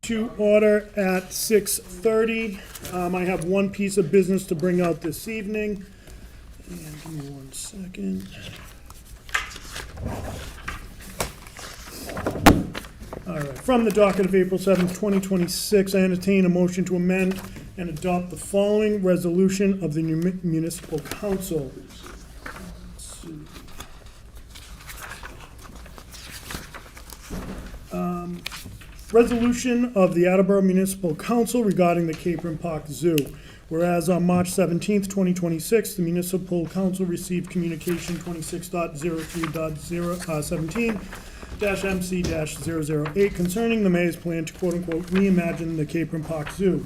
to order at 6:30. I have one piece of business to bring out this evening. And give me 1 second. All right, from the docket of April 7th, 2026, I entertain a motion to amend and adopt the following resolution of the municipal council. Let's see. Resolution of the Attleboro Municipal Council regarding the Capron Park Zoo. Whereas on March 17th, 2026, the Municipal Council received communication 26.03.017-MC-008 concerning the mayor's plan to quote-unquote reimagine the Capron Park Zoo.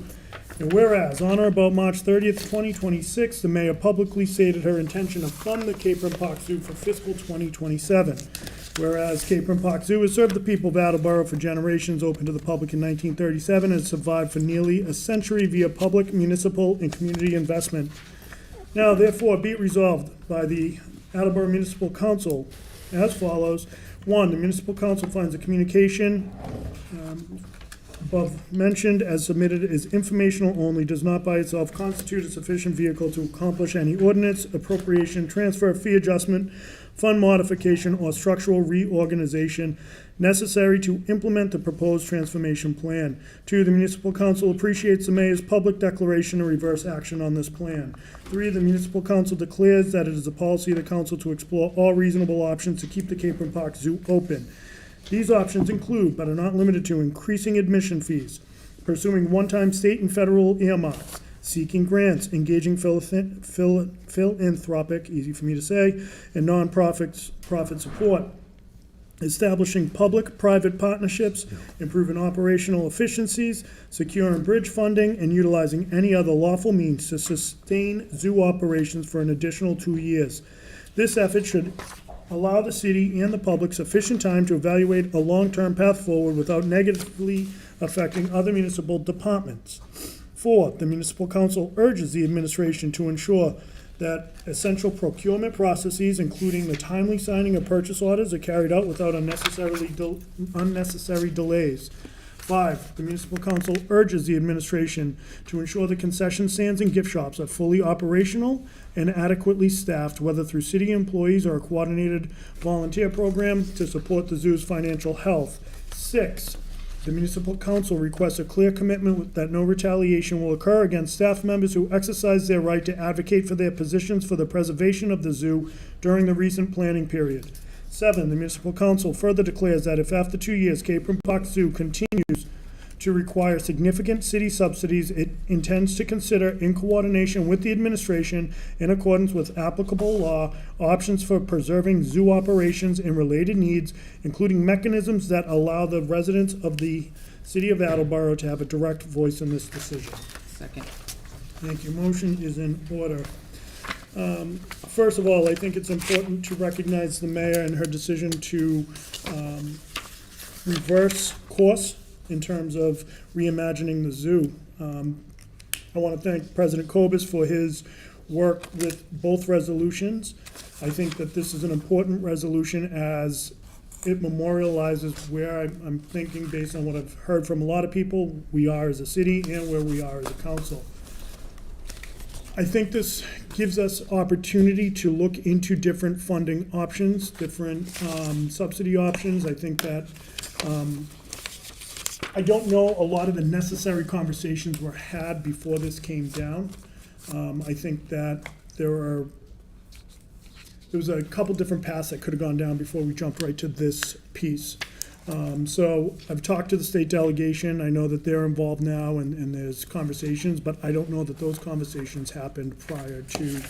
And whereas on or about March 30th, 2026, the mayor publicly stated her intention to fund the Capron Park Zoo for fiscal 2027. Whereas Capron Park Zoo has served the people of Attleboro for generations, opened to the public in 1937, and survived for nearly a century via public, municipal, and community investment. Now, therefore, be it resolved by the Attleboro Municipal Council as follows. 1, the Municipal Council finds the communication above mentioned as submitted is informational only, does not by itself constitute a sufficient vehicle to accomplish any ordinance, appropriation, transfer, fee adjustment, fund modification, or structural reorganization necessary to implement the proposed transformation plan. 2, the Municipal Council appreciates the mayor's public declaration of reverse action on this plan. 3, the Municipal Council declares that it is the policy of the council to explore all reasonable options to keep the Capron Park Zoo open. These options include, but are not limited to, increasing admission fees, pursuing one-time state and federal earmarks, seeking grants, engaging philanthropic, easy for me to say, and profit support, establishing public-private partnerships, improving operational efficiencies, securing bridge funding, and utilizing any other lawful means to sustain zoo operations for an additional 2 years. This effort should allow the city and the public sufficient time to evaluate a long-term path forward without negatively affecting other municipal departments. 4, the Municipal Council urges the administration to ensure that essential procurement processes, including the timely signing of purchase orders, are carried out without unnecessary delays. 5, the Municipal Council urges the administration to ensure the concession stands and gift shops are fully operational and adequately staffed, whether through city employees or a coordinated volunteer program to support the zoo's financial health. 6, the Municipal Council requests a clear commitment that no retaliation will occur against staff members who exercise their right to advocate for their positions for the preservation of the zoo during the recent planning period. 7, the Municipal Council further declares that if after 2 years Capron Park Zoo continues to require significant city subsidies, it intends to consider, in coordination with the administration, in accordance with applicable law, options for preserving zoo operations and related needs, including mechanisms that allow the residents of the city of Attleboro to have a direct voice in this decision. Second. Thank you. Motion is in order. First of all, I think it's important to recognize the mayor and her decision to reverse course in terms of reimagining the zoo. I want to thank President Kobus for his work with both resolutions. I think that this is an important resolution as it memorializes where I'm thinking, based on what I've heard from a lot of people, we are as a city and where we are as a council. I think this gives us opportunity to look into different funding options, different subsidy options. I think that I don't know a lot of the necessary conversations were had before this came down. I think that there was a couple different paths that could have gone down before we jumped right to this piece. So I've talked to the state delegation. I know that they're involved now and there's conversations, but I don't know that those conversations happened prior to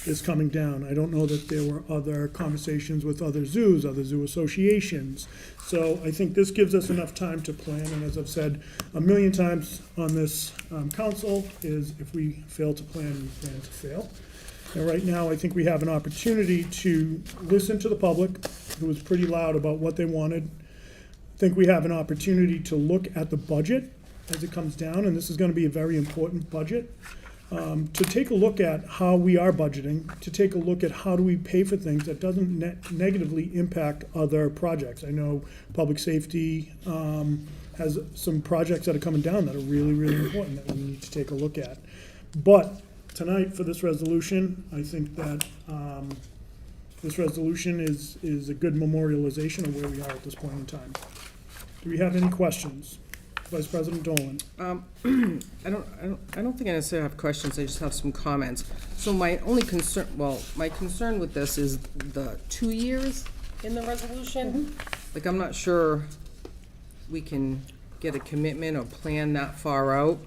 this coming down. I don't know that there were other conversations with other zoos, other zoo associations. So I think this gives us enough time to plan, and as I've said a million times on this council, is if we fail to plan, we plan to fail. And right now, I think we have an opportunity to listen to the public, who was pretty loud about what they wanted. I think we have an opportunity to look at the budget as it comes down, and this is going to be a very important budget. To take a look at how we are budgeting, to take a look at how do we pay for things that doesn't negatively impact other projects. I know public safety has some projects that are coming down that are really, really important that we need to take a look at. But tonight, for this resolution, I think that this resolution is a good memorialization of where we are at this point in time. Do we have any questions? Vice President Dolan. I don't think I necessarily have questions, I just have some comments. So my only concern, my concern with this is the 2 years in the resolution. Like, I'm not sure we can get a commitment or plan that far out.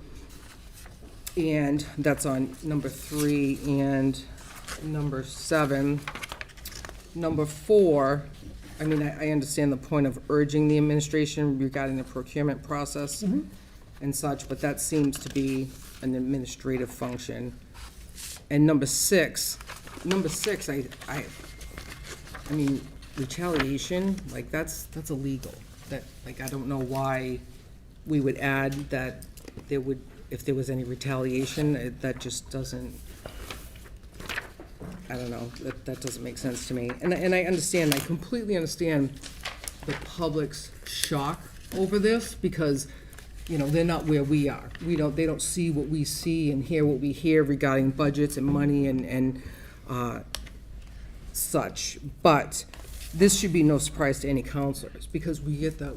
And that's on number 3 and number 7. Number 4, I mean, I understand the point of urging the administration regarding the procurement process and such, but that seems to be an administrative function. And number 6, I mean, retaliation, like, that's illegal. That, like, I don't know why we would add that there would, if there was any retaliation, that just doesn't, I don't know, that doesn't make sense to me. And I understand, I completely understand the public's shock over this, because, you know, they're not where we are. They don't see what we see and hear what we hear regarding budgets and money and such. But this should be no surprise to any counselors, because we get the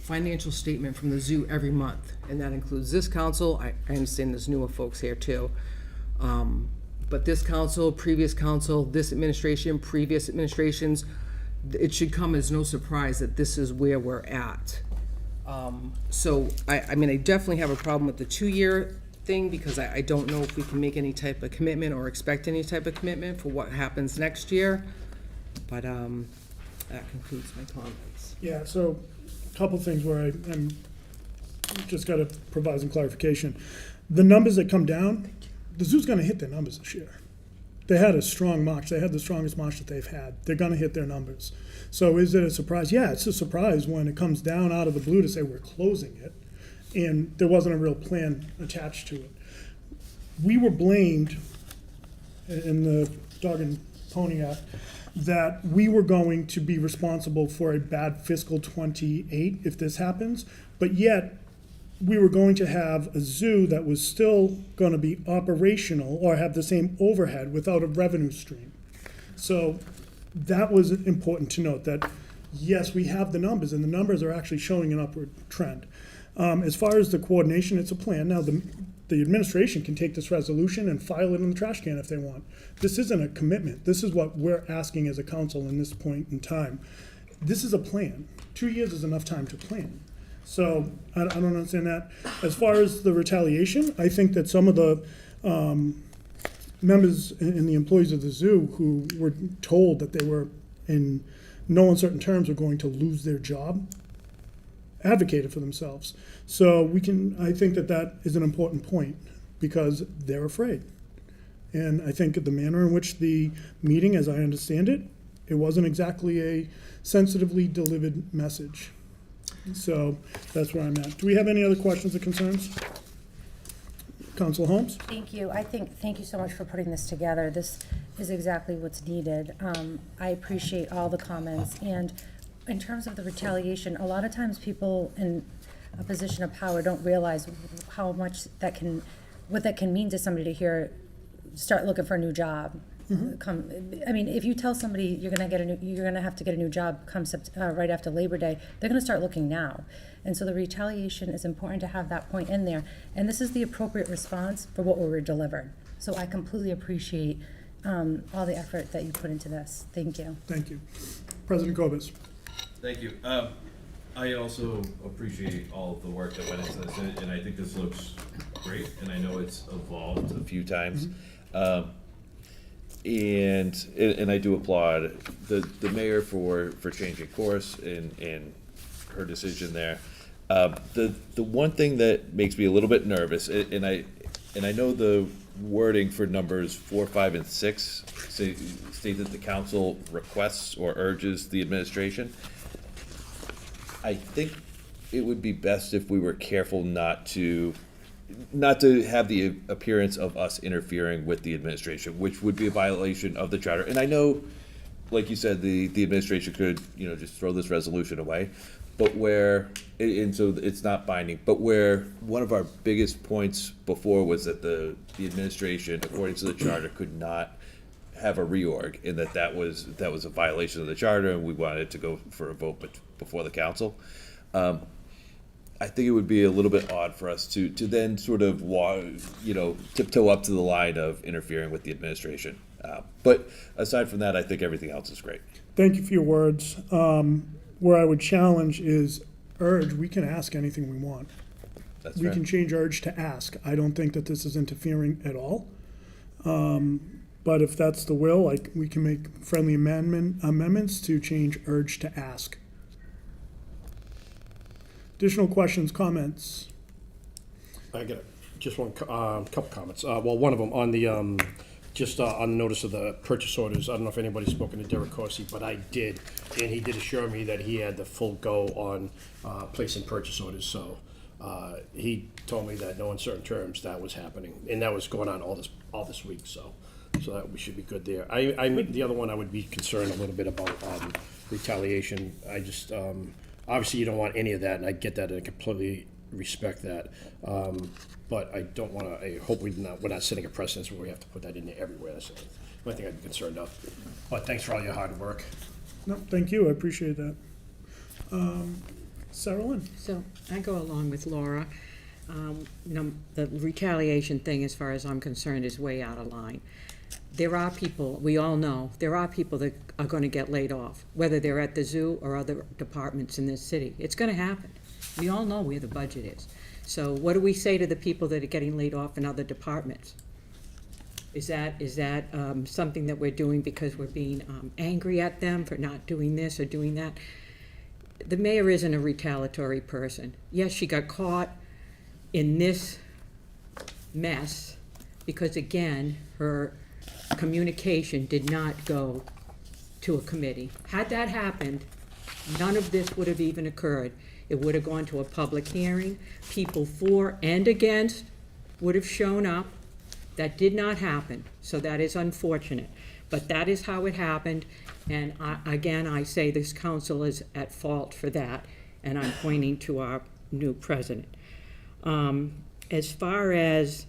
financial statement from the zoo every month, and that includes this council. I understand there's newer folks here too. But this council, previous council, this administration, previous administrations, it should come as no surprise that this is where we're at. So, I mean, I definitely have a problem with the 2-year thing, because I don't know if we can make any type of commitment or expect any type of commitment for what happens next year. But that concludes my comments. Yeah, so a couple things where I'm just got to provide some clarification. The numbers that come down, the zoo's going to hit their numbers this year. They had a strong March. They had the strongest March that they've had. They're going to hit their numbers. So is it a surprise? Yeah, it's a surprise when it comes down out of the blue to say we're closing it, and there wasn't a real plan attached to it. We were blamed in the Dog and Pony Act that we were going to be responsible for a bad fiscal 28 if this happens, but yet we were going to have a zoo that was still going to be operational or have the same overhead without a revenue stream. So that was important to note, that yes, we have the numbers, and the numbers are actually showing an upward trend. As far as the coordination, it's a plan. Now, the administration can take this resolution and file it in the trash can if they want. This isn't a commitment. This is what we're asking as a council in this point in time. This is a plan. 2 years is enough time to plan. So I don't understand that. As far as the retaliation, I think that some of the members and the employees of the zoo who were told that they were in no uncertain terms are going to lose their job advocated for themselves. So I think that is an important point, because they're afraid. And I think the manner in which the meeting, as I understand it, it wasn't exactly a sensitively delivered message. So that's where I'm at. Do we have any other questions or concerns? Councilor Holmes? Thank you. Thank you so much for putting this together. This is exactly what's needed. I appreciate all the comments. And in terms of the retaliation, a lot of times people in a position of power don't realize how much what that can mean to somebody to hear, start looking for a new job. I mean, if you tell somebody you're gonna have to get a new job right after Labor Day, they're gonna start looking now. And so the retaliation is important to have that point in there. And this is the appropriate response for what we were delivered. So I completely appreciate all the effort that you put into this. Thank you. Thank you. President Kobus. Thank you. I also appreciate all of the work that went into this, and I think this looks great, and I know it's evolved a few times. And I do applaud the mayor for changing course and her decision there. The one thing that makes me a little bit nervous, and I know the wording for numbers 4, 5, and 6 state that the council requests or urges the administration. I think it would be best if we were careful not to have the appearance of us interfering with the administration, which would be a violation of the charter. And I know, like you said, the administration could, just throw this resolution away. but where, and so it's not binding, but where one of our biggest points before was that the administration, according to the charter, could not have a reorg, and that was a violation of the charter, and we wanted to go for a vote before the council. I think it would be a little bit odd for us to then sort of tiptoe up to the line of interfering with the administration. But aside from that, I think everything else is great. Thank you for your words. Where I would challenge is urge, we can ask anything we want. That's We fair. can change urge to ask. I don't think that this is interfering at all. But if that's the will, like, we can make friendly amendments to change urge to ask. Additional questions, comments? I got just one, couple comments. Well, one of them on the, on the notice of the purchase orders. I don't know if anybody's spoken to Derek Corsi, but I did. And he did assure me that he had the full go on placing purchase orders. So he told me that no uncertain terms that was happening. And that was going on all this week, so that we should be good there. The other one, I would be concerned a little bit about retaliation. I just, obviously you don't want any of that, and I get that and I completely respect that. But I don't want to, I hope we're not setting a precedence where we have to put that in there everywhere. That's the only thing I'd be concerned of. But thanks for all your hard work. No, thank you, I appreciate that. Sarah Lynn? So I go along with Laura. The retaliation thing, as far as I'm concerned, is way out of line. There are people, we all know, there are people that are going to get laid off, whether they're at the zoo or other departments in this city. It's going to happen. We all know where the budget is. So what do we say to the people that are getting laid off in other departments? Is that something that we're doing because we're being angry at them for not doing this or doing that? The mayor isn't a retaliatory person. Yes, she got caught in this mess because, again, her communication did not go to a committee. Had that happened, none of this would have even occurred. It would have gone to a public hearing. People for and against would have shown up. That did not happen, so that is unfortunate. But that is how it happened, and again, I say this council is at fault for that, and I'm pointing to our new president. As far as,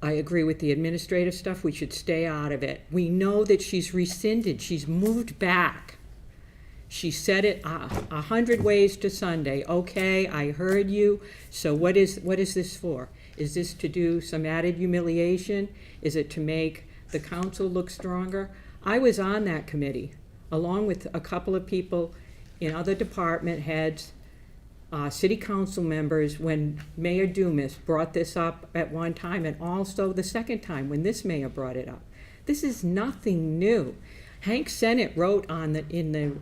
I agree with the administrative stuff, we should stay out of it. We know that she's rescinded, she's moved back. She said it 100 ways to Sunday. Okay, I heard you, so what is this for? Is this to do some added humiliation? Is it to make the council look stronger? I was on that committee, along with a couple of people in other department heads, city council members, when Mayor Dumas brought this up at one time, and also the second time when this mayor brought it up. This is nothing new. Hank Sennett wrote on the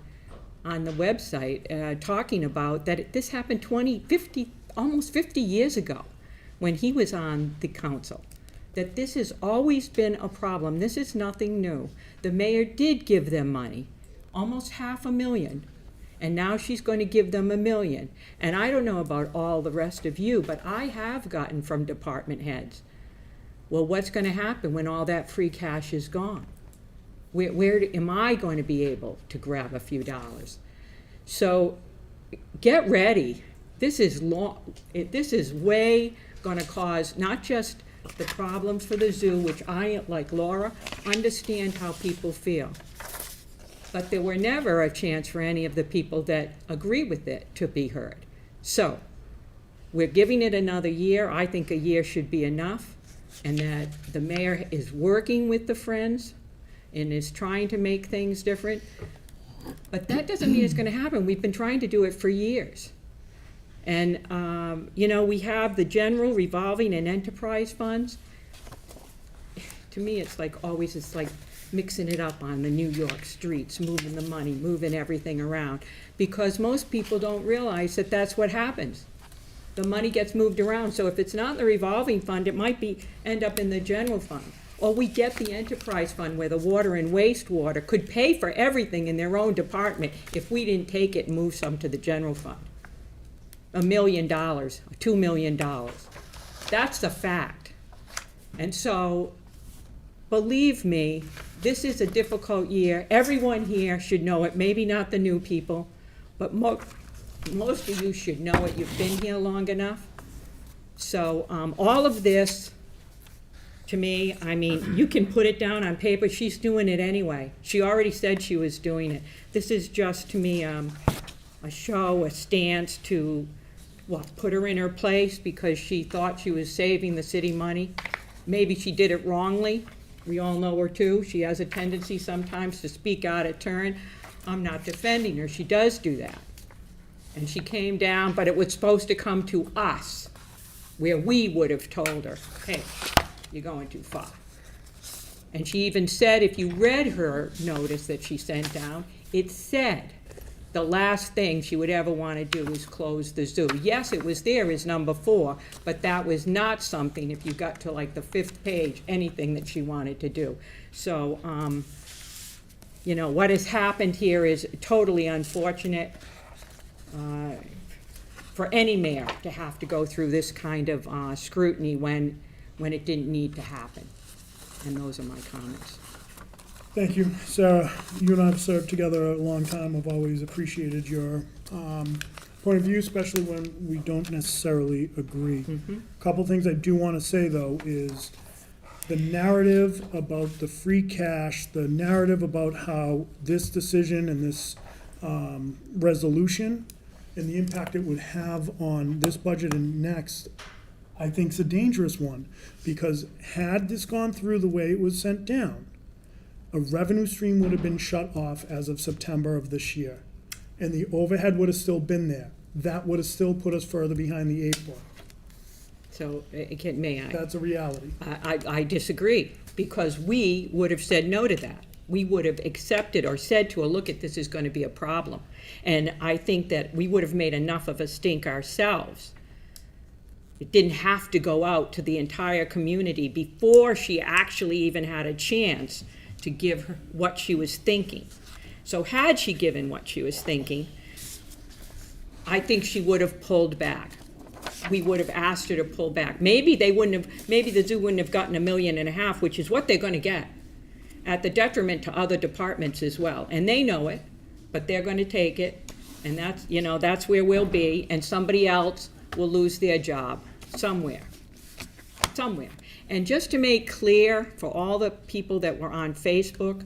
website talking about that this happened 50, almost 50 years ago when he was on the council. That this has always been a problem. This is nothing new. The mayor did give them money, almost $500,000. And now she's going to give them $1 million. And I don't know about all the rest of you, but I have gotten from department heads, well, what's going to happen when all that free cash is gone? Where am I going to be able to grab a few dollars? So get ready. This is way going to cause not just the problems for the zoo, which I, like Laura, understand how people feel. But there were never a chance for any of the people that agree with it to be heard. So we're giving it another year. I think a year should be enough, and that the mayor is working with the Friends and is trying to make things different. But that doesn't mean it's going to happen. We've been trying to do it for years. And, we have the general revolving and enterprise funds. To me, it's like mixing it up on the New York streets, moving the money, moving everything around, because most people don't realize that that's what happens. The money gets moved around, so if it's not in the revolving fund, it might end up in the general fund. Or we get the enterprise fund where the water and wastewater could pay for everything in their own department if we didn't take it and move some to the general fund. $1 million, $2 million. That's the fact. And so, believe me, this is a difficult year. Everyone here should know it, maybe not the new people, but most of you should know it, you've been here long enough. So, all of this, to me, I mean, you can put it down on paper, she's doing it anyway. She already said she was doing it. This is just, to me, a show, a stance to, put her in her place because she thought she was saving the city money. Maybe she did it wrongly. We all know her too. She has a tendency sometimes to speak out of turn. I'm not defending her, she does do that. And she came down, but it was supposed to come to us, where we would have told her, hey, you're going too far. And she even said, if you read her notice that she sent down, it said the last thing she would ever want to do is close the zoo. Yes, it was there as number 4, but that was not something, if you got to like the 5th page, anything that she wanted to do. So, you know, what has happened here is totally unfortunate for any mayor to have to go through this kind of scrutiny when it didn't need to happen. And those are my comments. Thank you. Sarah, you and I have served together a long time. I've always appreciated your point of view, especially when we don't necessarily agree. A couple things I do want to say, though, is the narrative about the free cash, the narrative about how this decision and this resolution and the impact it would have on this budget and next, I think is a dangerous one. Because had this gone through the way it was sent down, a revenue stream would have been shut off as of September of this year. And the overhead would have still been there. That would have still put us further behind the 8 ball. So, may I? That's a reality. I disagree, because we would have said no to that. We would have accepted or said to her, look, this is going to be a problem. And I think that we would have made enough of a stink ourselves. It didn't have to go out to the entire community before she actually even had a chance to give her what she was thinking. So had she given what she was thinking, I think she would have pulled back. We would have asked her to pull back. Maybe the zoo wouldn't have gotten $1.5 million, which is what they're gonna get, at the detriment to other departments as well. And they know it, but they're gonna take it, and that's where we'll be, and somebody else will lose their job somewhere. And just to make clear for all the people that were on Facebook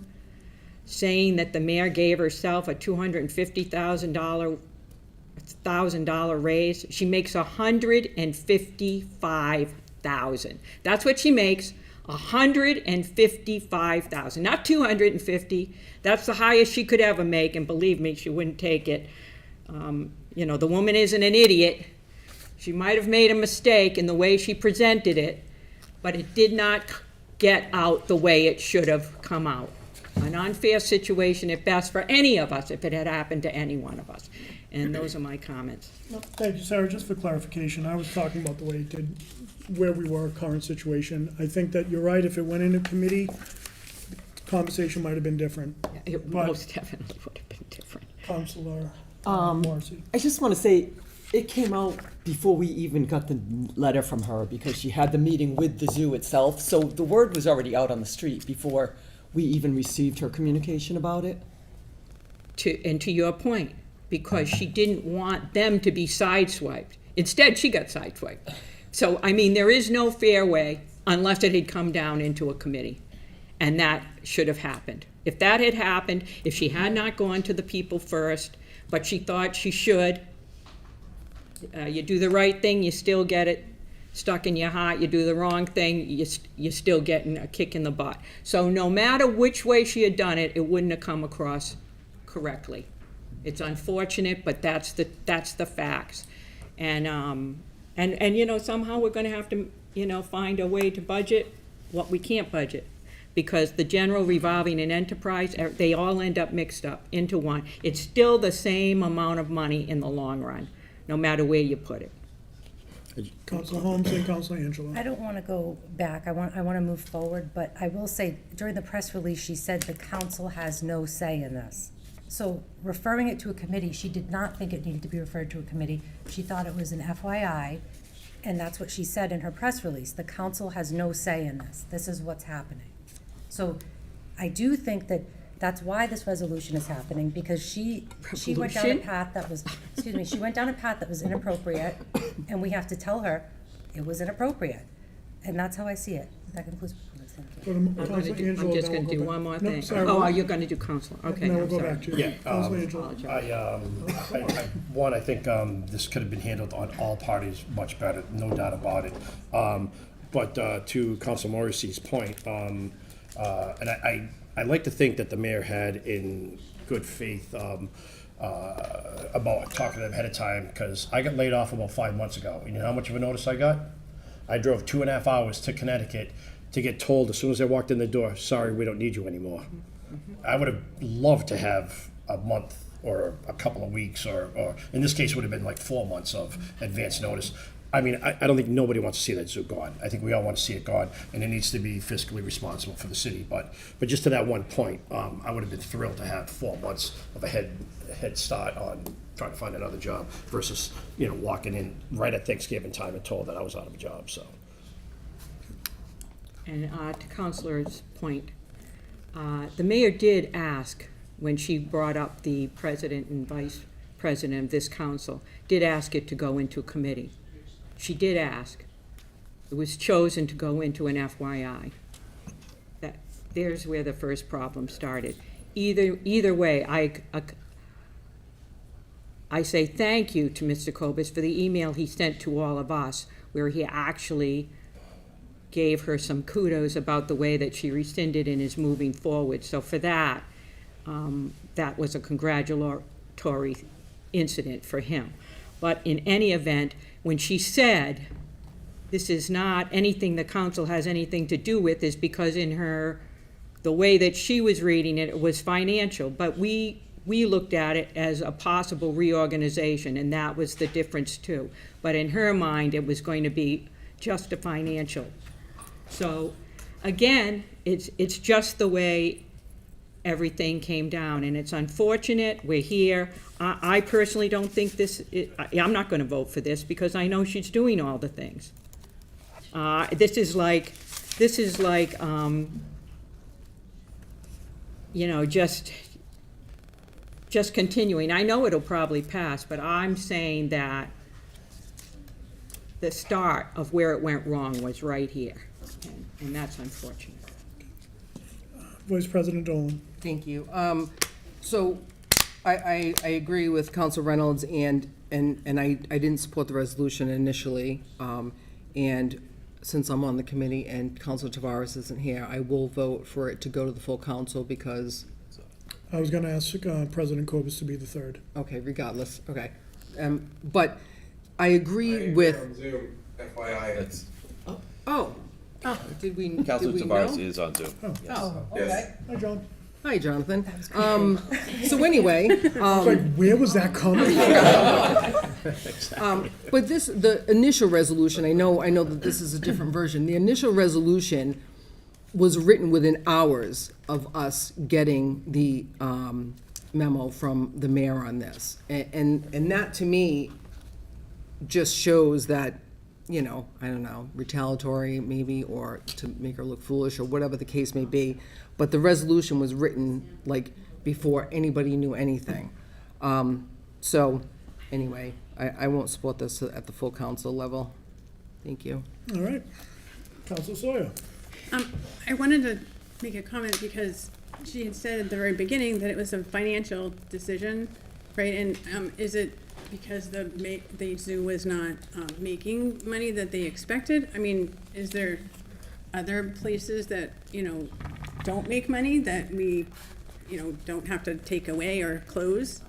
saying that the mayor gave herself a $250,000 raise, she makes $155,000. That's what she makes, $155,000, not $250,000. That's the highest she could ever make, and believe me, she wouldn't take it. The woman isn't an idiot. She might have made a mistake in the way she presented it, but it did not get out the way it should have come out. An unfair situation at best for any of us if it had happened to any one of us. And those are my comments. Well, thank you, Sarah. Just for clarification, I was talking about the way it did, where we were, current situation. I think that you're right. If it went into committee, the conversation might have been different. It But- most definitely would have been different. Counselor Morrissey. I just want to say, it came out before we even got the letter from her, because she had the meeting with the zoo itself. So the word was already out on the street before we even received her communication about it. To your point, because she didn't want them to be sideswiped. Instead, she got sideswiped. So, I mean, there is no fair way unless it had come down into a committee. And that should have happened. If that had happened, if she had not gone to the people first, but she thought she should, you do the right thing, you still get it stuck in your heart. You do the wrong thing, you're still getting a kick in the butt. So no matter which way she had done it, it wouldn't have come across correctly. It's unfortunate, but that's the facts. And somehow we're gonna have to, find a way to budget what we can't budget. Because the general revolving and enterprise, they all end up mixed up into one. It's still the same amount of money in the long run, no matter where you put it. Counselor Holmes and Counselor Angelo. I don't want to go back. I want to move forward, but I will say, during the press release, she said the council has no say in this. So referring it to a committee, she did not think it needed to be referred to a committee. She thought it was an FYI, and that's what she said in her press release. The council has no say in this. This is what's happening. So I do think that That's why this resolution is happening, because she went down a Revolution? path that was, excuse me, she went down a path that was inappropriate, and we have to tell her it was inappropriate. And that's how I see it. That concludes my comments. Thank you. Go to I'm Counselor gonna Angelo, just then gonna we'll do go one back. more No, thing. sorry, Oh, we'll- you're gonna do Counselor, okay, Then we'll I'm go sorry. back to you. Yeah, Counselor Angelo. I think this could have been handled on all parties much better, no doubt about it. But to Council Morrissey's point, and I like to think that the mayor had in good faith about talking to them ahead of time, because I got laid off about 5 months ago. You know how much of a notice I got? I drove 2.5 hours to Connecticut to get told as soon as I walked in the door, sorry, we don't need you anymore. I would have loved to have a month or a couple of weeks, or in this case, it would have been like 4 months of advance notice. I mean, I don't think nobody wants to see that zoo gone. I think we all want to see it gone, and it needs to be fiscally responsible for the city. But just to that one point, I would have been thrilled to have 4 months of a head start on trying to find another job versus, walking in right at Thanksgiving time and told that I was out of a job, so. And to Counselor's point, the mayor did ask, when she brought up the president and vice president of this council, did ask it to go into committee. She did ask. It was chosen to go into an FYI. There's where the first problem started. Either way, I say thank you to Mr. Kobus for the email he sent to all of us, where he actually gave her some kudos about the way that she rescinded and is moving forward. So for that, that was a congratulatory incident for him. But in any event, when she said, this is not anything the council has anything to do with, is because in the way that she was reading it, it was financial. But we looked at it as a possible reorganization, and that was the difference too. But in her mind, it was going to be just a financial. So again, it's just the way everything came down, and it's unfortunate. We're here. I personally don't think I'm not going to vote for this, because I know she's doing all the things. This is like just continuing. I know it'll probably pass, but I'm saying that the start of where it went wrong was right here, and that's unfortunate. Vice President Dolan. Thank you. So I agree with Council Reynolds, and I didn't support the resolution initially. And since I'm on the committee and Council Tavares isn't here, I will vote for it to go to the full council, because, I was gonna ask President Kobus to be the third. okay, regardless, okay. But I agree with, On Zoom, FYI. That's, oh, did we know? Councilor Tavares is on Zoom. Oh, okay. Yes. Hi, John. Hi, Jonathan. So anyway, Like, where was that coming from? but the initial resolution, I know that this is a different version. The initial resolution was written within hours of us getting the memo from the mayor on this. And that, to me, just shows that, I don't know, retaliatory maybe, or to make her look foolish, or whatever the case may be. But the resolution was written like before anybody knew anything. So anyway, I won't support this at the full council level. Thank you. All right. Council Sawyer. I wanted to make a comment because she had said at the very beginning that it was a financial decision, right? And is it because the zoo was not making money that they expected? I mean, is there other places that, don't make money that we, don't have to take away or close?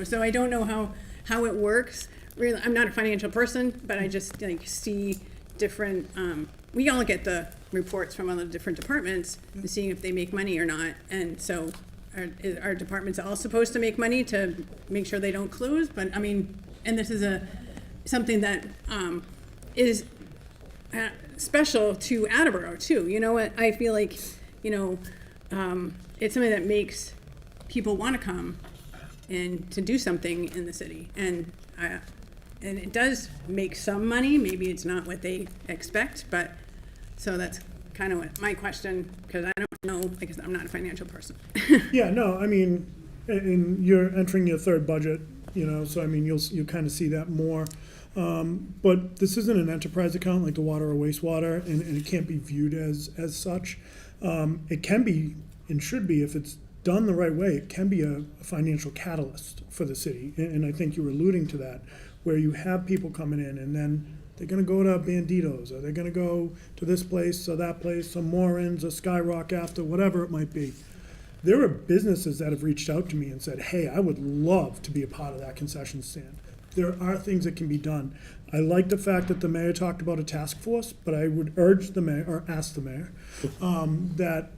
So I don't know how it works. Really, I'm not a financial person, but I just see different, we all get the reports from all the different departments and seeing if they make money or not. And so are departments all supposed to make money to make sure they don't close? But I mean, and this is something that is special to Attleboro too. You know what? I feel like, it's something that makes people want to come and to do something in the city. And it does make some money. Maybe it's not what they expect, but so that's kind of what my question, because I don't know, like I said, I'm not a financial person. Yeah, no, I mean, and you're entering your third budget, you know, so I mean, you'll kind of see that more. But this isn't an enterprise account like the water or wastewater, and it can't be viewed as such. It can be and should be, if it's done the right way, it can be a financial catalyst for the city. And I think you were alluding to that, where you have people coming in and then they're gonna go to Banditos, or they're gonna go to this place or that place, some Moorings or Skyrock after, whatever it might be. There are businesses that have reached out to me and said, hey, I would love to be a part of that concession stand. There are things that can be done. I like the fact that the mayor talked about a task force, but I would urge the mayor, or ask the mayor, that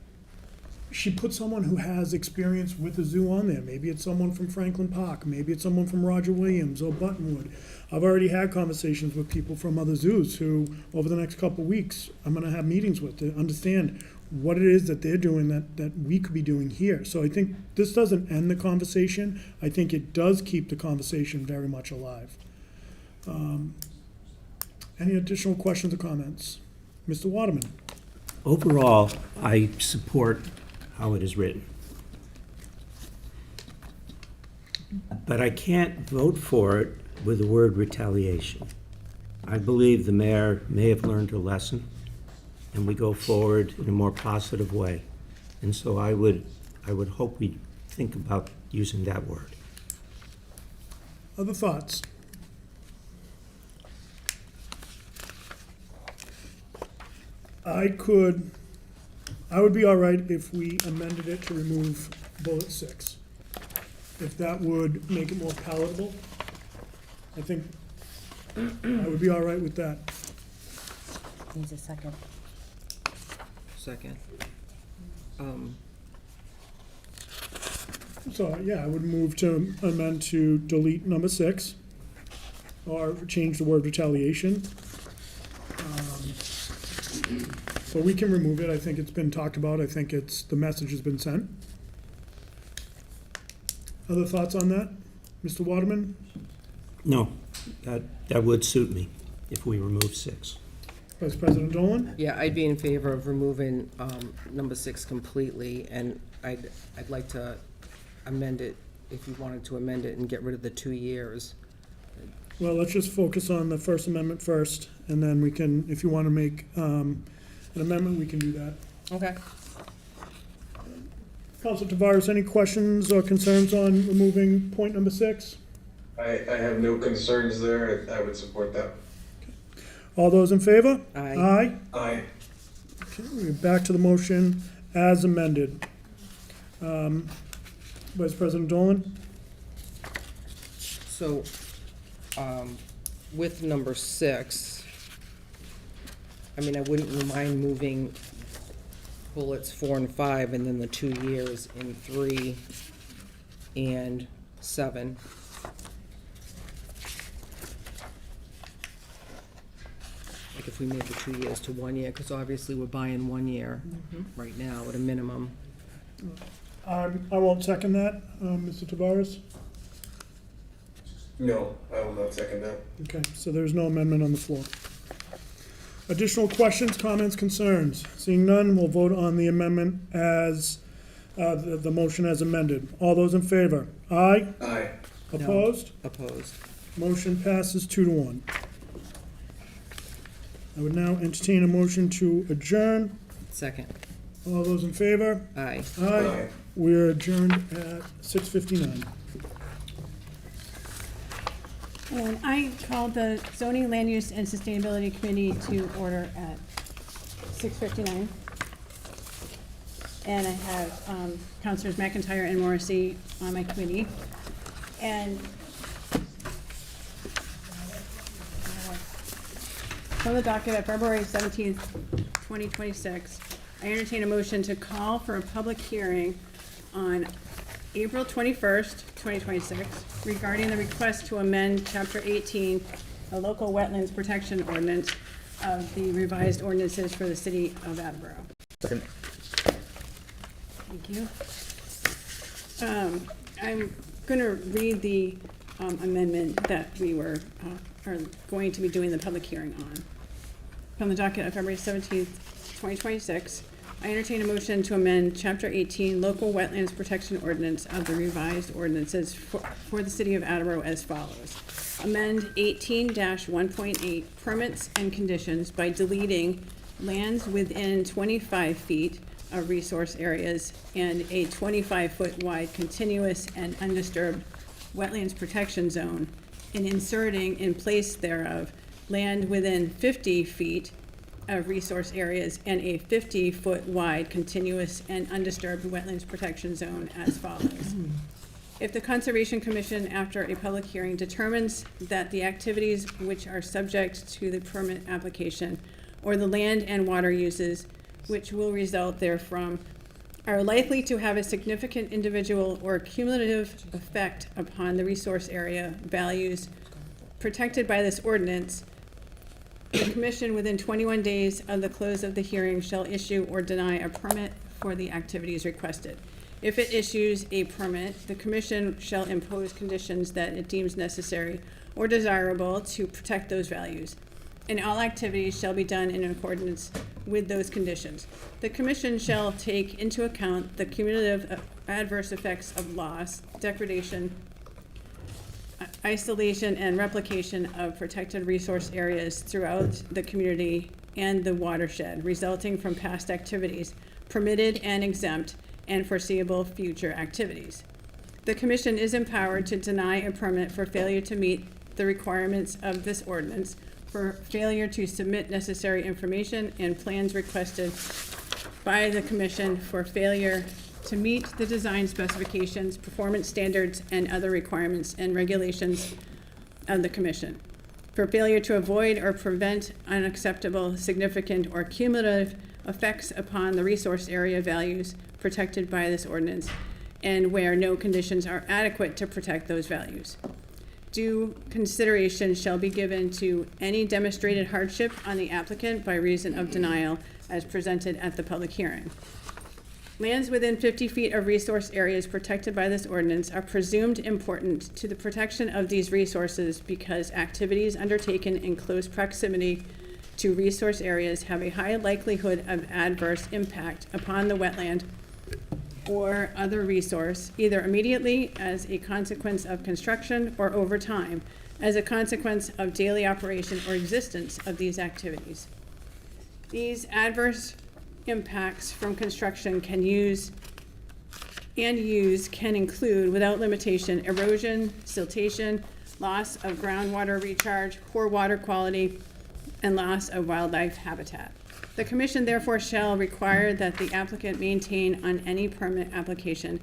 she put someone who has experience with the zoo on there. Maybe it's someone from Franklin Park, maybe it's someone from Roger Williams or Buttonwood. I've already had conversations with people from other zoos who, over the next couple of weeks, I'm gonna have meetings with to understand what it is that they're doing that we could be doing here. So I think this doesn't end the conversation. I think it does keep the conversation very much alive. Any additional questions or comments? Mr. Waterman? Overall, I support how it is written. But I can't vote for it with the word retaliation. I believe the mayor may have learned her lesson, and we go forward in a more positive way. And so I would hope we think about using that word. Other thoughts? I would be all right if we amended it to remove bullet 6. If that would make it more palatable, I think I would be all right with that. Needs a second. Second. So, yeah, I would move to amend to delete number 6, or change the word retaliation. So we can remove it. I think it's been talked about. I think the message has been sent. Other thoughts on that? Mr. Waterman? No, that would suit me if we remove 6. Vice President Dolan? Yeah, I'd be in favor of removing number 6 completely, and I'd like to amend it, if you wanted to amend it, and get rid of the 2 years. Well, let's just focus on the First Amendment first, and then we can, if you want to make an amendment, we can do that. Okay. Council Tavares, any questions or concerns on removing point number 6? I have no concerns there. I would support that. All those in favor? Aye. Aye. Aye. Okay, we're back to the motion as amended. Vice President Dolan? So, with number 6, I mean, I wouldn't mind moving bullets 4 and 5, and then the 2 years in 3 and 7. Like if we made the 2 years to 1 year, because obviously we're buying 1 year right now at a minimum. I won't second that. Mr. Tavares? No, I will not second that. Okay, so there's no amendment on the floor. Additional questions, comments, concerns? Seeing none, we'll vote on the amendment as, the motion as amended. All those in favor? Aye? Aye. Opposed? Opposed. Motion passes 2-1. I would now entertain a motion to adjourn. Second. All those in favor? Aye. Aye. We're adjourned at 6:59. And I called the Zoning, Land Use, and Sustainability Committee to order at 6:59. And I have Councilors McIntyre and Morrissey on my committee. And from the docket of February 17th, 2026, I entertain a motion to call for a public hearing on April 21st, 2026, regarding the request to amend Chapter 18, the Local Wetlands Protection Ordinance of the revised ordinances for the city of Attleboro. Second. Thank you. I'm going to read the amendment that we are going to be doing the public hearing on. From the docket of February 17th, 2026, I entertain a motion to amend Chapter 18, Local Wetlands Protection Ordinance of the revised ordinances for the city of Attleboro as follows. Amend 18-1.8 permits and conditions by deleting lands within 25 feet of resource areas and a 25-foot wide continuous and undisturbed wetlands protection zone, and inserting in place thereof land within 50 feet of resource areas and a 50-foot wide continuous and undisturbed wetlands protection zone as follows. If the Conservation Commission, after a public hearing, determines that the activities which are subject to the permit application or the land and water uses which will result therefrom are likely to have a significant individual or cumulative effect upon the resource area values protected by this ordinance, the Commission, within 21 days of the close of the hearing, shall issue or deny a permit for the activities requested. If it issues a permit, the Commission shall impose conditions that it deems necessary or desirable to protect those values, and all activities shall be done in accordance with those conditions. The Commission shall take into account the cumulative adverse effects of loss, degradation, isolation, and replication of protected resource areas throughout the community and the watershed resulting from past activities, permitted and exempt, and foreseeable future activities. The Commission is empowered to deny a permit for failure to meet the requirements of this ordinance, for failure to submit necessary information and plans requested by the Commission, for failure to meet the design specifications, performance standards, and other requirements and regulations of the Commission, for failure to avoid or prevent unacceptable, significant, or cumulative effects upon the resource area values protected by this ordinance, and where no conditions are adequate to protect those values. Due consideration shall be given to any demonstrated hardship on the applicant by reason of denial as presented at the public hearing. Lands within 50 feet of resource areas protected by this ordinance are presumed important to the protection of these resources because activities undertaken in close proximity to resource areas have a high likelihood of adverse impact upon the wetland or other resource, either immediately as a consequence of construction or over time as a consequence of daily operation or existence of these activities. These adverse impacts from construction can include, without limitation, erosion, siltation, loss of groundwater recharge, poor water quality, and loss of wildlife habitat. The Commission therefore shall require that the applicant maintain on any permit application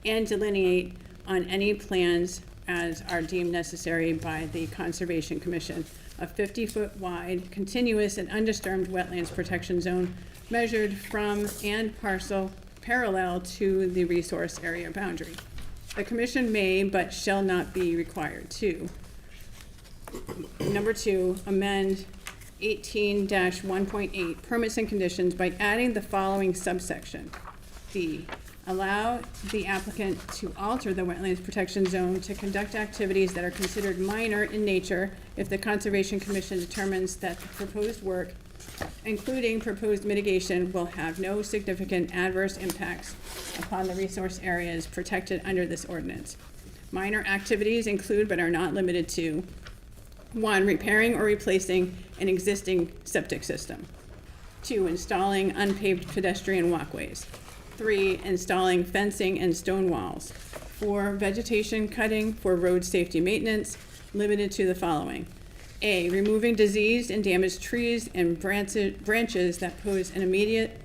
and delineate on any plans as are deemed necessary by the Conservation Commission a 50-foot wide, continuous and undisturbed wetlands protection zone measured from and parallel to the resource area boundary. The Commission may but shall not be required to. Number 2, amend 18-1.8 permits and conditions by adding the following subsection. D, allow the applicant to alter the wetlands protection zone to conduct activities that are considered minor in nature if the Conservation Commission determines that the proposed work, including proposed mitigation, will have no significant adverse impacts upon the resource areas protected under this ordinance. Minor activities include but are not limited to: 1, repairing or replacing an existing septic system. 2, installing unpaved pedestrian walkways. 3, installing fencing and stone walls. 4, vegetation cutting for road safety maintenance, limited to the following: A, removing diseased and damaged trees and branches that pose an immediate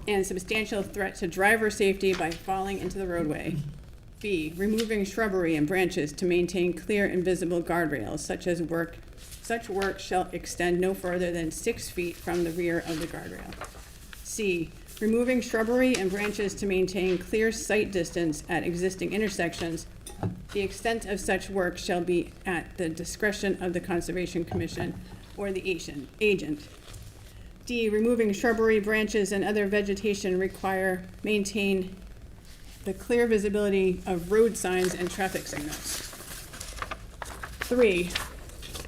and substantial threat to driver safety by falling into the roadway. B, removing shrubbery and branches to maintain clear and visible guardrails. Such work shall extend no further than 6 feet from the rear of the guardrail. C, removing shrubbery and branches to maintain clear sight distance at existing intersections. The extent of such work shall be at the discretion of the Conservation Commission or the agent. D, removing shrubbery, branches, and other vegetation maintain the clear visibility of road signs and traffic signals. 3,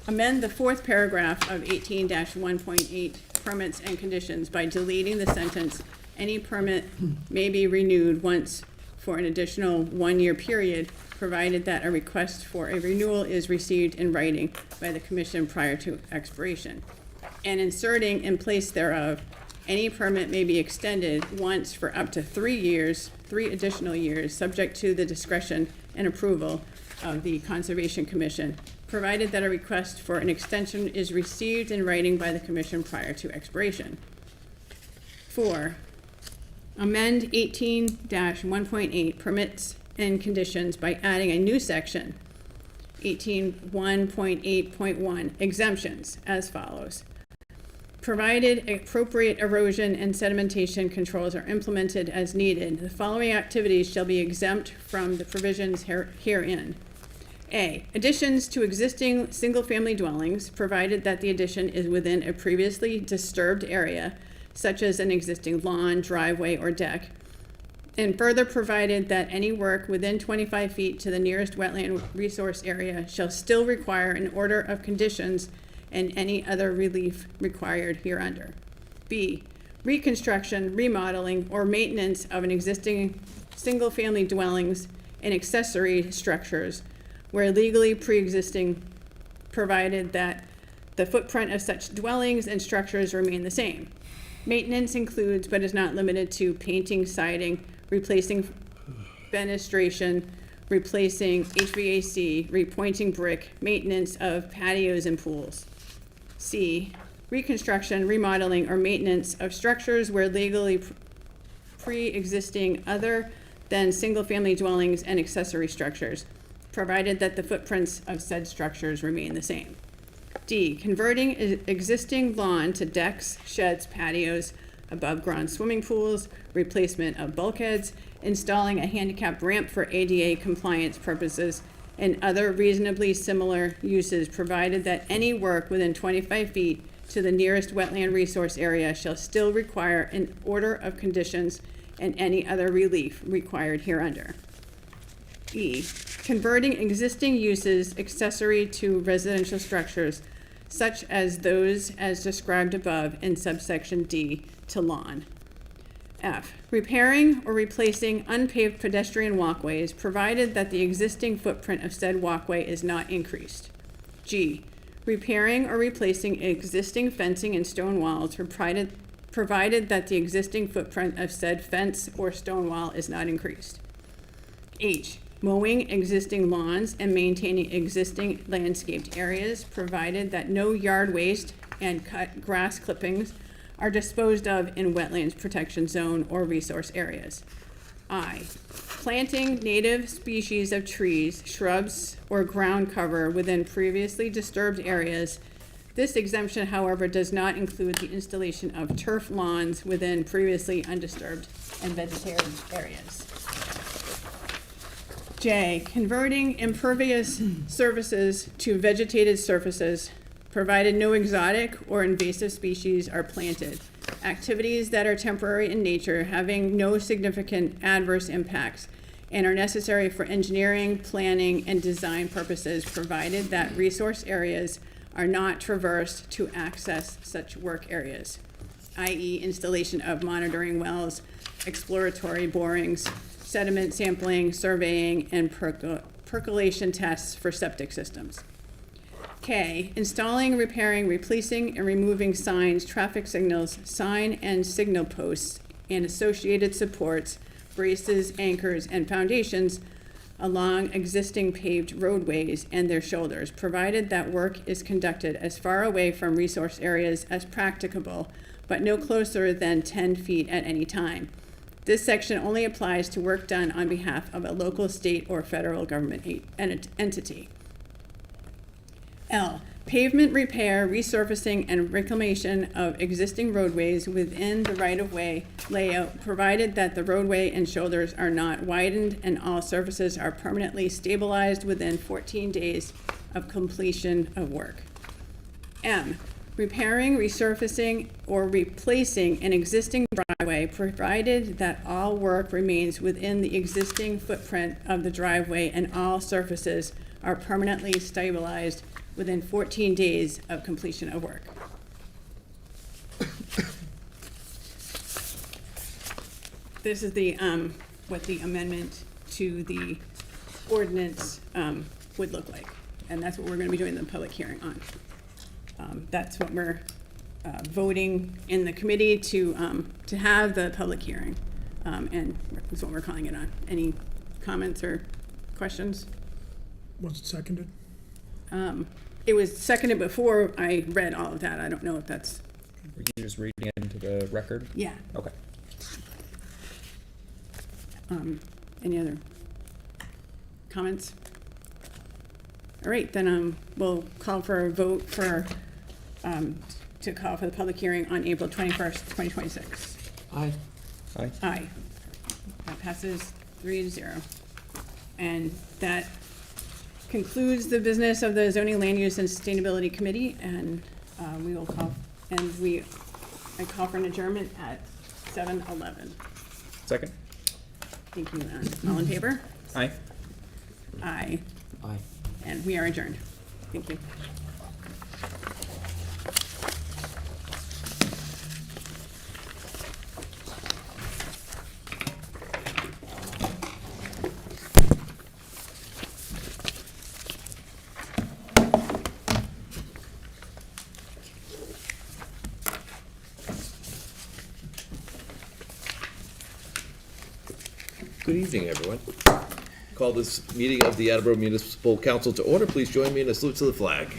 amend the 4th paragraph of 18-1.8 permits and conditions by deleting the sentence any permit may be renewed once for an additional 1-year period, provided that a request for a renewal is received in writing by the commission prior to expiration. And inserting in place thereof, any permit may be extended once for up to 3 years, 3 additional years, subject to the discretion and approval of the Conservation Commission, provided that a request for an extension is received in writing by the commission prior to expiration. 4, amend 18-1.8 permits and conditions by adding a new section, 18-1.8.1 exemptions, as follows. Provided appropriate erosion and sedimentation controls are implemented as needed, the following activities shall be exempt from the provisions herein. A, additions to existing single-family dwellings, provided that the addition is within a previously disturbed area, such as an existing lawn, driveway, or deck, and further provided that any work within 25 feet to the nearest wetland resource area shall still require an order of conditions and any other relief required hereunder. B, reconstruction, remodeling, or maintenance of an existing single-family dwellings and accessory structures where legally pre-existing, provided that the footprint of such dwellings and structures remain the same. Maintenance includes, but is not limited to, painting, siding, replacing fenestration, replacing HVAC, repointing brick, maintenance of patios and pools. C, reconstruction, remodeling, or maintenance of structures where legally pre-existing other than single-family dwellings and accessory structures, provided that the footprints of said structures remain the same. D, converting existing lawn to decks, sheds, patios, above-ground swimming pools, replacement of bulkheads, installing a handicap ramp for ADA compliance purposes, and other reasonably similar uses, provided that any work within 25 feet to the nearest wetland resource area shall still require an order of conditions and any other relief required hereunder. E, converting existing uses accessory to residential structures, such as those as described above in subsection D, to lawn. F, repairing or replacing unpaved pedestrian walkways, provided that the existing footprint of said walkway is not increased. G, repairing or replacing existing fencing and stone walls, provided that the existing footprint of said fence or stone wall is not increased. H, mowing existing lawns and maintaining existing landscaped areas, provided that no yard waste and cut grass clippings are disposed of in wetlands protection zone or resource areas. I, planting native species of trees, shrubs, or ground cover within previously disturbed areas. This exemption, however, does not include the installation of turf lawns within previously undisturbed and vegetated areas. J, converting impervious surfaces to vegetated surfaces, provided no exotic or invasive species are planted. Activities that are temporary in nature, having no significant adverse impacts, and are necessary for engineering, planning, and design purposes, provided that resource areas are not traversed to access such work areas, i.e. installation of monitoring wells, exploratory borings, sediment sampling, surveying, and percolation tests for septic systems. K, installing, repairing, replacing, and removing signs, traffic signals, sign and signal posts, and associated supports, braces, anchors, and foundations along existing paved roadways and their shoulders, provided that work is conducted as far away from resource areas as practicable, but no closer than 10 feet at any time. This section only applies to work done on behalf of a local, state, or federal government entity. L, pavement repair, resurfacing, and reclamation of existing roadways within the right-of-way layout, provided that the roadway and shoulders are not widened and all surfaces are permanently stabilized within 14 days of completion of work. M, repairing, resurfacing, or replacing an existing driveway, provided that all work remains within the existing footprint of the driveway and all surfaces are permanently stabilized within 14 days of completion of work. this is the, what the amendment to the ordinance, would look like. And that's what we're gonna be doing the public hearing on. That's what we're, voting in the committee to have the public hearing. And that's what we're calling it on. Any comments or questions? Was it seconded? It was seconded before I read all of that. I don't know if that's, Were you just reading it into the record? yeah. Okay. Any other comments? All right, then we'll call for a vote for, to call for the public hearing on April 21st, 2026. Aye. Aye. Aye. That passes 3-0. And that concludes the business of the Zoning, Land Use, and Sustainability Committee, and we will call, I call for an adjournment at 7:11. Second? Thank you. All in favor? Aye. Aye. Aye. And we are adjourned. Thank you. Good evening, everyone. Call this meeting of the Attleboro Municipal Council to order. Please join me in a salute to the flag.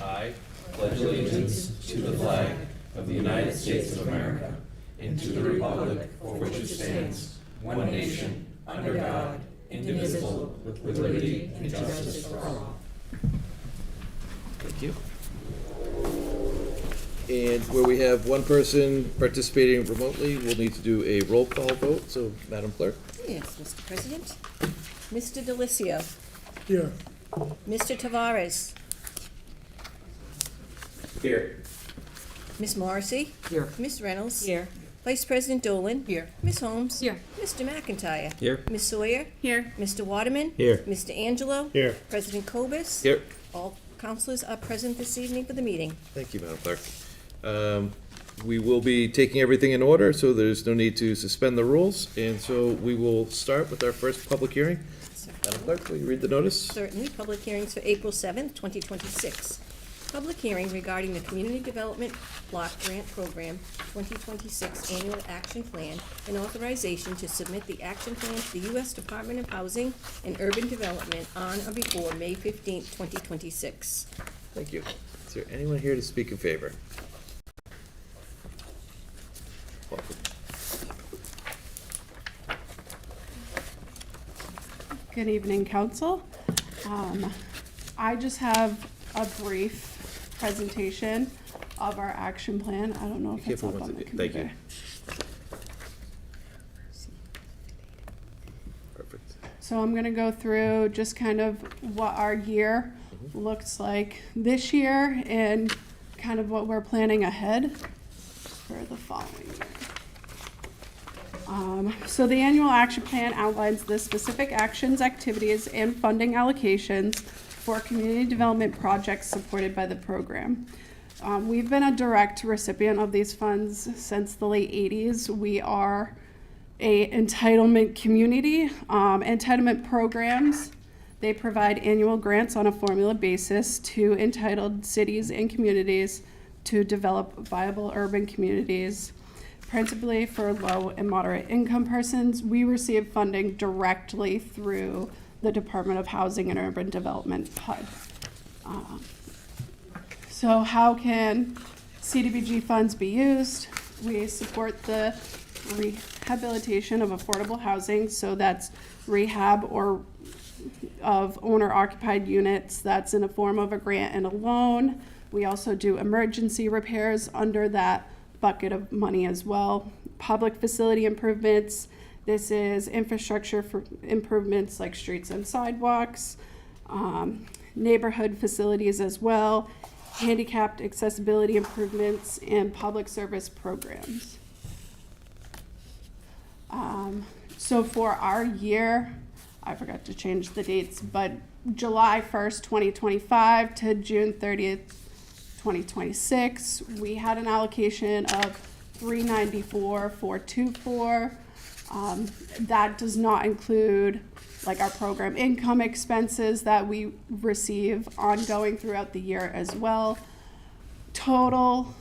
I pledge allegiance to the flag of the United States of America and to the republic for which it stands, one nation, under God, indivisible, with liberty and justice for all. Thank you. And where we have one person participating remotely, we'll need to do a roll call vote. So, Madam Clerk? Yes, Mr. President. Mr. Delicio. Here. Mr. Tavares. Here. Ms. Morrissey. Here. Ms. Reynolds. Here. Vice President Dolan. Here. Ms. Holmes. Here. Mr. McIntyre. Here. Ms. Sawyer. Here. Mr. Waterman. Here. Mr. Angelo. Here. President Cobus. Here. All councilors are present this evening for the meeting. Thank you, Madam Clerk. We will be taking everything in order, so there's no need to suspend the rules. And so we will start with our first public hearing. Madam Clerk, will you read the notice? Certainly. Public hearings for April 7th, 2026. Public hearing regarding the Community Development Block Grant Program 2026 Annual Action Plan and authorization to submit the action plan to the U.S. Department of Housing and Urban Development on or before May 15th, 2026. Thank you. Is there anyone here to speak in favor? Welcome. Good evening, council. I just have a brief presentation of our action plan. I don't know if it's Careful up with on the it. Thank you. computer. Perfect. So I'm gonna go through just kind of what our year looks like this year and kind of what we're planning ahead for the following year. So the annual action plan outlines the specific actions, activities, and funding allocations for community development projects supported by the program. We've been a direct recipient of these funds since the late 80s. We are a entitlement community. Entitlement programs, they provide annual grants on a formula basis to entitled cities and communities to develop viable urban communities. Principally for low and moderate income persons, we receive funding directly through the Department of Housing and Urban Development, HUD. So how can CDBG funds be used? We support the rehabilitation of affordable housing, so that's rehab or of owner-occupied units. That's in the form of a grant and a loan. We also do emergency repairs under that bucket of money as well. Public facility improvements. This is infrastructure for improvements like streets and sidewalks, neighborhood facilities as well, handicapped accessibility improvements, and public service programs. So for our year, I forgot to change the dates, but July 1st, 2025 to June 30th, 2026, we had an allocation of 394,424. That does not include like our program income expenses that we receive ongoing throughout the year as well. Total,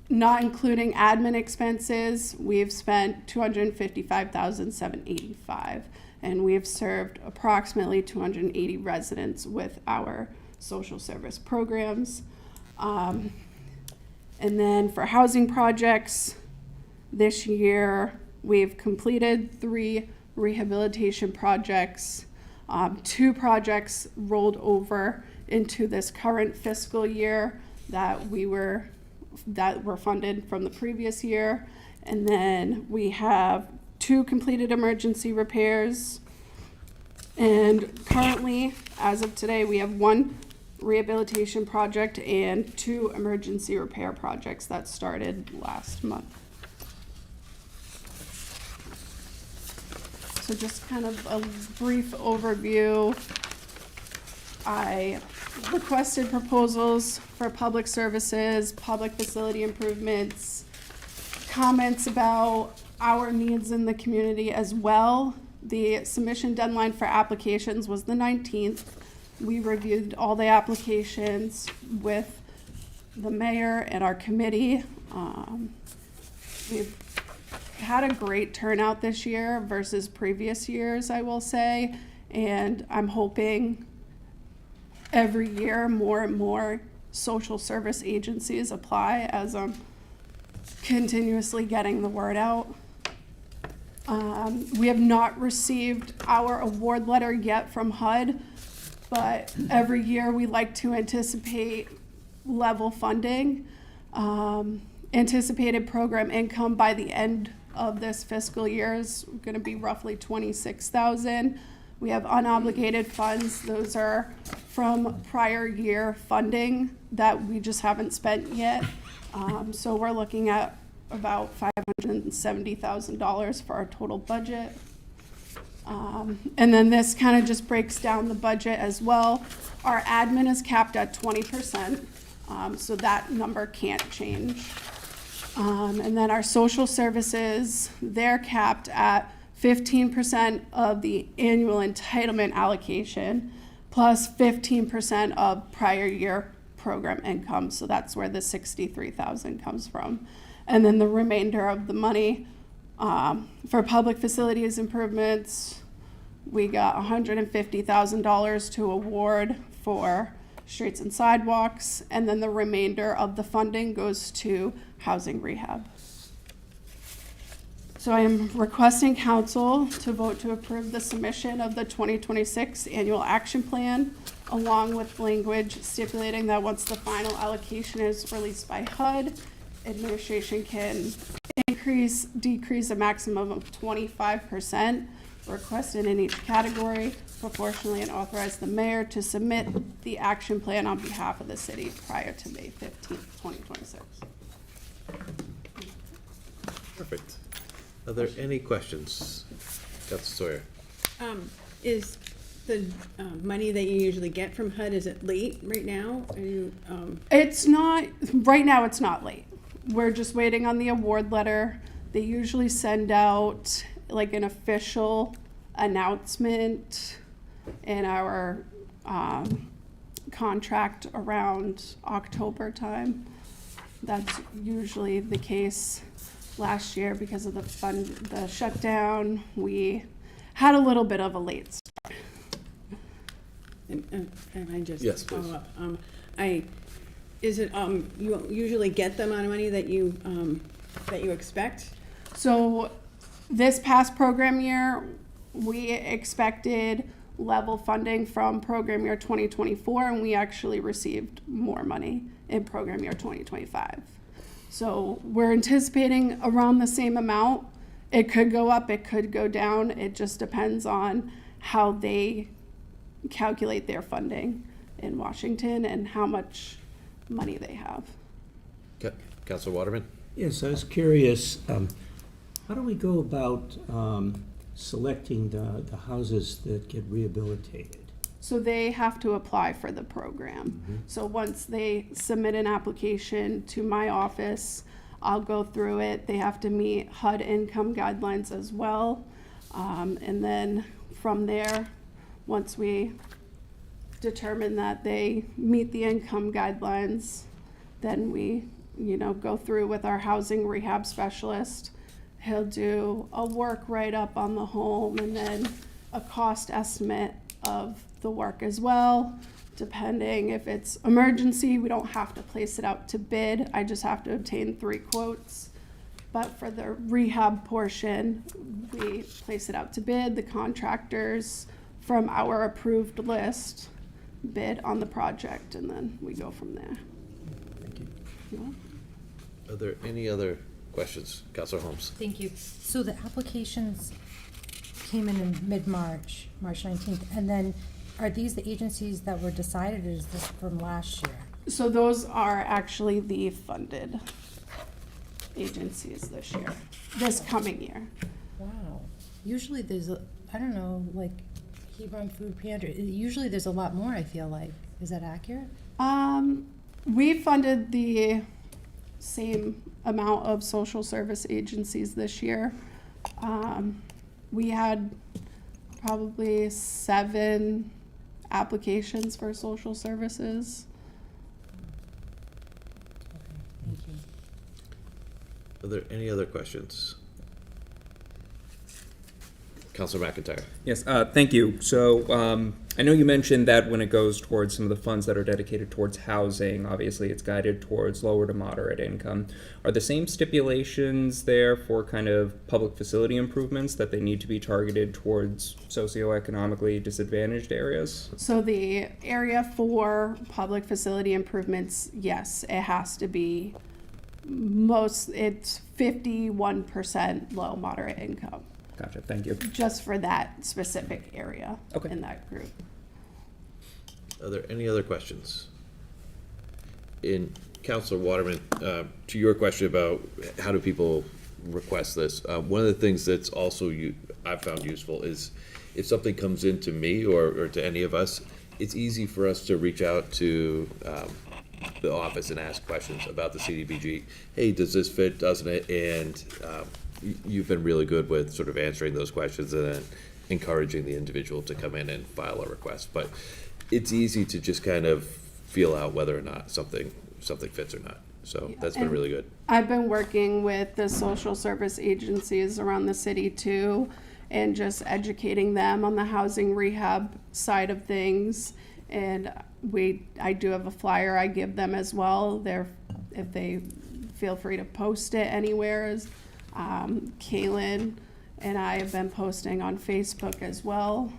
not including admin expenses, we've spent $255,785, and we have served approximately 280 residents with our social service programs. And then for housing projects, this year we've completed 3 rehabilitation projects. 2 projects rolled over into this current fiscal year that were funded from the previous year. And then we have 2 completed emergency repairs. And currently, as of today, we have 1 rehabilitation project and 2 emergency repair projects that started last month. So just kind of a brief overview. I requested proposals for public services, public facility improvements, comments about our needs in the community as well. The submission deadline for applications was the 19th. We reviewed all the applications with the mayor and our committee. We've had a great turnout this year versus previous years, I will say, and I'm hoping every year more and more social service agencies apply as I'm continuously getting the word out. We have not received our award letter yet from HUD, but every year we like to anticipate level funding. Anticipated program income by the end of this fiscal year is going to be roughly $26,000. We have unobligated funds. Those are from prior year funding that we just haven't spent yet. So we're looking at about $570,000 for our total budget. And then this kind of just breaks down the budget as well. Our admin is capped at 20%, so that number can't change. And then our social services, they're capped at 15% of the annual entitlement allocation plus 15% of prior year program income. So that's where the $63,000 comes from. And then the remainder of the money for public facilities improvements, we got $150,000 to award for streets and sidewalks, and then the remainder of the funding goes to housing rehab. So I am requesting council to vote to approve the submission of the 2026 annual action plan, along with language stipulating that once the final allocation is released by HUD, administration can decrease a maximum of 25% requested in each category proportionally, and authorize the mayor to submit the action plan on behalf of the city prior to May 15th, 2026. Perfect. Are there any questions? Councilor Sawyer. Is the money that you usually get from HUD, is it late right now? Are you, It's not, right now it's not late. We're just waiting on the award letter. They usually send out like an official announcement in our contract around October time. That's usually the case. Last year, because of the shutdown, we had a little bit of a late start. and I just Yes, please. follow up? Is it, you usually get the amount of money that you expect? So this past program year, we expected level funding from program year 2024, and we actually received more money in program year 2025. So we're anticipating around the same amount. It could go up, it could go down. It just depends on how they calculate their funding in Washington and how much money they have. Councilor Waterman? Yes, I was curious, how do we go about selecting the houses that get rehabilitated? So they have to apply for the program. So once they submit an application to my office, I'll go through it. They have to meet HUD income guidelines as well. And then from there, once we determine that they meet the income guidelines, then we, go through with our housing rehab specialist. He'll do a work write-up on the home and then a cost estimate of the work as well. Depending if it's emergency, we don't have to place it out to bid. I just have to obtain 3 quotes. But for the rehab portion, we place it out to bid. The contractors from our approved list bid on the project, and then we go from there. Thank you. Yeah. Are there any other questions? Councilor Holmes? Thank you. So the applications came in mid-March, March 19th, and then are these the agencies that were decided, or is this from last year? So those are actually the funded agencies this coming year. Wow. Usually there's I don't know, like Hebron Food Pantry, usually there's a lot more, I feel like. Is that accurate? We funded the same amount of social service agencies this year. We had probably 7 applications for social services. Thank you. Are there any other questions? Councilor McIntyre? Yes, thank you. So I know you mentioned that when it goes towards some of the funds that are dedicated towards housing, obviously it's guided towards lower to moderate income. Are the same stipulations there for kind of public facility improvements, that they need to be targeted towards socioeconomically disadvantaged areas? So the area for public facility improvements, yes, it has to be it's 51% low moderate income. Gotcha, thank you. Just for that specific area Okay. in that group. Are there any other questions? In Councilor Waterman, to your question about how do people request this, one of the things that's also I've found useful is if something comes in to me or to any of us, it's easy for us to reach out to the office and ask questions about the CDBG. Hey, does this fit, doesn't it? And you've been really good with sort of answering those questions and then encouraging the individual to come in and file a request. But it's easy to just kind of feel out whether or not something fits or not. So that's been really good. I've been working with the social service agencies around the city too, and just educating them on the housing rehab side of things. And I do have a flyer I give them as well. If they feel free to post it anywhere. Kaylin and I have been posting on Facebook as well.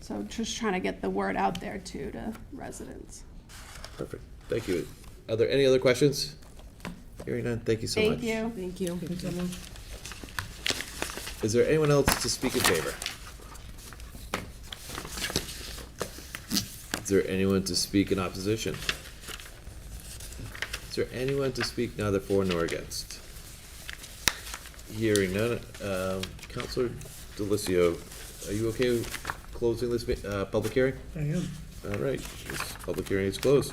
So just trying to get the word out there too to residents. Perfect. Thank you. Are there any other questions? Hearing none, thank you so much. Thank you. Thank you. Is there anyone else to speak in favor? Is there anyone to speak in opposition? Is there anyone to speak neither for nor against? Hearing none, Councilor Delicio, are you okay with closing this public hearing? I am. All right, this public hearing is closed.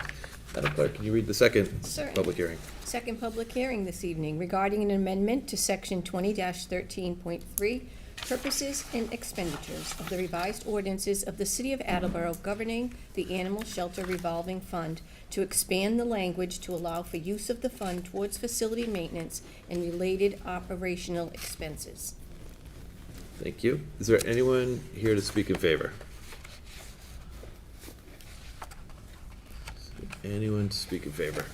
Madam Clerk, can you read the second Certainly. public hearing? Second public hearing this evening regarding an amendment to section 20-13.3, purposes and expenditures of the revised ordinances of the City of Attleboro governing the Animal Shelter Revolving Fund to expand the language to allow for use of the fund towards facility maintenance and related operational expenses. Thank you. Is there anyone here to speak in favor? Anyone to speak in favor?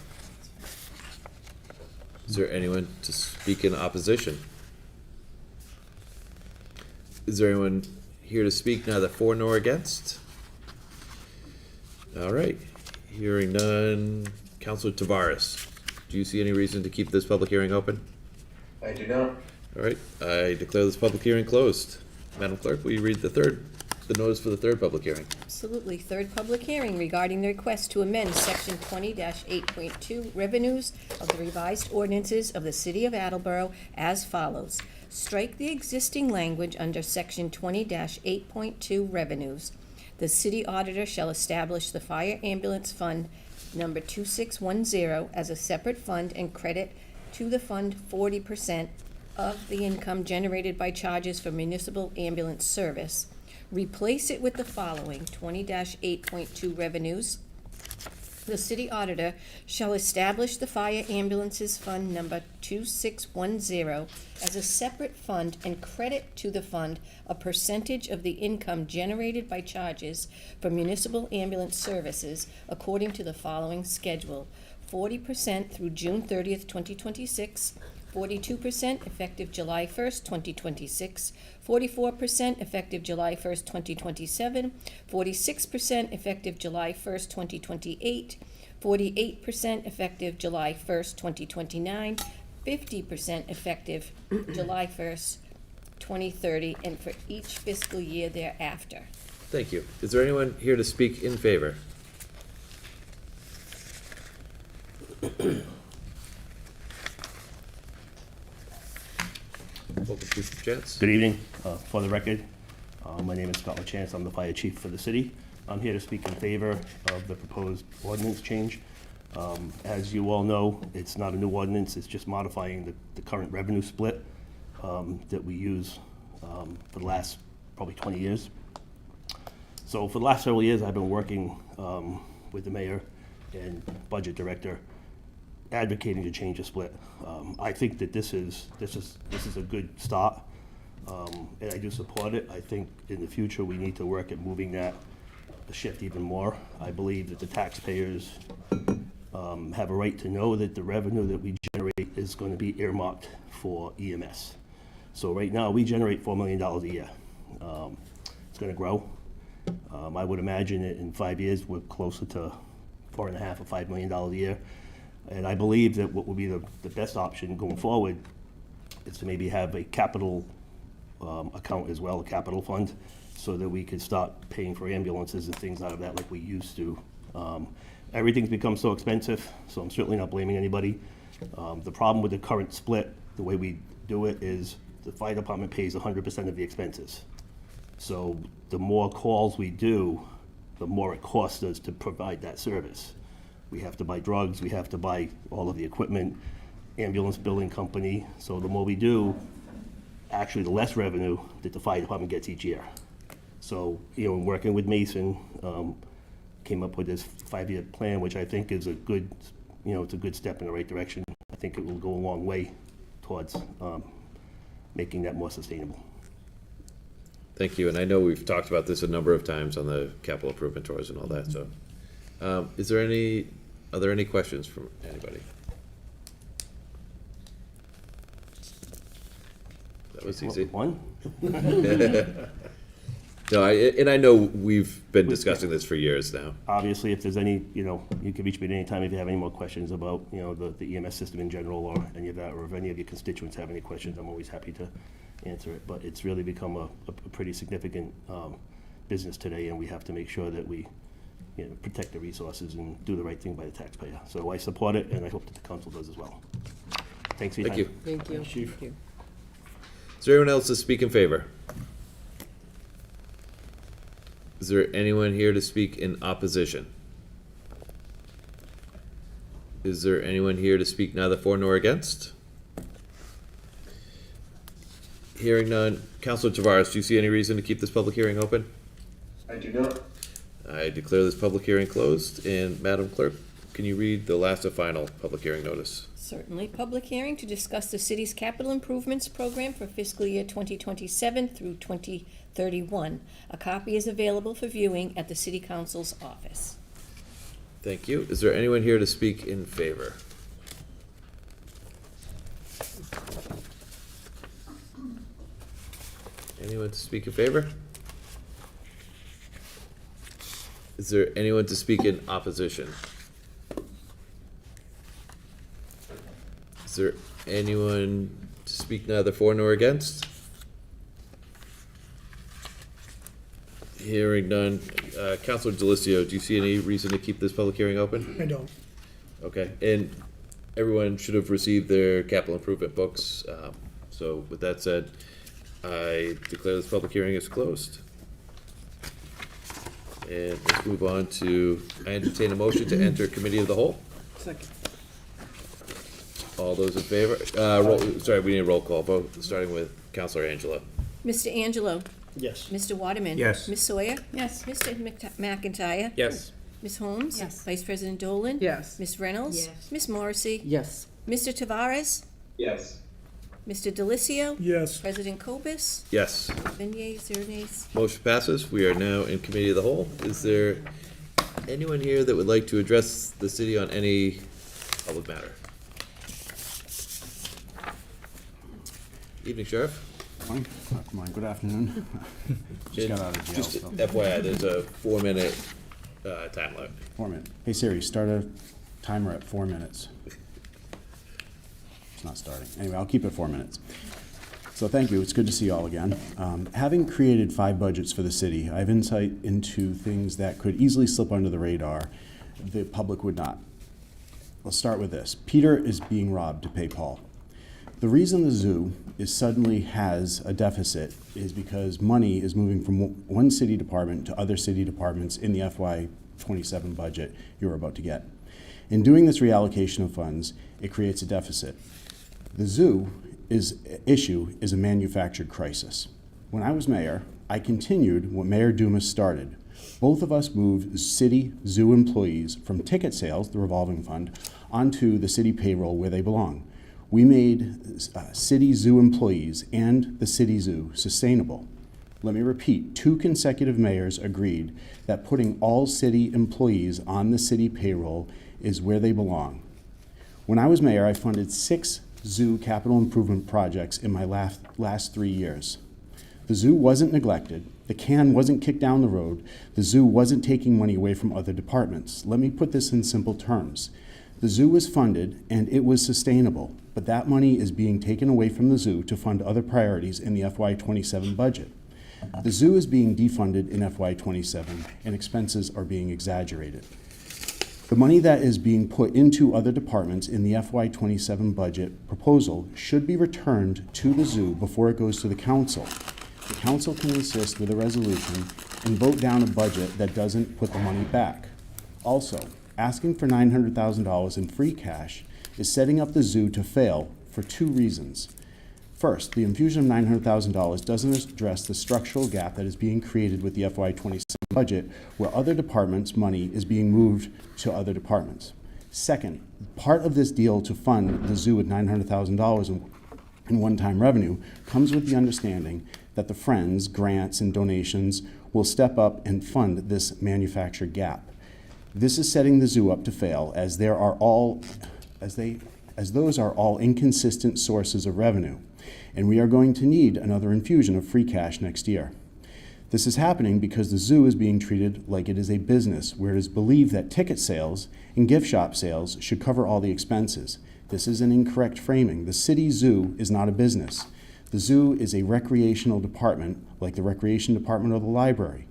Is there anyone to speak in opposition? Is there anyone here to speak neither for nor against? All right, hearing none. Councilor Tavares, do you see any reason to keep this public hearing open? I do not. All right, I declare this public hearing closed. Madam Clerk, will you read the notice for the third public hearing? Absolutely. Third public hearing regarding the request to amend section 20-8.2 revenues of the revised ordinances of the City of Attleboro as follows. Strike the existing language under section 20-8.2 revenues. The city auditor shall establish the fire ambulance fund number 2610 as a separate fund and credit to the fund 40% of the income generated by charges for municipal ambulance service. Replace it with the following: 20-8.2 revenues. The city auditor shall establish the fire ambulances fund number 2610 as a separate fund and credit to the fund a percentage of the income generated by charges for municipal ambulance services according to the following schedule: 40% through June 30th, 2026, 42% effective July 1st, 2026, 44% effective July 1st, 2027, 46% effective July 1st, 2028, 48% effective July 1st, 2029, 50% effective July 1st, 2030, and for each fiscal year thereafter. Thank you. Is there anyone here to speak in favor? Welcome, Chief Chance. Good evening. For the record, my name is Scott LaChance. I'm the fire chief for the city. I'm here to speak in favor of the proposed ordinance change. As you all know, it's not a new ordinance. It's just modifying the current revenue split that we use for the last probably 20 years. So for the last several years, I've been working with the mayor and budget director advocating to change the split. I think that this is a good start, and I do support it. I think in the future we need to work at moving that shift even more. I believe that the taxpayers have a right to know that the revenue that we generate is going to be earmarked for EMS. So right now we generate $4 million a year. It's going to grow. I would imagine that in 5 years we're closer to $4.5 or $5 million a year. And I believe that what will be the best option going forward is to maybe have a capital account as well, a capital fund, so that we could start paying for ambulances and things out of that like we used to. Everything's become so expensive, so I'm certainly not blaming anybody. The problem with the current split, the way we do it, is the fire department pays 100% of the expenses. So the more calls we do, the more it costs us to provide that service. We have to buy drugs, we have to buy all of the equipment, ambulance billing company. So the more we do, actually the less revenue that the fire department gets each year. So, in working with Mason, came up with this 5-year plan, which I think is a good, it's a good step in the right direction. I think it will go a long way towards making that more sustainable. Thank you, and I know we've talked about this a number of times on the capital improvement tours and all that, so. Are there any questions from anybody? That was easy. One? No, I know we've been discussing this for years now. Obviously, if there's any, you can reach me at any time if you have any more questions about, the EMS system in general or any of that, or if any of your constituents have any questions, I'm always happy to answer it. But it's really become a pretty significant business today, and we have to make sure that we protect the resources and do the right thing by the taxpayer. So I support it, and I hope that the council does as well. Thanks for your time. Thank you. Chief. Thank you. Is there anyone else to speak in favor? Is there anyone here to speak in opposition? Is there anyone here to speak neither for nor against? Hearing none. Councilor Tavares, do you see any reason to keep this public hearing open? I do not. I declare this public hearing closed, and Madam Clerk, can you read the last and final public hearing notice? Certainly. Public hearing to discuss the city's capital improvements program for fiscal year 2027 through 2031. A copy is available for viewing at the City Council's office. Thank you. Is there anyone here to speak in favor? Anyone to speak in favor? Is there anyone to speak in opposition? Is there anyone to speak neither for nor against? Hearing none. Councilor Delicio, do you see any reason to keep this public hearing open? I don't. Okay, and everyone should have received their capital improvement books. So with that said, I declare this public hearing is closed. And let's move on to, I entertain a motion to enter committee of the whole. Second. All those in favor? Sorry, we need a roll call vote, starting with Counselor Angelo. Mr. Angelo? Yes. Mr. Waterman? Yes. Ms. Sawyer? Yes. Mr. McIntyre? Yes. Ms. Holmes? Yes. Vice President Dolan? Yes. Ms. Reynolds? Yes. Ms. Morrissey? Yes. Mr. Tavares? Yes. Mr. Delicio? Yes. President Copus? Yes. 7 yeas, 0 nays. Motion passes. We are now in committee of the whole. Is there anyone here that would like to address the city on any public matter? Evening, Sheriff. Morning. Morning. Good afternoon. Just got out of jail. Just So. FYI, there's a 4-minute time limit. 4 minutes. Hey Siri, start a timer at 4 minutes. It's not starting. Anyway, I'll keep it 4 minutes. So thank you. It's good to see you all again. Having created 5 budgets for the city, I have insight into things that could easily slip under the radar. The public would not. I'll start with this. Peter is being robbed to pay Paul. The reason the zoo suddenly has a deficit is because money is moving from one city department to other city departments in the FY27 budget you're about to get. In doing this reallocation of funds, it creates a deficit. The zoo issue is a manufactured crisis. When I was mayor, I continued what Mayor Dumas started. Both of us moved city zoo employees from ticket sales, the revolving fund, onto the city payroll where they belong. We made city zoo employees and the city zoo sustainable. Let me repeat, 2 consecutive mayors agreed that putting all city employees on the city payroll is where they belong. When I was mayor, I funded 6 zoo capital improvement projects in my last 3 years. The zoo wasn't neglected. The can wasn't kicked down the road. The zoo wasn't taking money away from other departments. Let me put this in simple terms. The zoo was funded and it was sustainable, but that money is being taken away from the zoo to fund other priorities in the FY27 budget. The zoo is being defunded in FY27 and expenses are being exaggerated. The money that is being put into other departments in the FY27 budget proposal should be returned to the zoo before it goes to the council. The council can assist with a resolution and vote down a budget that doesn't put the money back. Also, asking for $900,000 in free cash is setting up the zoo to fail for 2 reasons. First, the infusion of $900,000 doesn't address the structural gap that is being created with the FY27 budget, where other departments' money is being moved to other departments. Second, part of this deal to fund the zoo with $900,000 in one-time revenue comes with the understanding that the Friends, grants, and donations will step up and fund this manufactured gap. This is setting the zoo up to fail, as those are all inconsistent sources of revenue, and we are going to need another infusion of free cash next year. This is happening because the zoo is being treated like it is a business, where it is believed that ticket sales and gift shop sales should cover all the expenses. This is an incorrect framing. The city zoo is not a business. The zoo is a recreational department, like the recreation department or the library.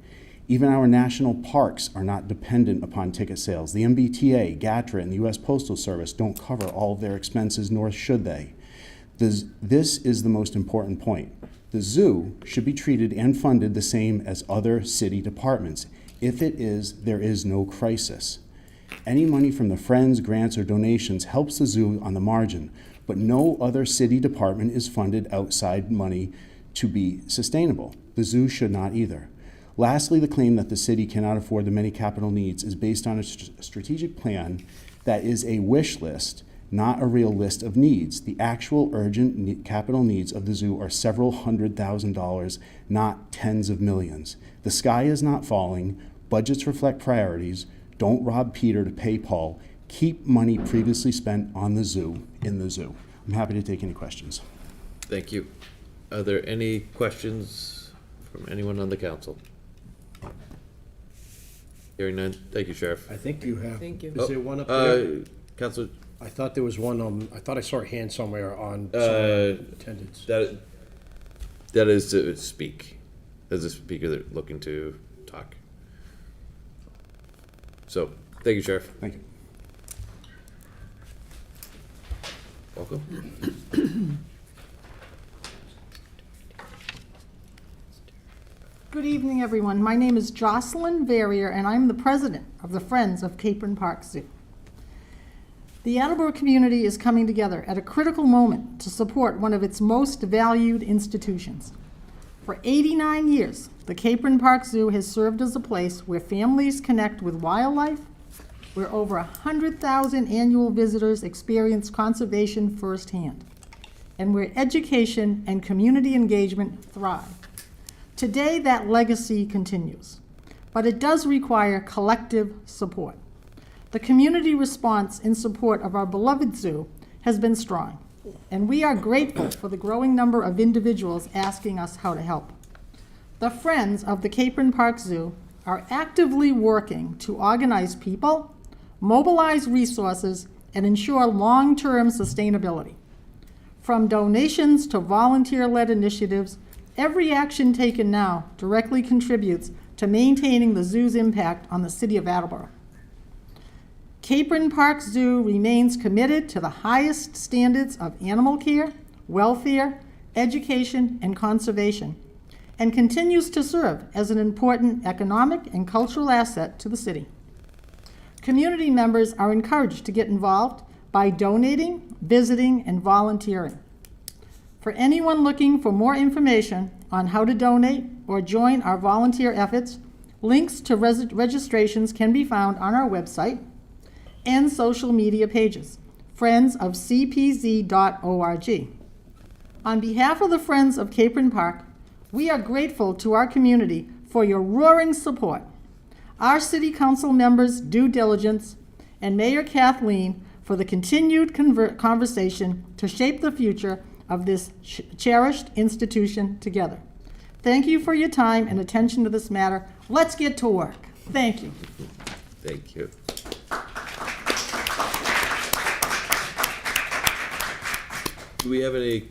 Even our national parks are not dependent upon ticket sales. The MBTA, GATRA, and the U.S. Postal Service don't cover all of their expenses, nor should they. This is the most important point. The zoo should be treated and funded the same as other city departments. If it is, there is no crisis. Any money from the Friends, grants, or donations helps the zoo on the margin, but no other city department is funded outside money to be sustainable. The zoo should not either. Lastly, the claim that the city cannot afford the many capital needs is based on a strategic plan that is a wish list, not a real list of needs. The actual urgent capital needs of the zoo are several $100,000, not tens of millions. The sky is not falling. Budgets reflect priorities. Don't rob Peter to pay Paul. Keep money previously spent on the zoo in the zoo. I'm happy to take any questions. Thank you. Are there any questions from anyone on the council? Hearing none. Thank you, Sheriff. I think you have. Thank you. Is there one up there? Councilor, I thought there was one, I thought I saw a hand somewhere on attendance. that is to speak. As a speaker that looking to talk. So, thank you, Sheriff. Thank you. Welcome. Good evening, everyone. My name is Jocelyn Verrier, and I'm the president of the Friends of Capron Park Zoo. The Attleboro community is coming together at a critical moment to support one of its most valued institutions. For 89 years, the Capron Park Zoo has served as a place where families connect with wildlife, where over 100,000 annual visitors experience conservation firsthand, and where education and community engagement thrive. Today, that legacy continues, but it does require collective support. The community response in support of our beloved zoo has been strong, and we are grateful for the growing number of individuals asking us how to help. The Friends of the Capron Park Zoo are actively working to organize people, mobilize resources, and ensure long-term sustainability. From donations to volunteer-led initiatives, every action taken now directly contributes to maintaining the zoo's impact on the city of Attleboro. Capron Park Zoo remains committed to the highest standards of animal care, welfare, education, and conservation, and continues to serve as an important economic and cultural asset to the city. Community members are encouraged to get involved by donating, visiting, and volunteering. For anyone looking for more information on how to donate or join our volunteer efforts, links to registrations can be found on our website and social media pages, friendsofcpz.org. On behalf of the Friends of Capron Park, we are grateful to our community for your roaring support, our City Council members' due diligence, and Mayor Kathleen for the continued conversation to shape the future of this cherished institution together. Thank you for your time and attention to this matter. Let's get to work. Thank you. Thank you. Do we have any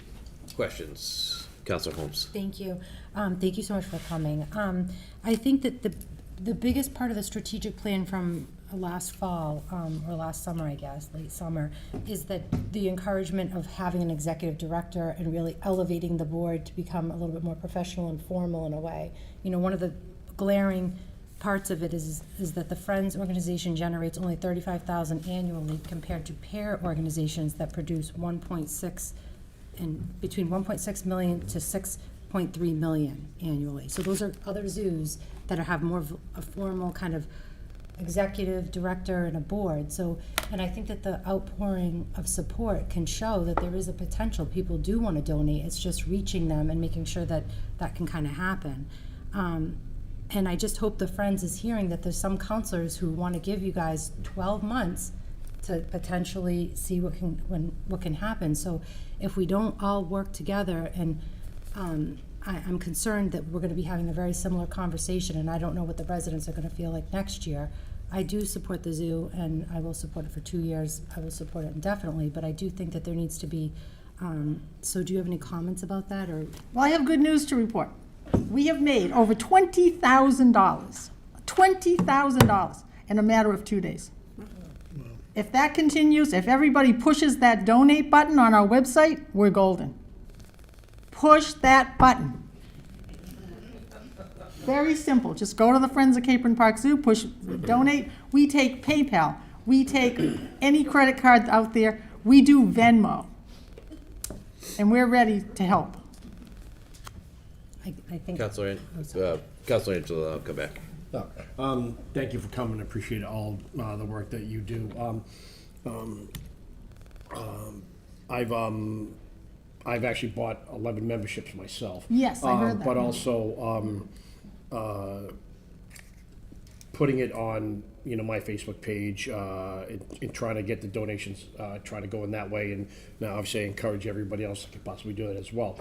questions? Councilor Holmes. Thank you. Thank you so much for coming. I think that the biggest part of the strategic plan from last fall, or last summer, I guess, late summer, is that the encouragement of having an executive director and really elevating the board to become a little bit more professional and formal in a way. You know, one of the glaring parts of it is that the Friends organization generates only $35,000 annually compared to pair organizations that produce between 1.6 million to 6.3 million annually. So those are other zoos that have more of a formal kind of executive director and a board. So, and I think that the outpouring of support can show that there is a potential. People do want to donate. It's just reaching them and making sure that that can kind of happen. And I just hope the Friends is hearing that there's some counselors who want to give you guys 12 months to potentially see what can happen. So if we don't all work together, and I'm concerned that we're going to be having a very similar conversation, and I don't know what the residents are going to feel like next year. I do support the zoo, and I will support it for 2 years. I will support it indefinitely, but I do think that there needs to be, so do you have any comments about that? Or? Well, I have good news to report. We have made over $20,000 in a matter of 2 days. If that continues, if everybody pushes that donate button on our website, we're golden. Push that button. Very simple. Just go to the Friends of Capron Park Zoo, push donate. We take PayPal. We take any credit card out there. We do Venmo. And we're ready to help. I think. Councilor Angela, I'll come back. Thank you for coming. I appreciate all the work that you do. I've actually bought 11 memberships myself. Yes, I heard that. But also putting it on my Facebook page and trying to get the donations, trying to go in that way. And now obviously I encourage everybody else that could possibly do it as well.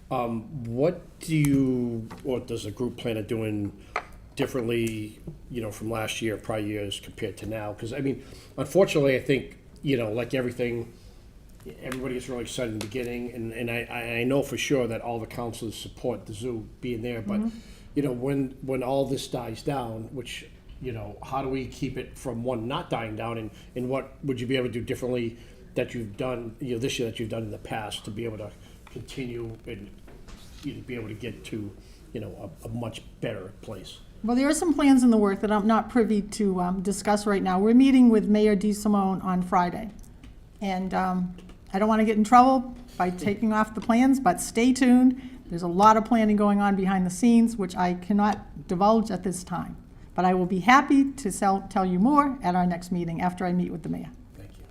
What do you, or does the group plan on doing differently, from last year, prior years compared to now? Because, I mean, unfortunately, I think, like everything, everybody gets really excited in the beginning, and I know for sure that all the councilors support the zoo being there, but, when all this dies down, which, how do we keep it from one not dying down, and what would you be able to do differently that you've done, this year that you've done in the past to be able to continue and be able to get to, a much better place? Well, there are some plans in the work that I'm not privy to discuss right now. We're meeting with Mayor DeSimone on Friday And I don't want to get in trouble by taking off the plans, but stay tuned. There's a lot of planning going on behind the scenes, which I cannot divulge at this time. But I will be happy to tell you more at our next meeting after I meet with the mayor. Thank you.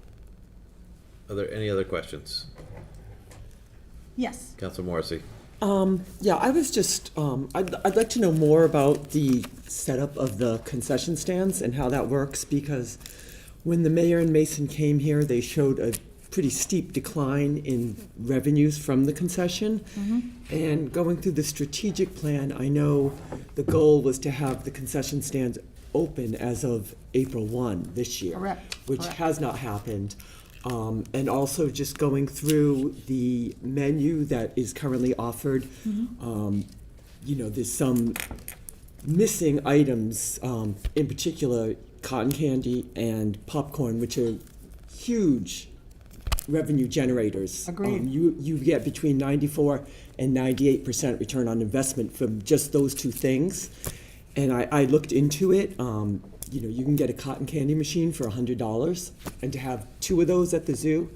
Are there any other questions? Yes. Councilor Morrissey? Yeah, I was just, I'd like to know more about the setup of the concession stands and how that works, because when the mayor and Mason came here, they showed a pretty steep decline in revenues from the concession. And going through the strategic plan, I know the goal was to have the concession stands open as of April 1 this year. Correct. Which Correct. has not happened. And also just going through the menu that is currently offered, you know, there's some missing items, in particular cotton candy and popcorn, which are huge revenue generators. Agreed. You get between 94 and 98% return on investment from just those two things. And I looked into it. You know, you can get a cotton candy machine for $100, and to have 2 of those at the zoo.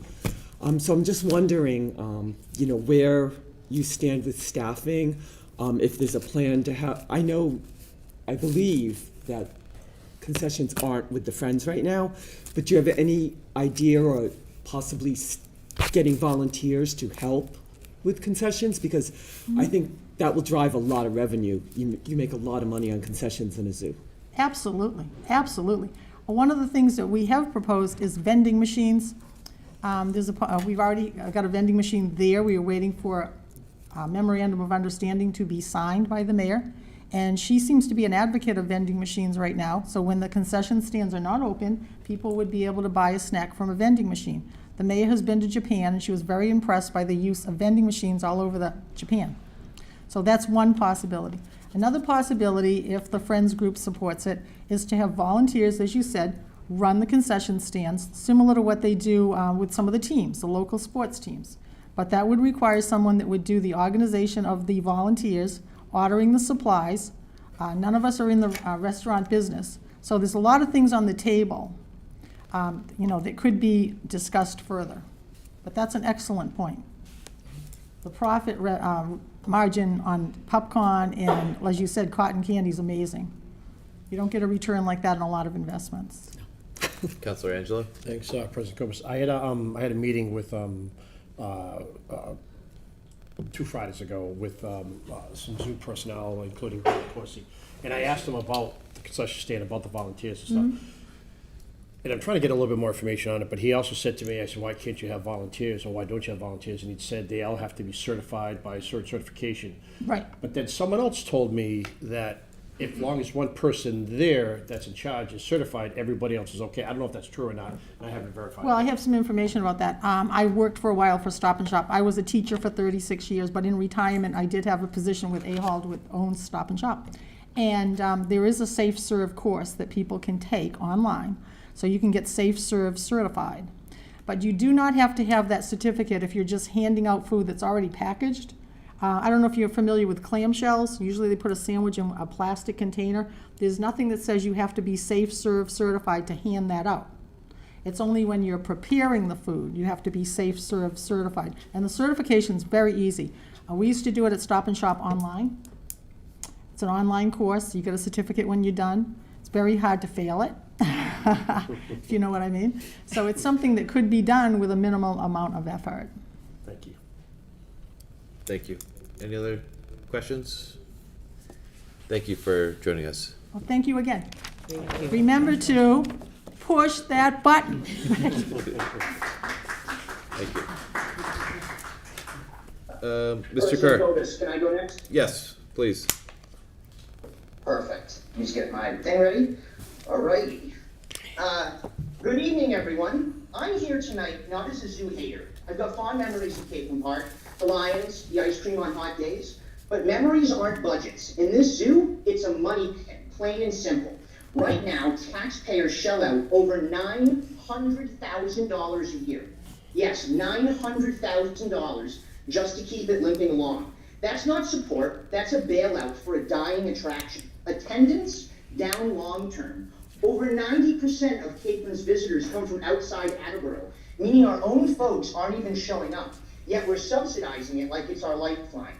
So I'm just wondering, you know, where you stand with staffing, if there's a plan to have, I believe that concessions aren't with the Friends right now, but do you have any idea or possibly getting volunteers to help with concessions? Because I think that will drive a lot of revenue. You make a lot of money on concessions in a zoo. Absolutely, absolutely. One of the things that we have proposed is vending machines. We've already got a vending machine there. We are waiting for a memorandum of understanding to be signed by the mayor. And she seems to be an advocate of vending machines right now. So when the concession stands are not open, people would be able to buy a snack from a vending machine. The mayor has been to Japan, and she was very impressed by the use of vending machines all over Japan. So that's one possibility. Another possibility, if the Friends group supports it, is to have volunteers, as you said, run the concession stands, similar to what they do with some of the teams, the local sports teams. But that would require someone that would do the organization of the volunteers, ordering the supplies. None of us are in the restaurant business. So there's a lot of things on the table, you know, that could be discussed further. But that's an excellent point. The profit margin on popcorn and, as you said, cotton candy is amazing. You don't get a return like that in a lot of investments. Councilor Angelo? Thanks, President Comas. I had a meeting with 2 Fridays ago with some zoo personnel, including Corsi, and I asked them about the concession stand, about the volunteers and stuff. And I'm trying to get a little bit more information on it, but he also said to me, I said, why can't you have volunteers, or why don't you have volunteers? And he said they all have to be certified by a certain certification. Right. But then someone else told me that if long as one person there that's in charge is certified, everybody else is okay. I don't know if that's true or not, and I haven't verified. Well, I have some information about that. I worked for a while for Stop and Shop. I was a teacher for 36 years, but in retirement, I did have a position with Ahold, which owns Stop and Shop. And there is a Safe Serve course that people can take online, so you can get Safe Serve certified. But you do not have to have that certificate if you're just handing out food that's already packaged. I don't know if you're familiar with clamshells. Usually they put a sandwich in a plastic container. There's nothing that says you have to be Safe Serve certified to hand that out. It's only when you're preparing the food you have to be Safe Serve certified. And the certification's very easy. We used to do it at Stop and Shop online. It's an online course. You get a certificate when you're done. It's very hard to fail it, if you know what I mean. So it's something that could be done with a minimal amount of effort. Thank you. Thank you. Any other questions? Thank you for joining us. Well, thank you again. Remember to push that button. Thank you. Mr. Kerr? Can I go next? Yes, please. Perfect. Let me just get my thing ready. All righty. Good evening, everyone. I'm here tonight not as a zoo hater. I've got fond memories of Capon Park, the lions, the ice cream on hot days, but memories aren't budgets. In this zoo, it's a money pit, plain and simple. Right now, taxpayers shell out over $900,000 a year. Yes, $900,000 just to keep it limping along. That's not support, that's a bailout for a dying attraction. Attendance down long term. Over 90% of Capon's visitors come from outside Attleboro, meaning our own folks aren't even showing up, yet we're subsidizing it like it's our lifeline.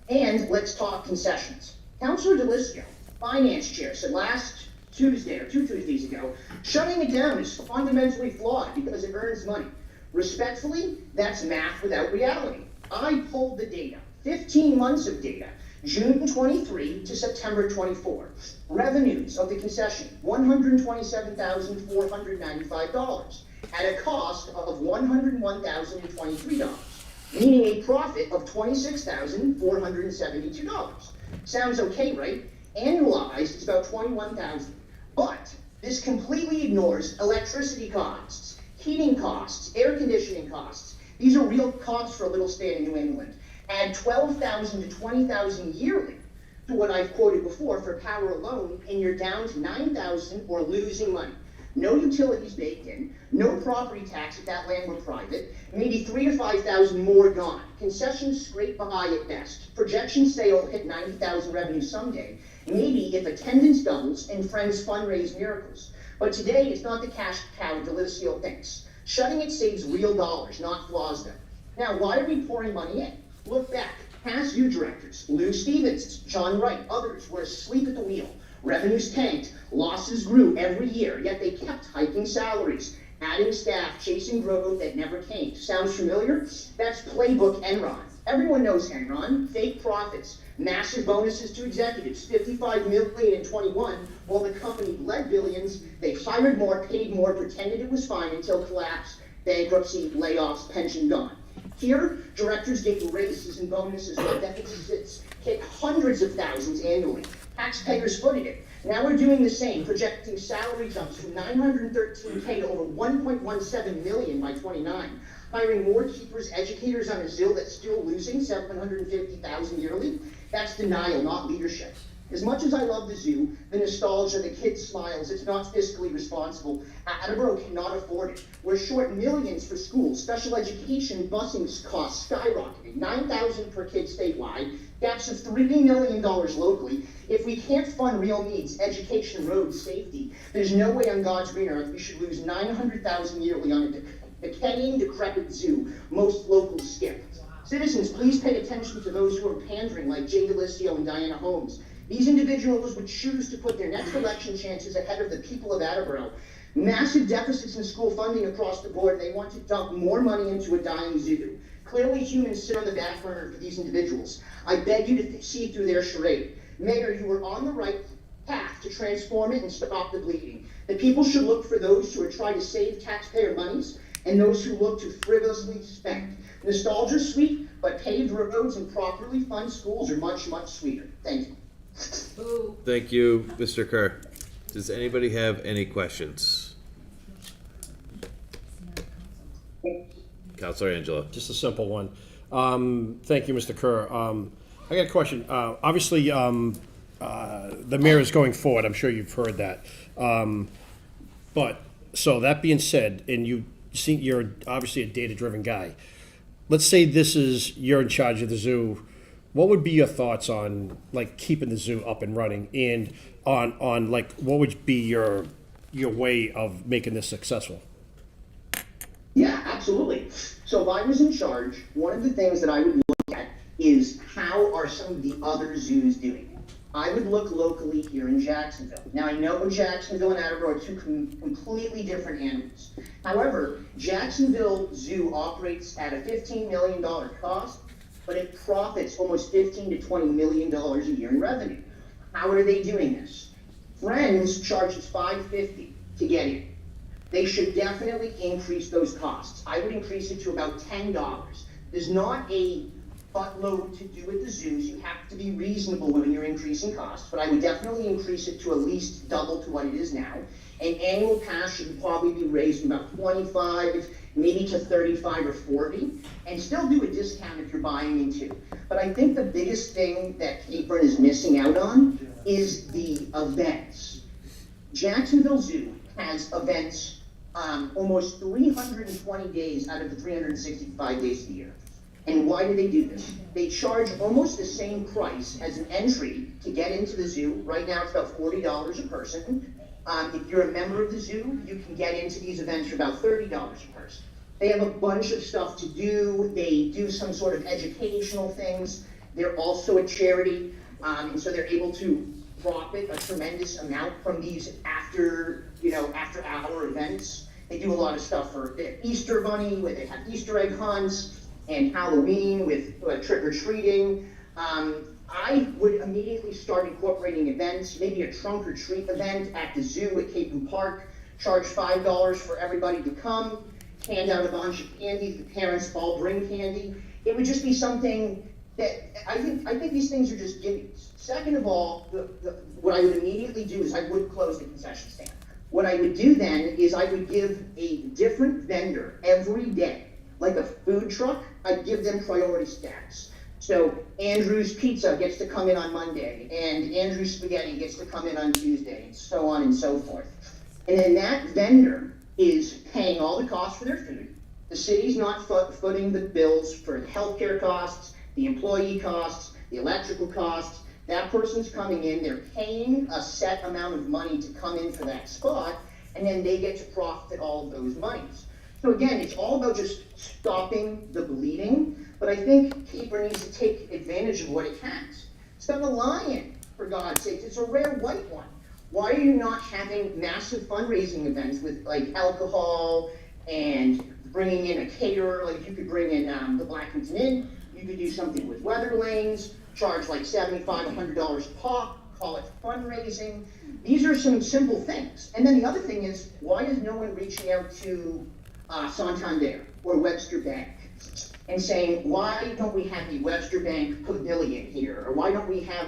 And let's talk concessions. Councilor Delisio, finance chair, said last Tuesday or 2 Tuesdays ago, shutting it down is fundamentally flawed because it earns money. Respectfully, that's math without reality. I pulled the data, 15 months of data, June 23 to September 24. Revenues of the concession, $127,495 at a cost of $101,023, meaning a profit of $26,472. Sounds okay, right? Annualized, it's about $21,000. But this completely ignores electricity costs, heating costs, air conditioning costs. These are real costs for a little state in New England. Add $12,000 to $20,000 yearly to what I've quoted before for power alone, and you're down to $9,000 or losing money. No utilities baked in, no property tax if that land were private, maybe $3,000 to $5,000 more gone. Concessions scrape by at best. Projections say it'll hit $90,000 revenue someday, maybe if attendance doubles and friends fundraise miracles. But today, it's not the cash cow Delisio thinks. Shutting it saves real dollars, not flaws them. Now, why are we pouring money in? Look back. Past U directors, Lou Stevens, John Wright, others were asleep at the wheel. Revenues tanked, losses grew every year, yet they kept hiking salaries, adding staff, chasing growth that never came. Sounds familiar? That's playbook Enron. Everyone knows Enron. Fake profits, massive bonuses to executives, $55 million in 21, while the company bled billions. They hired more, paid more, pretended it was fine until collapse, bankruptcy, layoffs, pension gone. Here, directors get raises and bonuses while deficits hit hundreds of thousands annually. Taxpayers footed it. Now we're doing the same, projecting salary jumps from $913K to over $1.17 million by 29, hiring more keepers, educators on a ZIL that's still losing $750,000 yearly. That's denial, not leadership. As much as I love the zoo, the nostalgia, the kids' smiles, it's not fiscally responsible. Attleboro cannot afford it. We're short millions for schools, special education, busing costs skyrocketing, $9,000 per kid statewide, gaps of $3 million locally. If we can't fund real needs, education, roads, safety, there's no way on God's green earth we should lose $900,000 yearly on a decaying, decrepit zoo most locals skip. Citizens, please pay attention to those who are pandering like Jay Delisio and Diana Holmes. These individuals would choose to put their next election chances ahead of the people of Attleboro. Massive deficits in school funding across the board. They want to dump more money into a dying zoo. Clearly, humans sit on the back burner for these individuals. I beg you to see through their charade. Mayor, you are on the right path to transform it and stop the bleeding. The people should look for those who are trying to save taxpayer monies and those who look to frivolously spend. Nostalgia's sweet, but paved roads and properly funded schools are much, much sweeter. Thank you. Thank you, Mr. Kerr. Does anybody have any questions? Counselor Angelo. Just a simple one. Thank you, Mr. Kerr. I got a question. Obviously, the mayor is going forward. I'm sure you've heard that. But, so that being said, and you're obviously a data-driven guy. Let's say you're in charge of the zoo. What would be your thoughts on like keeping the zoo up and running, and on like what would be your way of making this successful? Yeah, absolutely. So if I was in charge, one of the things that I would look at is how are some of the other zoos doing? I would look locally here in Jacksonville. Now I know Jacksonville and Attleboro are two completely different animals. However, Jacksonville Zoo operates at a $15 million cost, but it profits almost $15 to $20 million a year in revenue. How are they doing this? Friends charges $550 to get in. They should definitely increase those costs. I would increase it to about $10. There's not a buttload to do at the zoos. You have to be reasonable when you're increasing costs, but I would definitely increase it to at least double to what it is now. An annual pass should probably be raised from about 25, maybe to 35 or 40, and still do a discount if you're buying in two. But I think the biggest thing that Capron is missing out on is the events. Jacksonville Zoo has events almost 320 days out of the 365 days of the year. And why do they do this? They charge almost the same price as an entry to get into the zoo. Right now it's about $40 a person. If you're a member of the zoo, you can get into these events for about $30 a person. They have a bunch of stuff to do. They do some sort of educational things. They're also a charity, and so they're able to profit a tremendous amount from these after hour events. They do a lot of stuff for the Easter Bunny, where they have Easter egg hunts, and Halloween with trick-or-treating. I would immediately start incorporating events, maybe a trunk or treat event at the zoo at Capon Park, charge $5 for everybody to come, hand out a bunch of candy, the parents all bring candy. It would just be something that, I think these things are just gimmicks. Second of all, what I would immediately do is I would close the concession stand. What I would do then is I would give a different vendor every day, like a food truck, I'd give them priority status. So Andrew's Pizza gets to come in on Monday, and Andrew's Spaghetti gets to come in on Tuesday, and so on and so forth. And then that vendor is paying all the costs for their food. The city's not footing the bills for the healthcare costs, the employee costs, the electrical costs. That person's coming in, they're paying a set amount of money to come in for that spot, and then they get to profit all of those monies. So again, it's all about just stopping the bleeding, but I think Capron needs to take advantage of what it has. It's got a lion, for God's sake. It's a rare white one. Why are you not having massive fundraising events with like alcohol and bringing in a caterer? Like you could bring in the Blackington Inn, you could do something with weather lanes, charge like $75, $100 a pop, call it fundraising. These are some simple things. And then the other thing is, why is no one reaching out to Santander or Webster Bank and saying, why don't we have a Webster Bank pavilion here? Or why don't we have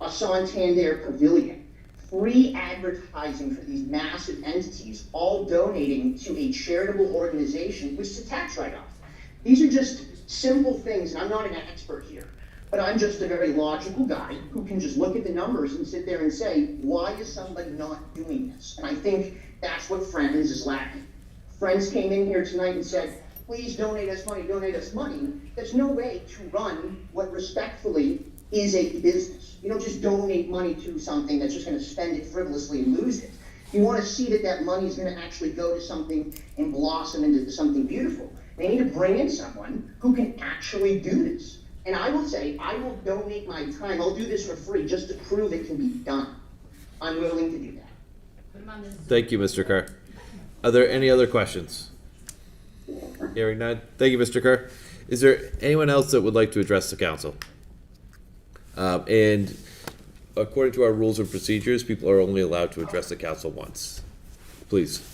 a Santander pavilion? Free advertising for these massive entities, all donating to a charitable organization, which is a tax write-off. These are just simple things, and I'm not an expert here, but I'm just a very logical guy who can just look at the numbers and sit there and say, why is somebody not doing this? And I think that's what Friends is lacking. Friends came in here tonight and said, please donate us money, donate us money. There's no way to run what respectfully is a business. You don't just donate money to something that's just going to spend it frivolously and lose it. You want to see that that money is going to actually go to something and blossom into something beautiful. They need to bring in someone who can actually do this. And I will say, I will donate my time. I'll do this for free just to prove it can be done. I'm willing to do that. Thank you, Mr. Kerr. Are there any other questions? Hearing none. Thank you, Mr. Kerr. Is there anyone else that would like to address the council? And according to our rules and procedures, people are only allowed to address the council once. Please.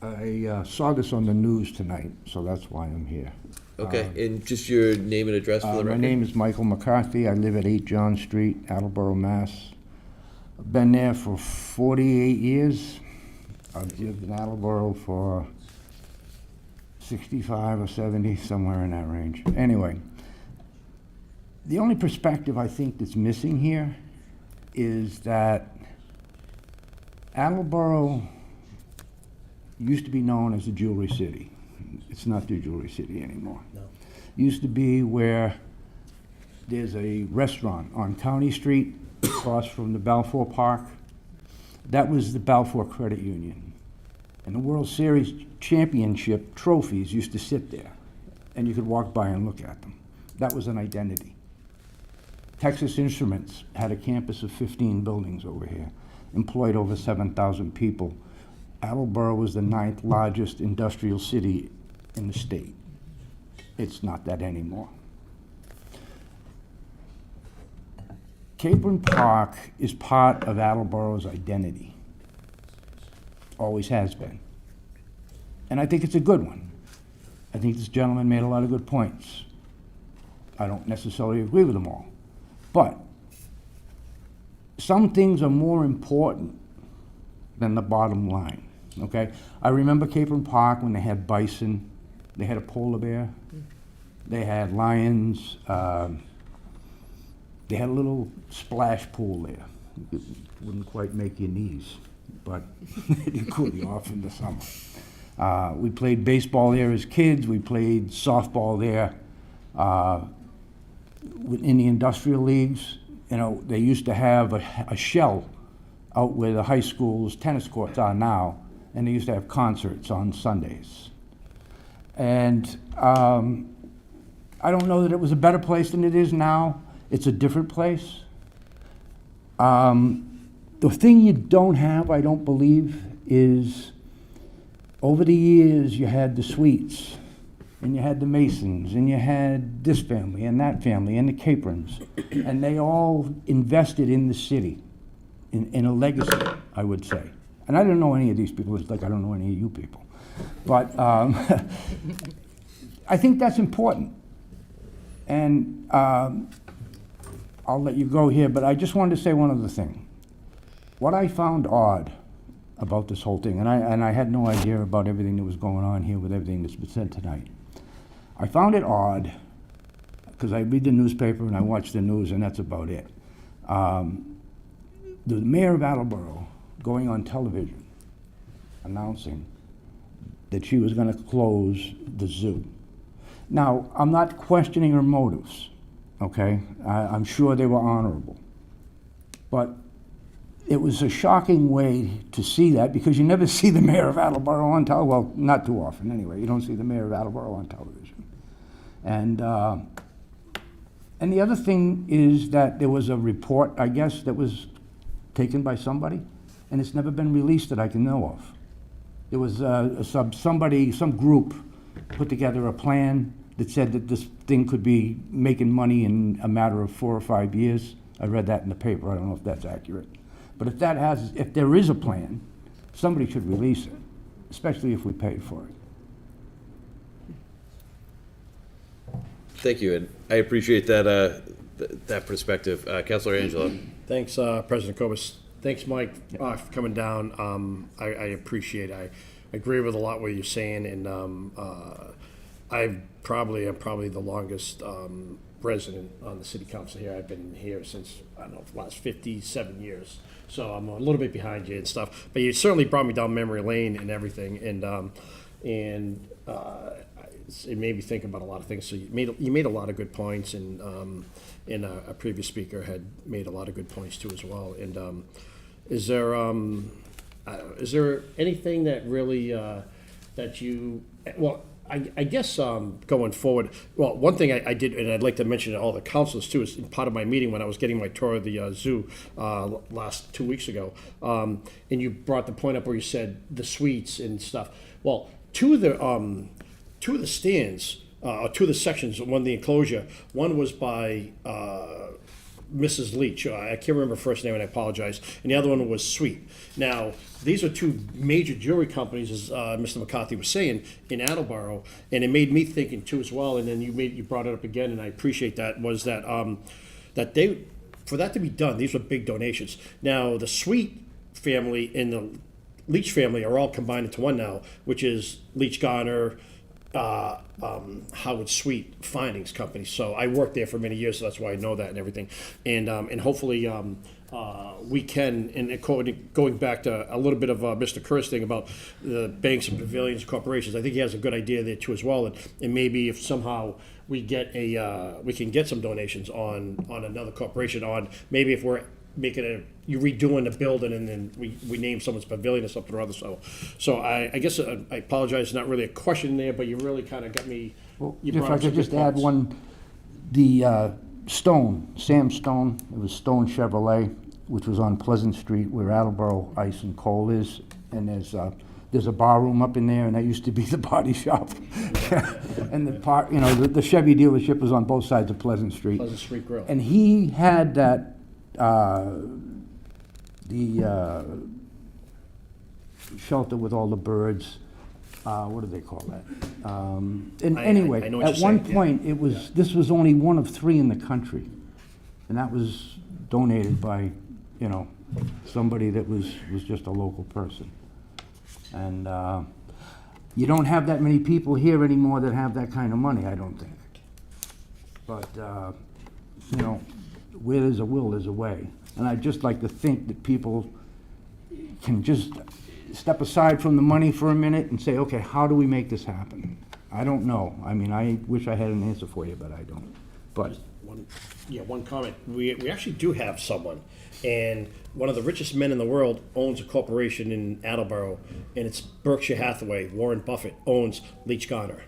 I saw this on the news tonight, so that's why I'm here. Okay, and just your name and address for the record? My name is Michael McCarthy. I live at 8 John Street, Attleboro, Mass. I've been there for 48 years. I've lived in Attleboro for 65 or 70, somewhere in that range. Anyway, the only perspective I think that's missing here is that Attleboro used to be known as the Jewelry City. It's not the Jewelry City anymore. No. Used to be where there's a restaurant on County Street across from the Balfour Park. That was the Balfour Credit Union. And the World Series championship trophies used to sit there, and you could walk by and look at them. That was an identity. Texas Instruments had a campus of 15 buildings over here, employed over 7,000 people. Attleboro was the 9th largest industrial city in the state. It's not that anymore. Capron Park is part of Attleboro's identity. Always has been. And I think it's a good one. I think this gentleman made a lot of good points. I don't necessarily agree with them all. But some things are more important than the bottom line, okay? I remember Capron Park when they had bison, they had a polar bear, they had lions, they had a little splash pool there. It wouldn't quite make your knees, but you could off in the summer. We played baseball there as kids, we played softball there. in the industrial leagues, you know, they used to have a shell out where the high school's tennis courts are now, and they used to have concerts on Sundays. And I don't know that it was a better place than it is now. It's a different place. The thing you don't have, I don't believe, is over the years you had the Sweets, and you had the Masons, and you had this family and that family and the Caprins, and they all invested in the city, in a legacy, I would say. And I don't know any of these people, it's like I don't know any of you people. But I think that's important. And I'll let you go here, but I just wanted to say one other thing. What I found odd about this whole thing, and I had no idea about everything that was going on here with everything that's been said tonight. I found it odd, because I read the newspaper and I watch the news, and that's about it. The mayor of Attleboro going on television announcing that she was going to close the zoo. Now, I'm not questioning her motives, okay? I'm sure they were honorable. But it was a shocking way to see that, because you never see the mayor of Attleboro on television. Well, not too often anyway. You don't see the mayor of Attleboro on television. And the other thing is that there was a report, I guess, that was taken by somebody, and it's never been released that I can know of. There was some group put together a plan that said that this thing could be making money in a matter of 4 or 5 years. I read that in the paper. I don't know if that's accurate. But if there is a plan, somebody should release it, especially if we paid for it. Thank you, and I appreciate that that perspective. Councilor Angelo. Thanks, President Kobus. Thanks, Mike, for coming down. I appreciate it. I agree with a lot what you're saying, and I'm probably the longest resident on the city council here. I've been here since, I don't know, the last 57 years. So I'm a little bit behind you and stuff. But you certainly brought me down memory lane and everything, and it made me think about a lot of things. So you made a lot of good points, and a previous speaker had made a lot of good points too as well. And is there anything that really that you I guess going forward, well, one thing I did, and I'd like to mention to all the councilors too, is part of my meeting when I was getting my tour of the zoo last 2 weeks ago, and you brought the point up where you said the suites and stuff. Well, two of the stands, two of the sections, one the enclosure, one was by Mrs. Leach. I can't remember her first name, and I apologize. And the other one was Sweet. Now, these are two major jewelry companies, as Mr. McCarthy was saying, in Attleboro, and it made me thinking too as well. And then you brought it up again, and I appreciate that. Was that for that to be done? These were big donations. Now, the Sweet family and the Leach family are all combined into one now, which is Leach Garner, Howard Sweet Findings Company. So I worked there for many years, so that's why I know that and everything. And hopefully we can, and going back to a little bit of Mr. Kerr's thing about the banks and pavilions, corporations, I think he has a good idea there too as well. And maybe if somehow we get we can get some donations on another corporation, on maybe if we're making you're redoing the building and then we name someone's pavilion or something or other. So I guess I apologize, it's not really a question there, but you really kind of got me. Well, you if brought I up some could just good add points. one, the Sam Stone, it was Stone Chevrolet, which was on Pleasant Street where Attleboro Ice and Coal is, and there's a bar room up in there, and that used to be the body shop. And the Chevy dealership was on both sides of Pleasant Street. Pleasant Street Grill. And he had that, shelter with all the birds. What do they call that? Anyway, I know what at you're one saying, point, this was only one of 3 in the country. And that was donated by, somebody that was just a local person. And you don't have that many people here anymore that have that kind of money, I don't think. But, where there's a will, there's a way. And I'd just like to think that people can just step aside from the money for a minute and say, okay, how do we make this happen? I don't know. I mean, I wish I had an answer for you, but I don't. But one comment. We actually do have someone, and one of the richest men in the world owns a corporation in Attleboro, and it's Berkshire Hathaway. Warren Buffett owns Leach Garner.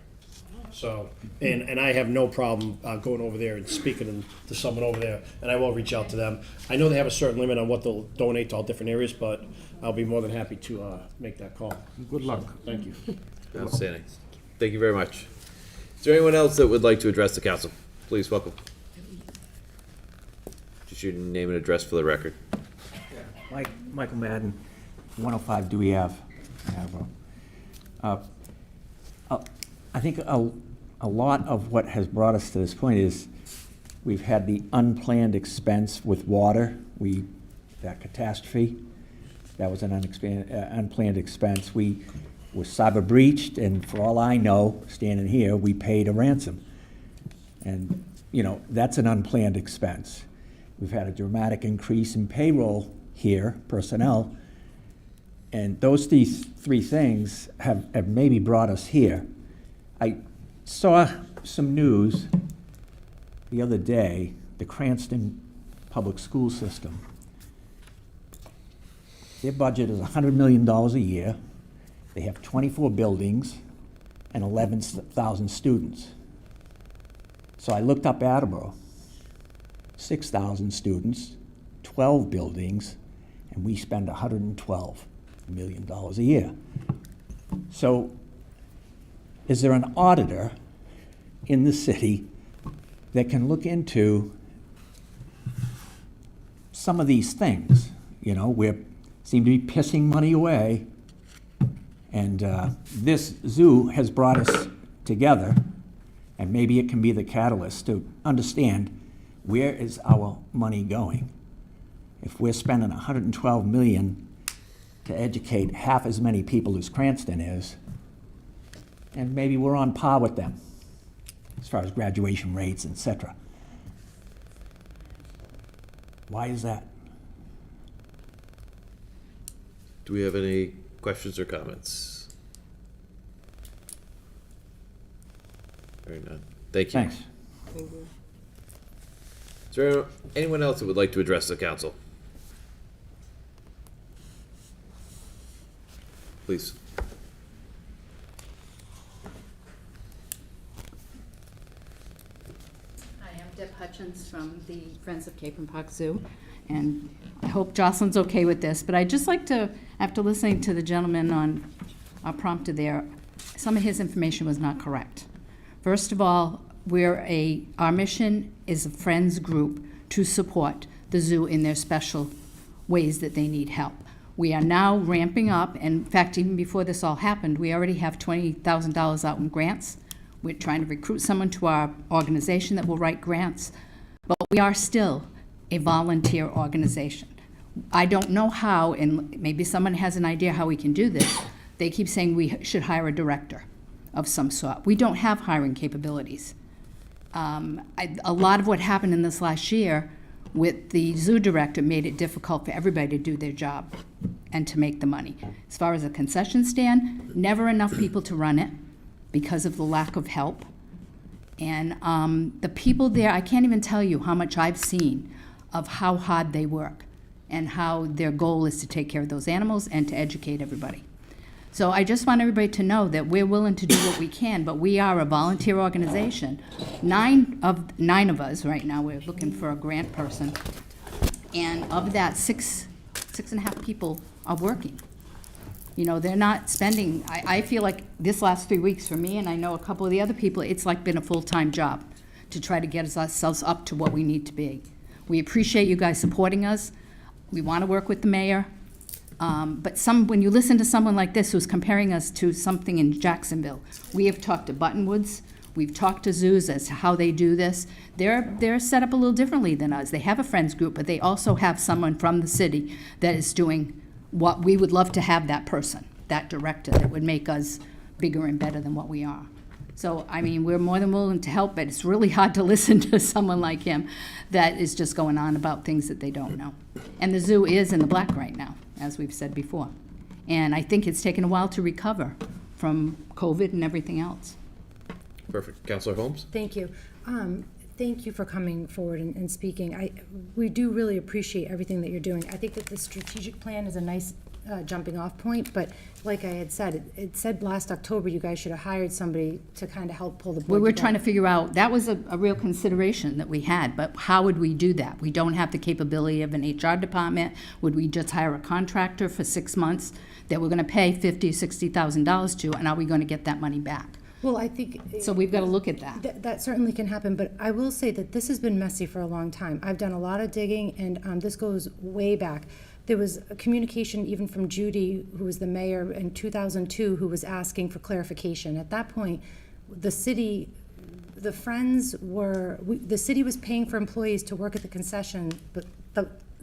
So, and I have no problem going over there and speaking to someone over there, and I will reach out to them. I know they have a certain limit on what they'll donate to all different areas, but I'll be more than happy to make that call. Good luck. So, thank you. Outstanding. Thank you very much. Is there anyone else that would like to address the council? Please, welcome. Just your name and address for the record. Michael Madden, 105 Dewey Ave, Attleboro. I think a lot of what has brought us to this point is we've had the unplanned expense with water. That catastrophe, that was an unplanned expense. We were cyber breached, and for all I know, standing here, we paid a ransom. And, that's an unplanned expense. We've had a dramatic increase in payroll here, personnel, and those three things have maybe brought us here. I saw some news the other day, the Cranston Public School System. Their budget is $100 million a year. They have 24 buildings and 11,000 students. So I looked up Attleboro, 6,000 students, 12 buildings, and we spend $112 million a year. So is there an auditor in the city that can look into some of these things? We seem to be pissing money away, and this zoo has brought us together, and maybe it can be the catalyst to understand where is our money going. If we're spending $112 million to educate half as many people as Cranston is, and maybe we're on par with them as far as graduation rates, etc. Why is that? Do we have any questions or comments? Very none. Thank you. Thanks. Thank you. Is there anyone else that would like to address the council? Please. Hi, I'm Deb Hutchins from the Friends of Cape and Park Zoo, and I hope Jocelyn's okay with this, but I'd just like to, after listening to the gentleman on our prompter there, some of his information was not correct. First of all, our mission is a friends group to support the zoo in their special ways that they need help. We are now ramping up, and in fact, even before this all happened, we already have $20,000 out in grants. We're trying to recruit someone to our organization that will write grants, but we are still a volunteer organization. I don't know how, and maybe someone has an idea how we can do this. They keep saying we should hire a director of some sort. We don't have hiring capabilities. A lot of what happened in this last year with the zoo director made it difficult for everybody to do their job and to make the money. As far as a concession stand, never enough people to run it because of the lack of help. And the people there, I can't even tell you how much I've seen of how hard they work and how their goal is to take care of those animals and to educate everybody. So I just want everybody to know that we're willing to do what we can, but we are a volunteer organization. Nine of us right now, we're looking for a grant person. And of that, six and a half people are working. They're not spending, I feel like this last 3 weeks for me, and I know a couple of the other people, it's like been a full-time job to try to get ourselves up to what we need to be. We appreciate you guys supporting us. We want to work with the mayor. But when you listen to someone like this who's comparing us to something in Jacksonville, we have talked to Buttonwoods, we've talked to zoos as to how they do this. They're set up a little differently than us. They have a friends group, but they also have someone from the city that is doing what we would love to have, that person, that director that would make us bigger and better than what we are. So, we're more than willing to help, but it's really hard to listen to someone like him that is just going on about things that they don't know. And the zoo is in the black right now, as we've said before. And I think it's taken a while to recover from COVID and everything else. Perfect. Councilor Holmes? Thank you. Thank you for coming forward and speaking. We do really appreciate everything that you're doing. I think that the strategic plan is a nice jumping off point, but like I had said, it said last October you guys should have hired somebody to kind of help pull the board We were together. trying to figure out, that was a real consideration that we had, but how would we do that? We don't have the capability of an HR department. Would we just hire a contractor for 6 months that we're gonna pay $50,000, $60,000 to, and are we gonna get that money back? Well, I think. So we've got to look at that. That certainly can happen, but I will say that this has been messy for a long time. I've done a lot of digging, and this goes way back. There was a communication even from Judy, who was the mayor in 2002, who was asking for clarification. At that point, the city, the Friends were, the city was paying for employees to work at the concession, but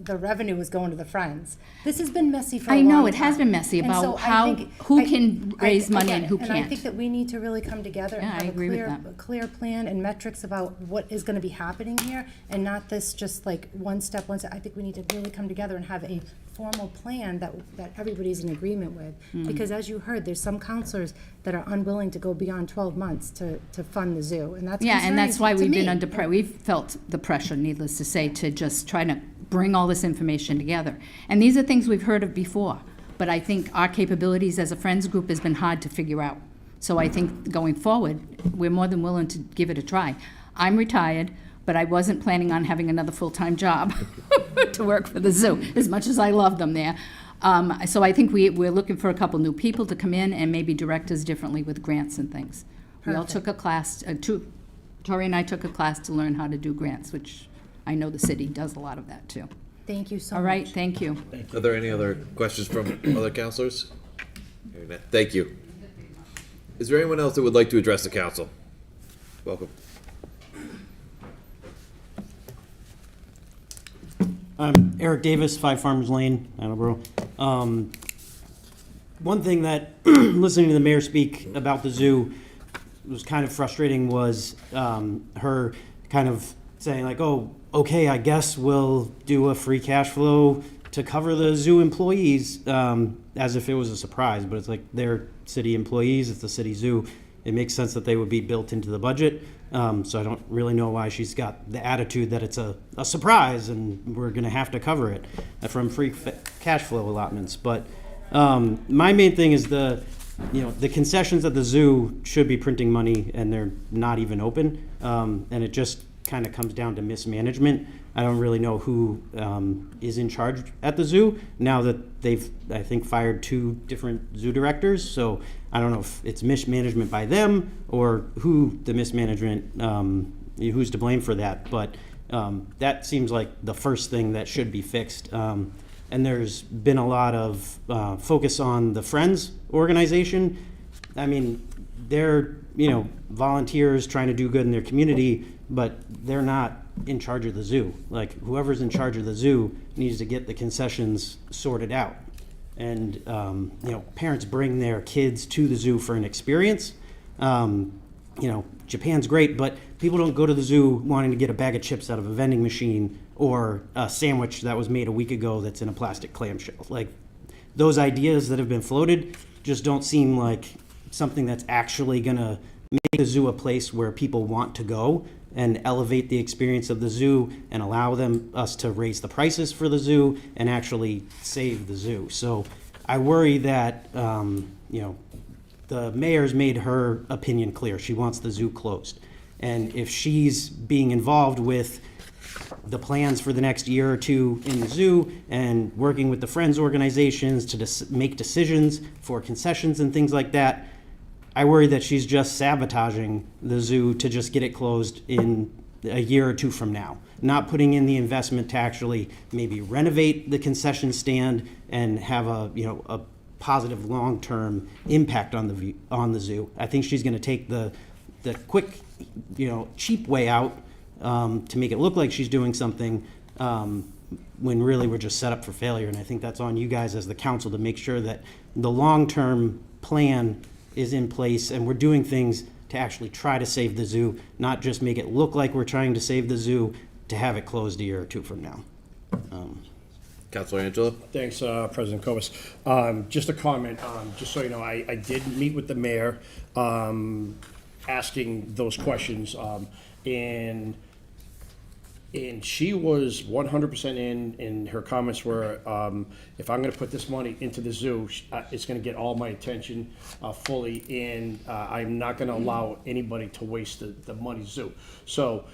the revenue was going to the Friends. This has been messy for a long time. I know, it has been messy And so about I think- who can raise money and who And I can't. think that we need to really come together and Yeah, I have agree with a that. clear plan and metrics about what is gonna be happening here, and not this just like one step. I think we need to really come together and have a formal plan that everybody's in agreement with. Mm. Because as you heard, there's some counselors that are unwilling to go beyond 12 months to fund the zoo, and that's Yeah, and that's why concerning we've to been me. under, we've felt the pressure, needless to say, to just try to bring all this information together. And these are things we've heard of before, but I think our capabilities as a Friends group has been hard to figure out. So I think going forward, we're more than willing to give it a try. I'm retired, but I wasn't planning on having another full-time job to work for the zoo, as much as I love them there. So I think we're looking for a couple new people to come in and maybe direct us differently with grants and things. We all took a class, Tori and I took a class to learn how to do grants, which I know the city does a lot of that too. Thank you so much. All right, thank you. Are there any other questions from other counselors? Hearing none. Thank you. Is there anyone else that would like to address the council? Welcome. I'm Eric Davis, 5 Farmers Lane, Attleboro. One thing that, listening to the mayor speak about the zoo was kind of frustrating was her kind of saying like, oh, okay, I guess we'll do a free cash flow to cover the zoo employees, as if it was a surprise, but it's like they're city employees, it's the city zoo. It makes sense that they would be built into the budget. So I don't really know why she's got the attitude that it's a surprise and we're gonna have to cover it from free cash flow allotments. But my main thing is the concessions at the zoo should be printing money and they're not even open. And it just kind of comes down to mismanagement. I don't really know who is in charge at the zoo now that they've, I think, fired 2 different zoo directors. So I don't know if it's mismanagement by them or who the mismanagement, who's to blame for that. But that seems like the first thing that should be fixed. And there's been a lot of focus on the Friends organization. I mean, they're, volunteers trying to do good in their community, but they're not in charge of the zoo. Like, whoever's in charge of the zoo needs to get the concessions sorted out. And, parents bring their kids to the zoo for an experience. Japan's great, but people don't go to the zoo wanting to get a bag of chips out of a vending machine or a sandwich that was made a week ago that's in a plastic clamshell. Like, those ideas that have been floated just don't seem like something that's actually gonna make the zoo a place where people want to go and elevate the experience of the zoo and allow us to raise the prices for the zoo and actually save the zoo. So I worry that, the mayor's made her opinion clear. She wants the zoo closed. And if she's being involved with the plans for the next year or 2 in the zoo and working with the Friends organizations to make decisions for concessions and things like that, I worry that she's just sabotaging the zoo to just get it closed in a year or 2 from now, not putting in the investment to actually maybe renovate the concession stand and have a positive long-term impact on the zoo. I think she's going to take the quick, cheap way out to make it look like she's doing something when really we're just set up for failure. And I think that's on you guys as the council to make sure that the long-term plan is in place and we're doing things to actually try to save the zoo, not just make it look like we're trying to save the zoo to have it closed a year or 2 from now. Councilor Angelo? Thanks, President Kovas. Just a comment, just so you know, I did meet with the mayor asking those questions. And And she was 100% in, and her comments were, if I'm gonna put this money into the zoo, it's gonna get all my attention fully, and I'm not gonna allow anybody to waste the money zoo. So,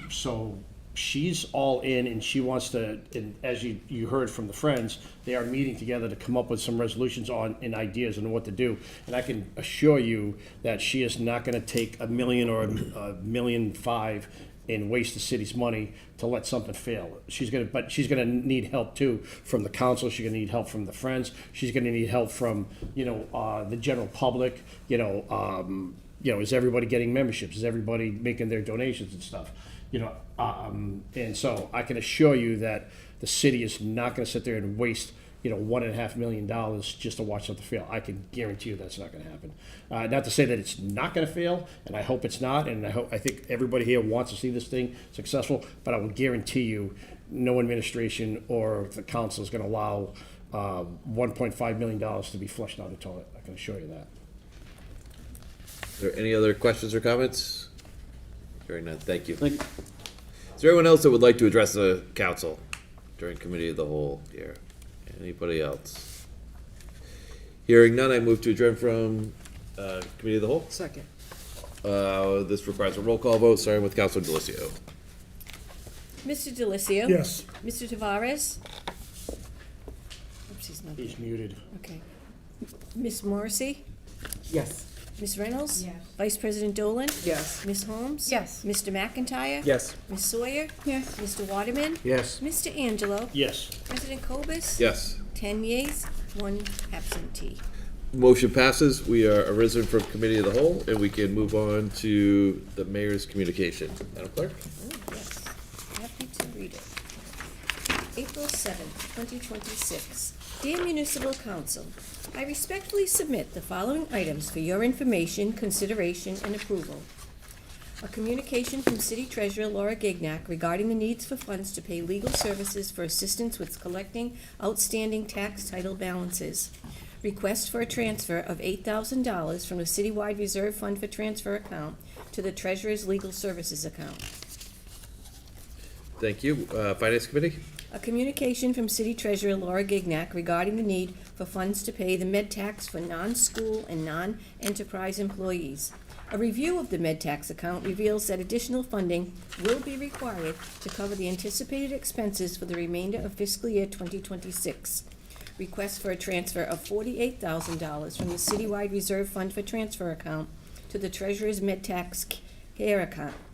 so she's all in, and she wants to, and as you heard from the friends, they are meeting together to come up with some resolutions on, and ideas on what to do. And I can assure you that she is not gonna take $1 million or $1.5 million and waste the city's money to let something fail. But she's gonna need help too from the council. She's gonna need help from the friends. She's gonna need help from, the general public. Is everybody getting memberships? Is everybody making their donations and stuff? And so I can assure you that the city is not gonna sit there and waste $1.5 million just to watch something fail. I can guarantee you that's not going to happen. Not to say that it's not going to fail, and I hope it's not, and I think everybody here wants to see this thing successful, but I will guarantee you no administration or the council is going to allow $1.5 million to be flushed down the toilet. I can assure you that. Is there any other questions or comments? Hearing none, thank you. Is there anyone else that would like to address the council during committee of the whole here? Anybody else? Hearing none, I move to adjourn from committee of the whole. Second. This requires a roll call vote, starting with Councilor Delicio. Mr. Delicio? Yes. Mr. Tavares? Oops, He's muted. Okay. Miss Morrissey? Yes. Ms. Reynolds? Yes. Vice President Dolan? Yes. Ms. Holmes? Yes. Mr. McIntyre? Yes. Ms. Sawyer? Yes. Mr. Waterman? Yes. Mr. Angelo? Yes. President Cobus? Yes. 10 yeas, 1 absentee. Motion passes. We are arisen from committee of the whole, and we can move on to the mayor's communication. Madam Clerk? Oh, yes. Happy to read it. April 7th, 2026. Dear Municipal Council, I respectfully submit the following items for your information, consideration, and approval. A communication from City Treasurer Laura Gignac regarding the needs for funds to pay legal services for assistance with collecting outstanding tax title balances. Request for a transfer of $8,000 from the Citywide Reserve Fund for Transfer account to the Treasurer's Legal Services account. Thank you. Finance Committee? A communication from City Treasurer Laura Gignac regarding the need for funds to pay the med tax for non-school and non-enterprise employees. A review of the med tax account reveals that additional funding will be required to cover the anticipated expenses for the remainder of fiscal year 2026. Request for a transfer of $48,000 from the Citywide Reserve Fund for Transfer account to the Treasurer's med tax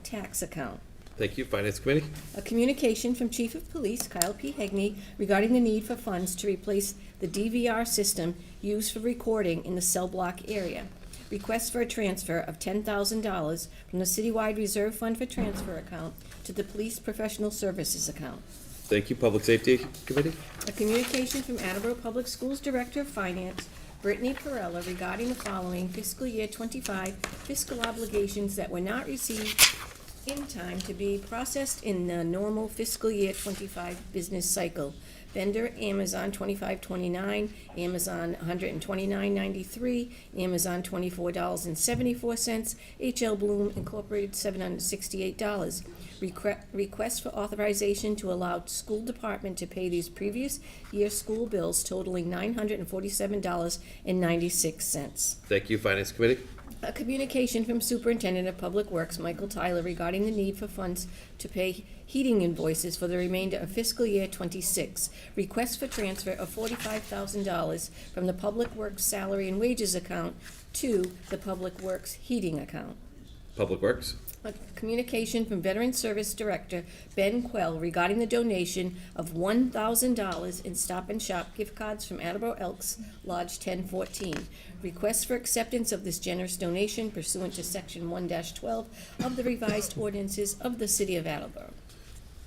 tax account. Thank you. Finance Committee? A communication from Chief of Police Kyle P. Hegney regarding the need for funds to replace the DVR system used for recording in the cell block area. Request for a transfer of $10,000 from the Citywide Reserve Fund for Transfer account to the Police Professional Services account. Thank you. Public Safety Committee? A communication from Attleboro Public Schools Director of Finance, Brittany Perella, regarding the following fiscal year 25 fiscal obligations that were not received in time to be processed in the normal fiscal year 25 business cycle. Vendor, Amazon $25.29, Amazon $129.93, Amazon $24.74, H.L. Bloom Incorporated $768. Request for authorization to allow school department to pay these previous year school bills totaling $947.96. Thank you. Finance Committee? A communication from Superintendent of Public Works, Michael Tyler, regarding the need for funds to pay heating invoices for the remainder of fiscal year 26. Request for transfer of $45,000 from the Public Works Salary and Wages account to the Public Works Heating account. Public Works? A communication from Veteran Service Director Ben Quell regarding the donation of $1,000 in Stop and Shop gift cards from Attleboro Elks Lodge 1014. Request for acceptance of this generous donation pursuant to Section 1-12 of the revised ordinances of the City of Attleboro.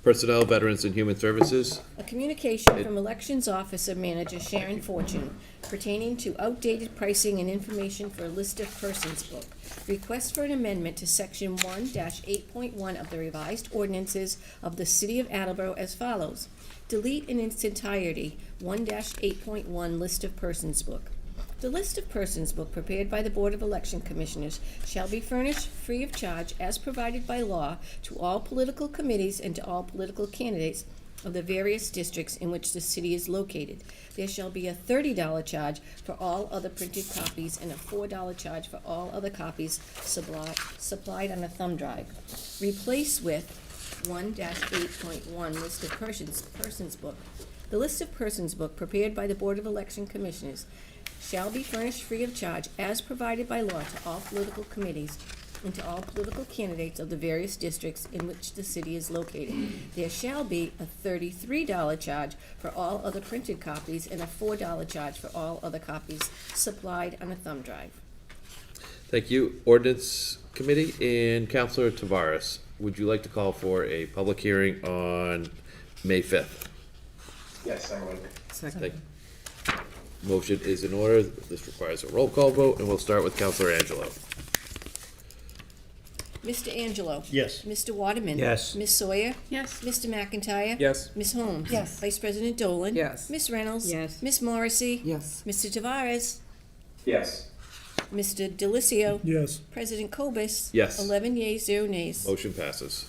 Personnel, Veterans, and Human Services? A communication from Elections Officer Manager Sharon Fortune pertaining to outdated pricing and information for a list of persons book. Request for an amendment to Section 1-8.1 of the revised ordinances of the City of Attleboro as follows. Delete in its entirety 1-8.1 list of persons book. The list of persons book prepared by the Board of Election Commissioners shall be furnished free of charge as provided by law to all political committees and to all political candidates of the various districts in which the city is located. There shall be a $30 charge for all other printed copies and a $4 charge for all other copies supplied on a thumb drive. Replace with 1-8.1 List of persons book. The list of persons book prepared by the Board of Election Commissioners shall be furnished free of charge as provided by law to all political committees and to all political candidates of the various districts in which the city is located. There shall be a $33 charge for all other printed copies and a $4 charge for all other copies supplied on a thumb drive. Thank you. Ordinance Committee and Councilor Tavares, would you like to call for a public hearing on May 5th? Yes, I would. Thank- Motion is in order. This requires a roll call vote, and we'll start with Councilor Angelo. Mr. Angelo? Yes. Mr. Waterman? Yes. Ms. Sawyer? Yes. Mr. McIntyre? Yes. Ms. Holmes? Yes. Vice President Dolan? Yes. Ms. Reynolds? Yes. Ms. Morrissey? Yes. Mr. Tavares? Yes. Mr. Delicio? Yes. President Cobus? Yes. 11 yeas, 0 nays. Motion passes.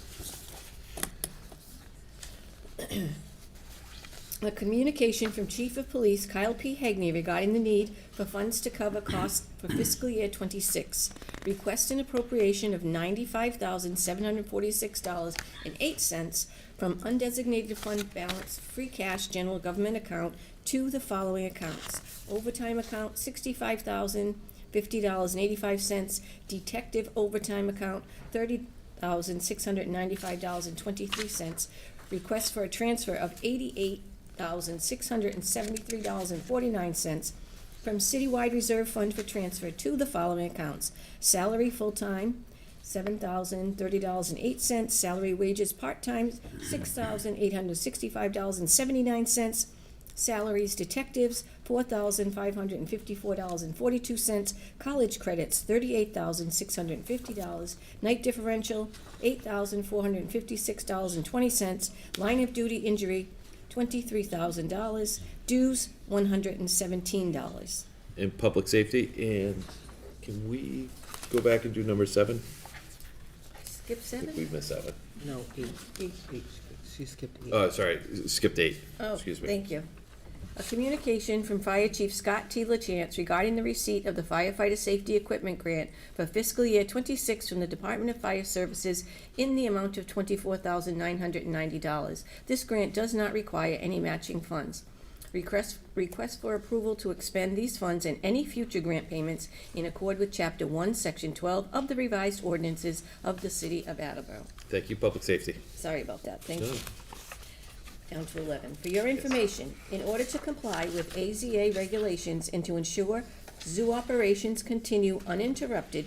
A communication from Chief of Police Kyle P. Hegney regarding the need for funds to cover costs for fiscal year '26. Request an appropriation of $95,746.08 from undesignated fund balance free cash general government account to the following accounts. Overtime account, $65,050.85. Detective overtime account, $30,695.23. Request for a transfer of $88,673.49 from citywide reserve fund for transfer to the following accounts. Salary full-time, $7,030.08. Salary wages part-time, $6,865.79. Salaries detectives, $4,554.42. College credits, $38,650. Night differential, $8,456.20. Line of duty injury, $23,000. Dues, $117. In public safety, and can we go back and do number 7? Skip I think 7? we missed 7. No, 8. She skipped 8. Oh, sorry, skipped 8. Oh, Excuse me. thank you. A communication from Fire Chief Scott T. LaChance regarding the receipt of the firefighter safety equipment grant for fiscal year '26 from the Department of Fire Services in the amount of $24,990. This grant does not require any matching funds. Request for approval to expend these funds and any future grant payments in accord with Chapter 1, Section 12 of the revised ordinances of the City of Attleboro. Thank you, public safety. Sorry about that, thank No. you. Down to 11. For your information, in order to comply with AZA regulations and to ensure zoo operations continue uninterrupted,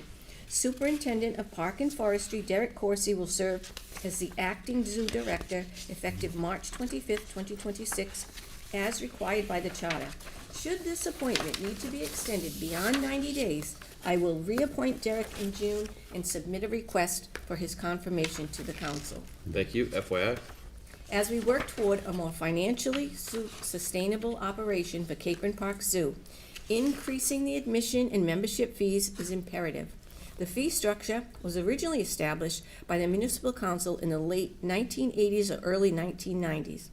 Superintendent of Park and Forestry Derek Corsi will serve as the acting zoo director effective March 25th, 2026, as required by the charter. Should this appointment need to be extended beyond 90 days, I will reappoint Derek in June and submit a request for his confirmation to the council. Thank you, FYI. As we work toward a more financially sustainable operation for Capron Park Zoo, increasing the admission and membership fees is imperative. The fee structure was originally established by the Municipal Council in the late 1980s or early 1990s.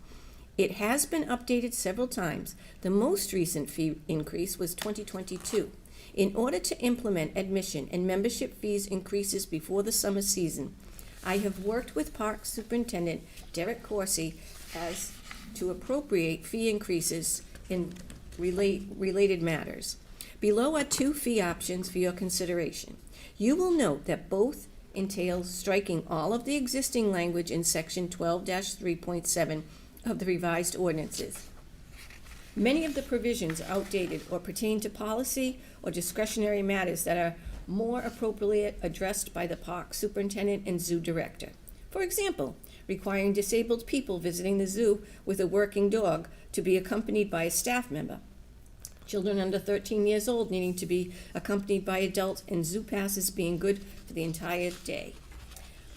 It has been updated several times. The most recent fee increase was 2022. In order to implement admission and membership fees increases before the summer season, I have worked with Park Superintendent Derek Corsi as to appropriate fee increases in related matters. Below are 2 fee options for your consideration. You will note that both entail striking all of the existing language in Section 12-3.7 of the revised ordinances. Many of the provisions are outdated or pertain to policy or discretionary matters that are more appropriately addressed by the park superintendent and zoo director. For example, requiring disabled people visiting the zoo with a working dog to be accompanied by a staff member. Children under 13 years old needing to be accompanied by adults, and zoo passes being good for the entire day.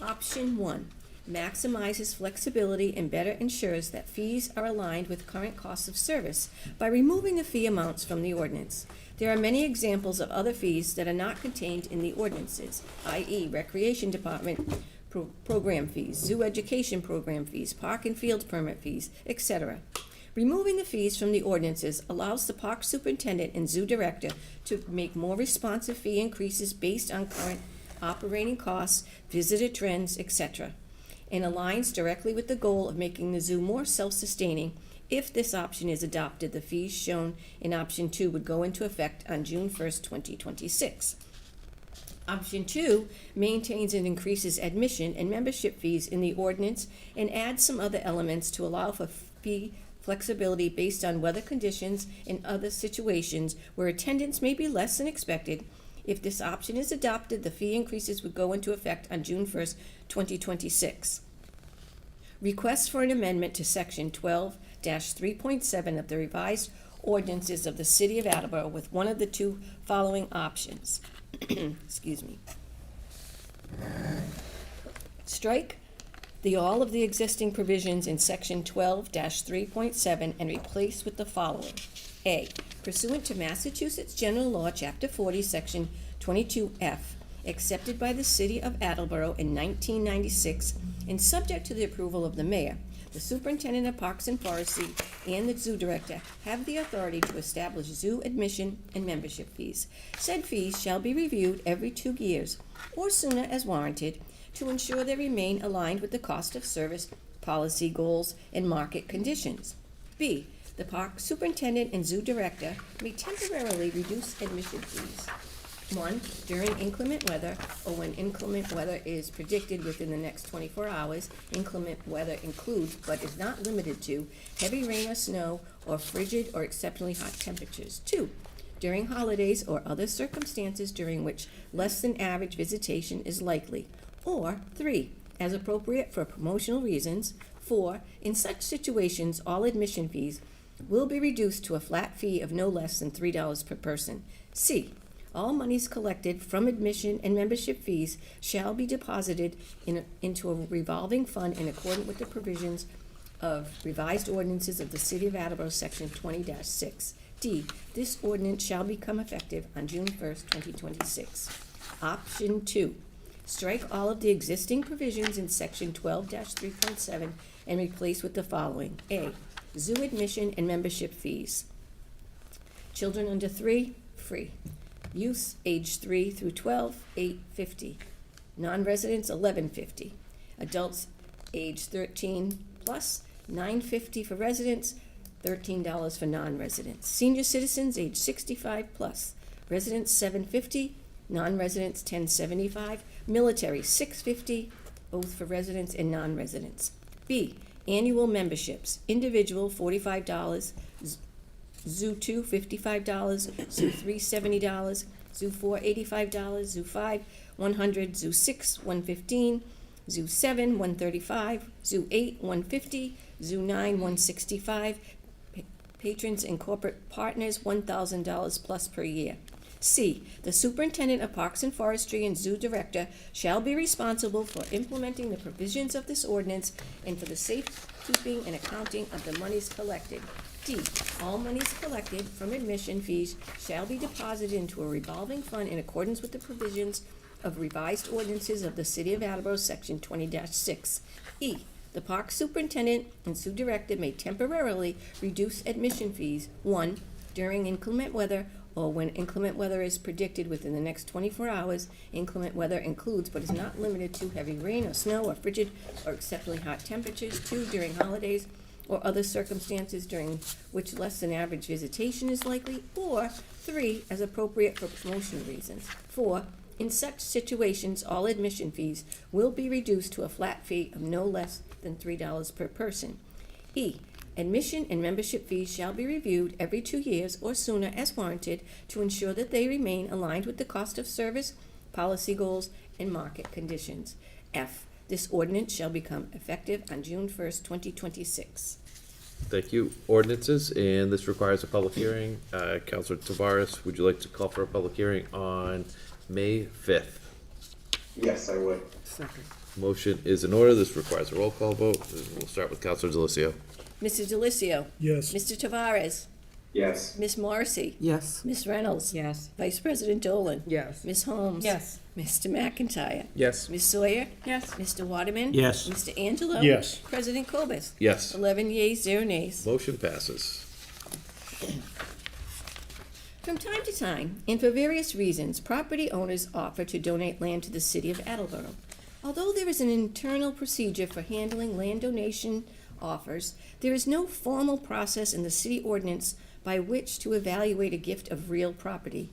Option 1. maximizes flexibility and better ensures that fees are aligned with current costs of service by removing the fee amounts from the ordinance. There are many examples of other fees that are not contained in the ordinances, i.e. Recreation Department program fees, zoo education program fees, park and field permit fees, etc. Removing the fees from the ordinances allows the park superintendent and zoo director to make more responsive fee increases based on current operating costs, visitor trends, etc., and aligns directly with the goal of making the zoo more self-sustaining. If this option is adopted, the fees shown in option 2 would go into effect on June 1st, 2026. Option 2 maintains and increases admission and membership fees in the ordinance and adds some other elements to allow for fee flexibility based on weather conditions and other situations where attendance may be less than expected. If this option is adopted, the fee increases would go into effect on June 1st, 2026. Request for an amendment to Section 12-3.7 of the revised ordinances of the City of Attleboro with one of the two following options. Excuse me. Strike all of the existing provisions in Section 12-3.7 and replace with the following. A, pursuant to Massachusetts General Law, Chapter 40, Section 22F, accepted by the City of Attleboro in 1996 and subject to the approval of the mayor, the superintendent of Parks and Forestry and the zoo director have the authority to establish zoo admission and membership fees. Said fees shall be reviewed every 2 years or sooner as warranted to ensure they remain aligned with the cost of service, policy goals, and market conditions. B, the park superintendent and zoo director may temporarily reduce admission fees. 1, during inclement weather or when inclement weather is predicted within the next 24 hours. Inclement weather includes, but is not limited to, heavy rain or snow or frigid or exceptionally hot temperatures. 2, during holidays or other circumstances during which less than average visitation is likely. Or 3, as appropriate for promotional reasons. 4, in such situations, all admission fees will be reduced to a flat fee of no less than $3 per person. C, all monies collected from admission and membership fees shall be deposited into a revolving fund in accordance with the provisions of revised ordinances of the City of Attleboro, Section 20-6. D, this ordinance shall become effective on June 1st, 2026. Option 2, strike all of the existing provisions in Section 12-3.7 and replace with the following. A, zoo admission and membership fees. Children under 3, free. Youth age 3 through 12, $8.50. Non-residents, $11.50. Adults age 13 plus, $9.50 for residents, $13 for non-residents. Senior citizens age 65 plus. Residents, $7.50. Non-residents, $10.75. Military, $6.50, both for residents and non-residents. B, annual memberships. Individual, $45. Zoo 2, $55. Zoo 3, $70. Zoo 4, $85. Zoo 5, $100. Zoo 6, $115. Zoo 7, $135. Zoo 8, $150. Zoo 9, $165. Patrons and corporate partners, $1,000 plus per year. C, the superintendent of Parks and Forestry and zoo director shall be responsible for implementing the provisions of this ordinance and for the safekeeping and accounting of the monies collected. D, all monies collected from admission fees shall be deposited into a revolving fund in accordance with the provisions of revised ordinances of the City of Attleboro, Section 20-6. E, the park superintendent and zoo director may temporarily reduce admission fees. 1, during inclement weather or when inclement weather is predicted within the next 24 hours. Inclement weather includes, but is not limited to, heavy rain or snow or frigid or exceptionally hot temperatures. 2, during holidays or other circumstances during which less than average visitation is likely. Or 3, as appropriate for promotional reasons. 4, in such situations, all admission fees will be reduced to a flat fee of no less than $3 per person. E, admission and membership fees shall be reviewed every 2 years or sooner as warranted to ensure that they remain aligned with the cost of service, policy goals, and market conditions. F, this ordinance shall become effective on June 1st, 2026. Thank you. Ordinances, and this requires a public hearing. Councilor Tavares, would you like to call for a public hearing on May 5th? Yes, I would. Second. Motion is in order. This requires a roll call vote. We'll start with Counselor Delicio. Mr. Delicio. Yes. Mr. Tavares. Yes. Ms. Morrissey. Yes. Ms. Reynolds. Yes. Vice President Dolan. Yes. Ms. Holmes. Yes. Mr. McIntyre. Yes. Ms. Sawyer. Yes. Mr. Waterman. Yes. Mr. Angelo. Yes. President Cobus. Yes. 11 yeas, 0 nays. Motion passes. From time to time, and for various reasons, property owners offer to donate land to the city of Attleboro. Although there is an internal procedure for handling land donation offers, there is no formal process in the city ordinance by which to evaluate a gift of real property.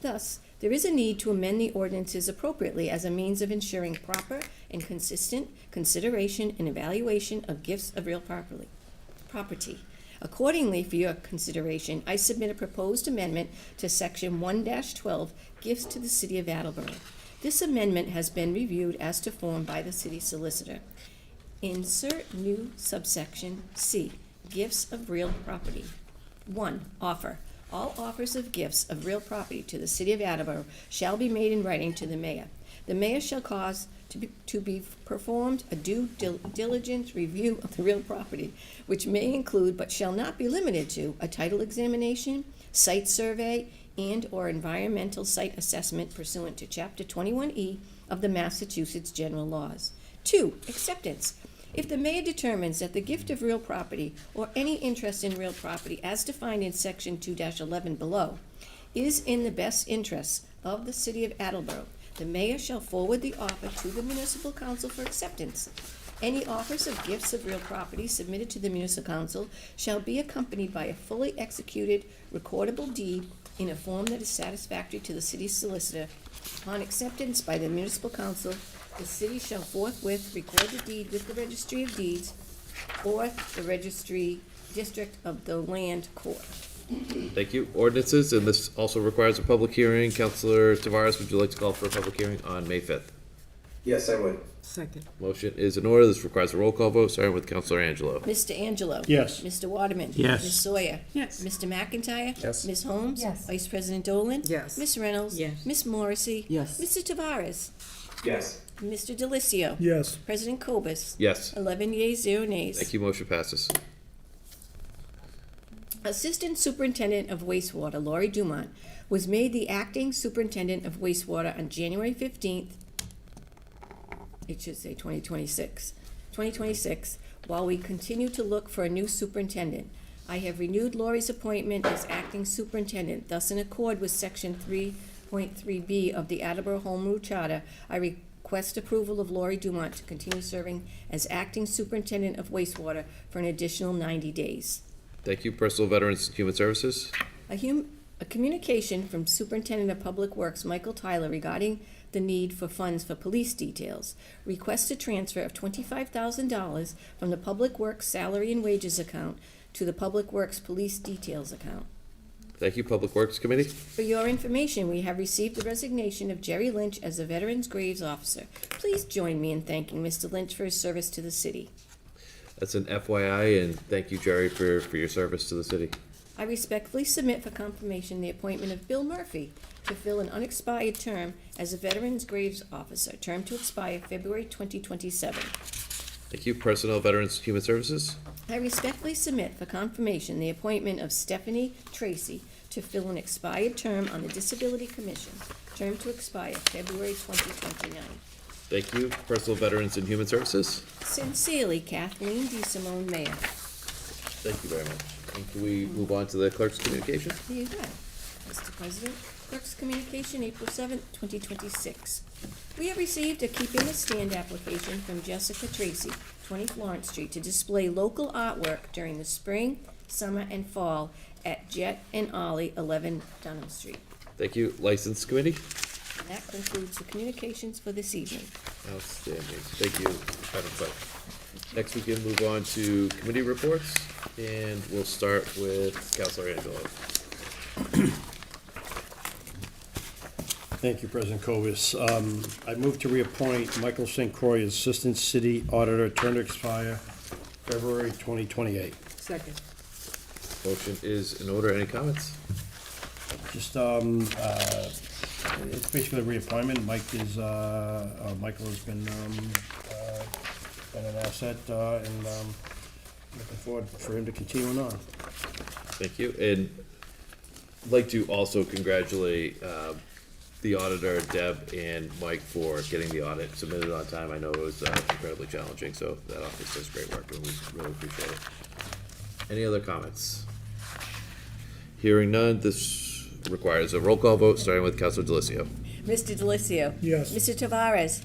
Thus, there is a need to amend the ordinances appropriately as a means of ensuring proper and consistent consideration and evaluation of gifts of real property. Accordingly, for your consideration, I submit a proposed amendment to Section 1-12, Gifts to the City of Attleboro. This amendment has been reviewed as to form by the city solicitor. Insert new subsection C, Gifts of Real Property. 1. Offer. All offers of gifts of real property to the city of Attleboro shall be made in writing to the mayor. The mayor shall cause to be performed a due diligence review of the real property, which may include but shall not be limited to a title examination, site survey, and/or environmental site assessment pursuant to Chapter 21E of the Massachusetts General Laws. 2. Acceptance. If the mayor determines that the gift of real property or any interest in real property as defined in Section 2-11 below is in the best interests of the city of Attleboro, the mayor shall forward the offer to the municipal council for acceptance. Any offers of gifts of real property submitted to the municipal council shall be accompanied by a fully executed recordable deed in a form that is satisfactory to the city's solicitor. Upon acceptance by the municipal council, the city shall forthwith record the deed with the registry of deeds or the registry district of the land court. Thank you. Ordinances, and this also requires a public hearing. Counselor Tavares, would you like to call for a public hearing on May 5th? Yes, I would. Second. Motion is in order. This requires a roll call vote, starting with Counselor Angelo. Mr. Angelo. Yes. Mr. Waterman. Yes. Ms. Sawyer. Yes. Mr. McIntyre. Yes. Ms. Holmes. Yes. Vice President Dolan. Yes. Ms. Reynolds. Yes. Ms. Morrissey. Yes. Mr. Tavares. Yes. Mr. Delicio. Yes. President Cobus. Yes. 11 yeas, 0 nays. Thank you. Motion passes. Assistant Superintendent of Wastewater Laurie Dumont was made the acting Superintendent of Wastewater on January 15th, it should say 2026, while we continue to look for a new superintendent. I have renewed Laurie's appointment as acting superintendent, thus in accord with Section 3.3B of the Attleboro Home Rule Charter, I request approval of Laurie Dumont to continue serving as acting superintendent of wastewater for an additional 90 days. Thank you. Personal Veterans and Human Services. A communication from Superintendent of Public Works Michael Tyler regarding the need for funds for police details. Request a transfer of $25,000 from the Public Works Salary and Wages account to the Public Works Police Details account. Thank you. Public Works Committee. For your information, we have received the resignation of Jerry Lynch as the Veterans Graves Officer. Please join me in thanking Mr. Lynch for his service to the city. That's an FYI, and thank you, Jerry, for your service to the city. I respectfully submit for confirmation the appointment of Bill Murphy to fill an unexpired term as a Veterans Graves Officer, term to expire February 2027. Thank you. Personnel, Veterans, and Human Services. I respectfully submit for confirmation the appointment of Stephanie Tracy to fill an expired term on the Disability Commission, term to expire February 2029. Thank you. Personal, Veterans, and Human Services. Sincerely, Kathleen DeSimone, Mayor. Thank you very much. And can we move on to the clerk's communication? Here you go, Mr. President. Clerk's communication, April 7th, 2026. We have received a Keeping a Stand application from Jessica Tracy, 20 Florence Street, to display local artwork during the spring, summer, and fall at Jet and Ollie, 11 Dunham Street. Thank you. License Committee. And that concludes the communications for this evening. Outstanding. Thank you, Madam Clerk. Next, we can move on to committee reports, and we'll start with Councilor Angelo. Thank you, President Cobus. I move to reappoint Michael St. Croix as Assistant City Auditor, term to expire February 2028. Second. Motion is in order. Any comments? Just it's basically a reappointment. Michael has been an asset, and looking forward for him to continue on. Thank you. And I'd like to also congratulate the auditor, Deb and Mike, for getting the audit submitted on time. I know it was incredibly challenging, so that office does great work, and we really appreciate it. Any other comments? Hearing none, this requires a roll call vote, starting with Councilor Delicio. Mr. Delicio. Yes. Mr. Tavares.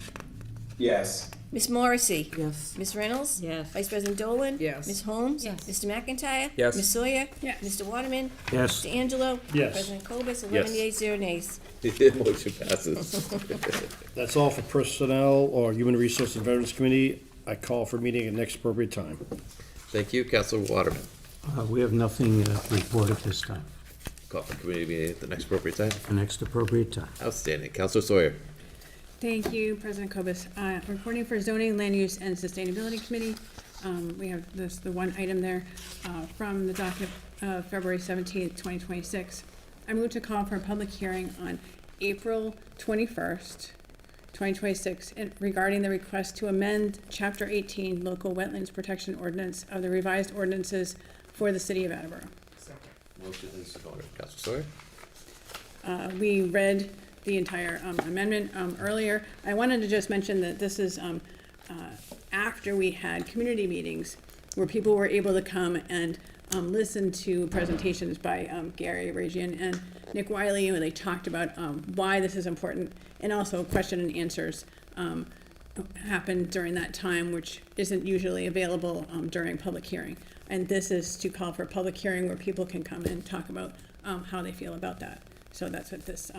Yes. Miss Morrissey. Yes. Miss Reynolds. Yes. Vice President Dolan. Yes. Miss Holmes. Yes. Mr. McIntyre. Yes. Miss Sawyer. Yes. Mr. Waterman. Yes. Mr. Angelo. Yes. President Cobus, 11 Yes. yeas, 0 nays. Motion passes. That's all for Personnel or Human Resources and Veterans Committee. I call for meeting at next appropriate time. Thank you, Councilor Waterman. We have nothing to report at this time. Call for committee meeting at the next appropriate time. The next appropriate time. Outstanding. Councilor Sawyer. Thank you, President Cobus. Reporting for Zoning, Land Use, and Sustainability Committee. We have the one item there from the docket of February 17th, 2026. I move to call for a public hearing on April 21st, 2026, regarding the request to amend Chapter 18 Local Wetlands Protection Ordinance of the revised ordinances for the City of Attleboro. Motion is in order. Councilor Sawyer. We read the entire amendment earlier. I wanted to just mention that this is after we had community meetings where people were able to come and listen to presentations by Gary Ragian and Nick Wiley, where they talked about why this is important, and also question and answers happened during that time, which isn't usually available during public hearing. And this is to call for a public hearing where people can come and talk about how they feel about that. So that's what this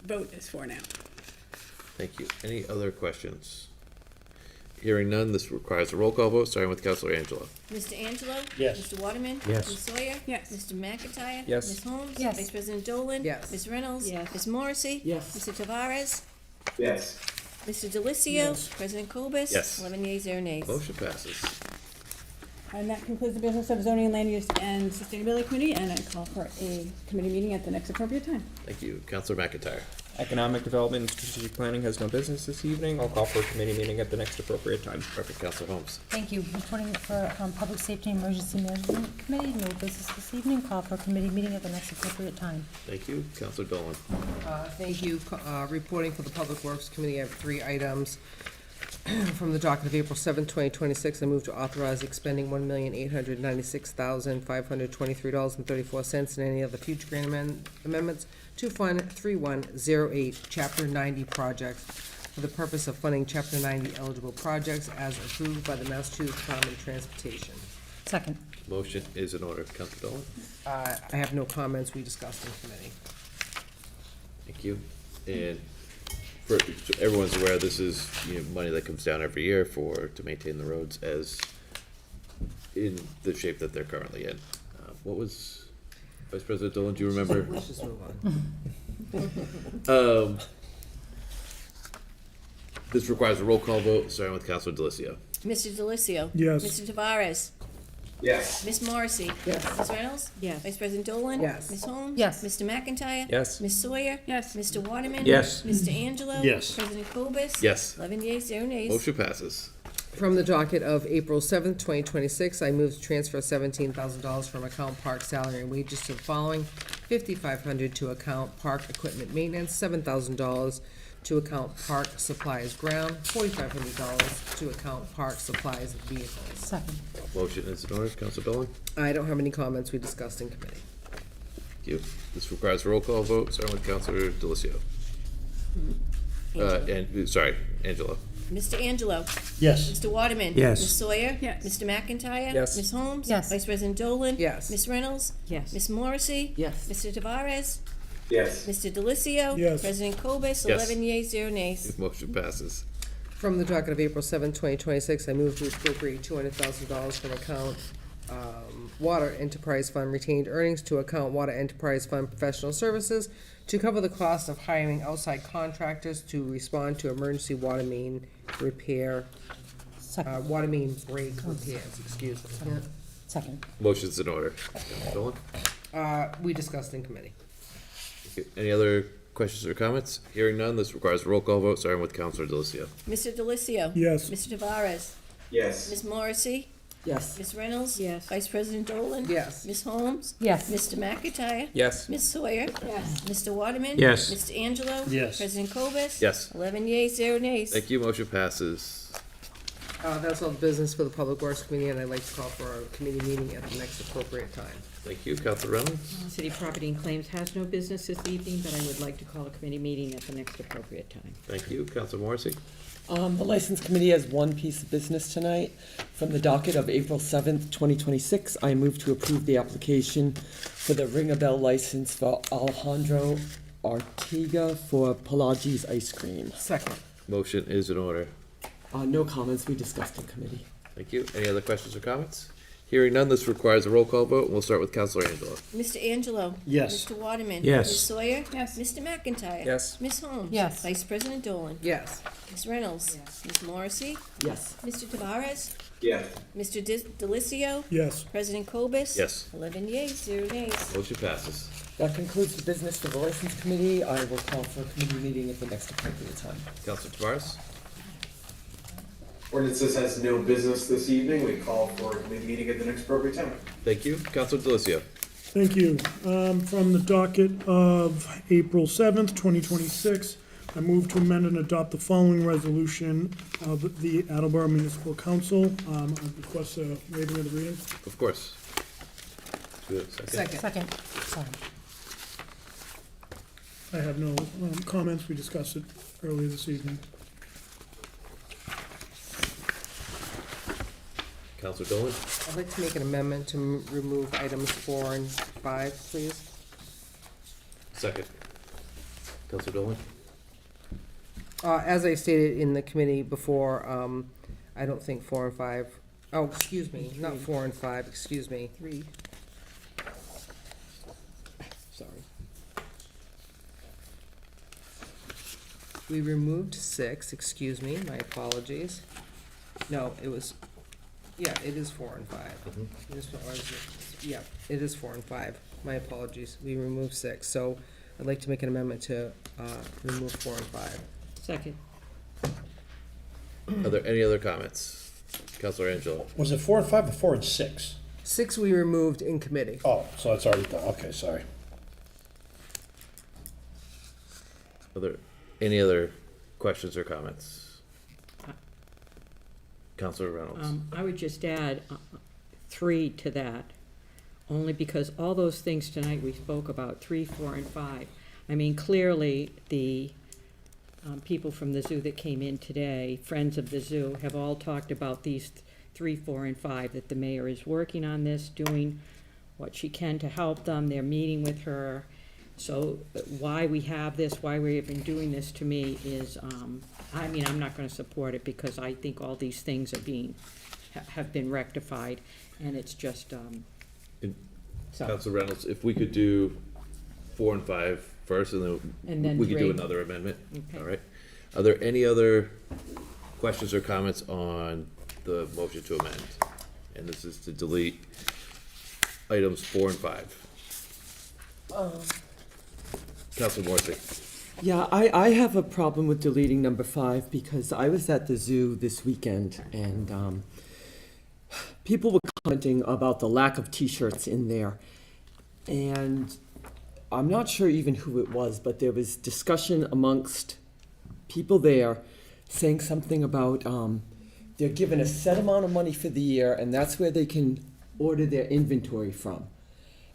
vote is for now. Thank you. Any other questions? Hearing none, this requires a roll call vote, starting with Councilor Angelo. Mr. Angelo. Yes. Mr. Waterman. Yes. Miss Sawyer. Yes. Mr. McIntyre. Yes. Miss Holmes. Yes. Vice President Dolan. Yes. Miss Reynolds. Yes. Miss Morrissey. Yes. Mr. Tavares. Yes. Mr. Delicio. President Cobus. Yes. 11 yeas, 0 nays. Motion passes. And that concludes the business of Zoning, Land Use, and Sustainability Committee, and I call for a committee meeting at the next appropriate time. Thank you. Councilor McIntyre. Economic Development and Strategic Planning has no business this evening. I'll call for a committee meeting at the next appropriate time. Perfect. Councilor Holmes. Thank you. Reporting for Public Safety and Emergency Management Committee, no business this evening. Call for a committee meeting at the next appropriate time. Thank you. Councilor Dolan. Thank you. Reporting for the Public Works Committee, I have 3 items. From the docket of April 7th, 2026, I move to authorize expending $1,896,523.34 and any other future grant amendments to Fund 3108, Chapter 90 projects for the purpose of funding Chapter 90 eligible projects as approved by the Massachusetts Department of Transportation. Second. Motion is in order. Councilor Dolan. I have no comments. We discussed in committee. Thank you. And so everyone's aware, this is, money that comes down every year to maintain the roads as in the shape that they're currently in. What was, Vice President Dolan, do you remember? Let's just move on. This requires a roll call vote, starting with Councilor Delicio. Mr. Delicio. Yes. Mr. Tavares. Yes. Miss Morrissey. Yes. Miss Reynolds. Yes. Vice President Dolan. Yes. Miss Holmes. Yes. Mr. McIntyre. Yes. Miss Sawyer. Yes. Mr. Waterman. Yes. Mr. Angelo. Yes. President Cobus. Yes. 11 yeas, 0 nays. Motion passes. From the docket of April 7th, 2026, I move to transfer $17,000 from account park salary and wages to the following: $5,500 to account park equipment maintenance, $7,000 to account park supplies ground, $4,500 to account park supplies vehicles. Second. Motion is in order. Councilor Dolan. I don't have any comments. We discussed in committee. Thank you. This requires a roll call vote, starting with Councilor Delicio. Angelo. Mr. Angelo. Yes. Mr. Waterman. Yes. Miss Sawyer. Yes. Mr. McIntyre. Yes. Miss Holmes. Yes. Vice President Dolan. Yes. Miss Reynolds. Yes. Miss Morrissey. Yes. Mr. Tavares. Yes. Mr. Delicio. Yes. President Cobus. Yes. 11 yeas, 0 nays. Motion passes. From the docket of April 7th, 2026, I move to appropriate $200,000 from account Water Enterprise Fund retained earnings to account Water Enterprise Fund professional services to cover the cost of hiring outside contractors to respond to emergency water main repair, Second. water main break repairs, excuse me. Second. Motion's in order. Dolan. We discussed in committee. Okay. Any other questions or comments? Hearing none, this requires a roll call vote, starting with Counselor Delicio. Mr. Delicio? Yes. Mr. Tavares? Yes. Ms. Morrissey? Yes. Ms. Reynolds? Yes. Vice President Dolan? Yes. Ms. Holmes? Yes. Mr. McIntyre? Yes. Ms. Sawyer? Yes. Mr. Waterman? Yes. Mr. Angelo? Yes. President Cobus? Yes. 11 yeas, 0 nays. Thank you, motion passes. That's all the business for the Public Works Committee, and I'd like to call for a committee meeting at the next appropriate time. Thank you, Counselor Reynolds. City Property and Claims has no business this evening, but I would like to call a committee meeting at the next appropriate time. Thank you, Counselor Morrissey. The License Committee has one piece of business tonight. From the docket of April 7th, 2026, I move to approve the application for the Ring a Bell license for Alejandro Ortega for Pelagi's Ice Cream. Second. Motion is in order. No comments, we discussed in committee. Thank you. Any other questions or comments? Hearing none, this requires a roll call vote, and we'll start with Counselor Angelo. Mr. Angelo? Yes. Mr. Waterman? Yes. Ms. Sawyer? Yes. Mr. McIntyre? Yes. Ms. Holmes? Yes. Vice President Dolan? Yes. Ms. Reynolds? Ms. Morrissey? Yes. Mr. Tavares? Yes. Mr. Delicio? Yes. President Cobus? Yes. 11 yeas, 0 nays. Motion passes. That concludes the business for the License Committee. I will call for a committee meeting at the next appropriate time. Counselor Tavares? Ordinances has no business this evening. We call for a committee meeting at the next appropriate time. Thank you. Counselor Delicio. Thank you. From the docket of April 7th, 2026, I move to amend and adopt the following resolution of the Attleboro Municipal Council. I request a waiving of the reading. Of course. Do it. Second. Second. Sorry. I have no comments. We discussed it earlier this evening. Counselor Dolan. I'd like to make an amendment to remove items 4 and 5, please. Second. Counselor Dolan. As I stated in the committee before, I don't think 4 and 5, oh, excuse me, not 4 and 5, excuse me. 3. Sorry. We removed 6, excuse me, my apologies. No, it was, yeah, it is 4 and 5. Mm-hmm. Yeah, it is 4 and 5, my apologies. We removed 6, so I'd like to make an amendment to remove 4 and 5. Second. Are there any other comments? Counselor Angelo. Was it 4 and 5 or 4 and 6? 6 we removed in committee. Oh, so it's already done. Okay, sorry. Are there any other questions or comments? Counselor Reynolds. I would just add 3 to that, only because all those things tonight we spoke about, 3, 4, and 5. I mean, clearly, the people from the zoo that came in today, friends of the zoo, have all talked about these 3, 4, and 5, that the mayor is working on this, doing what she can to help them. They're meeting with her. So why we have this, why we're even doing this, to me, is, I mean, I'm not gonna support it because I think all these things are have been rectified, and it's just, so. Counselor Reynolds, if we could do 4 and 5 first, and then we could do 3. another amendment. Okay. All right. Are there any other questions or comments on the motion to amend? And this is to delete items 4 and 5. Counselor Morrissey. Yeah, I have a problem with deleting number 5 because I was at the zoo this weekend and people were commenting about the lack of t-shirts in there. And I'm not sure even who it was, but there was discussion amongst people there saying something about they're given a set amount of money for the year and that's where they can order their inventory from.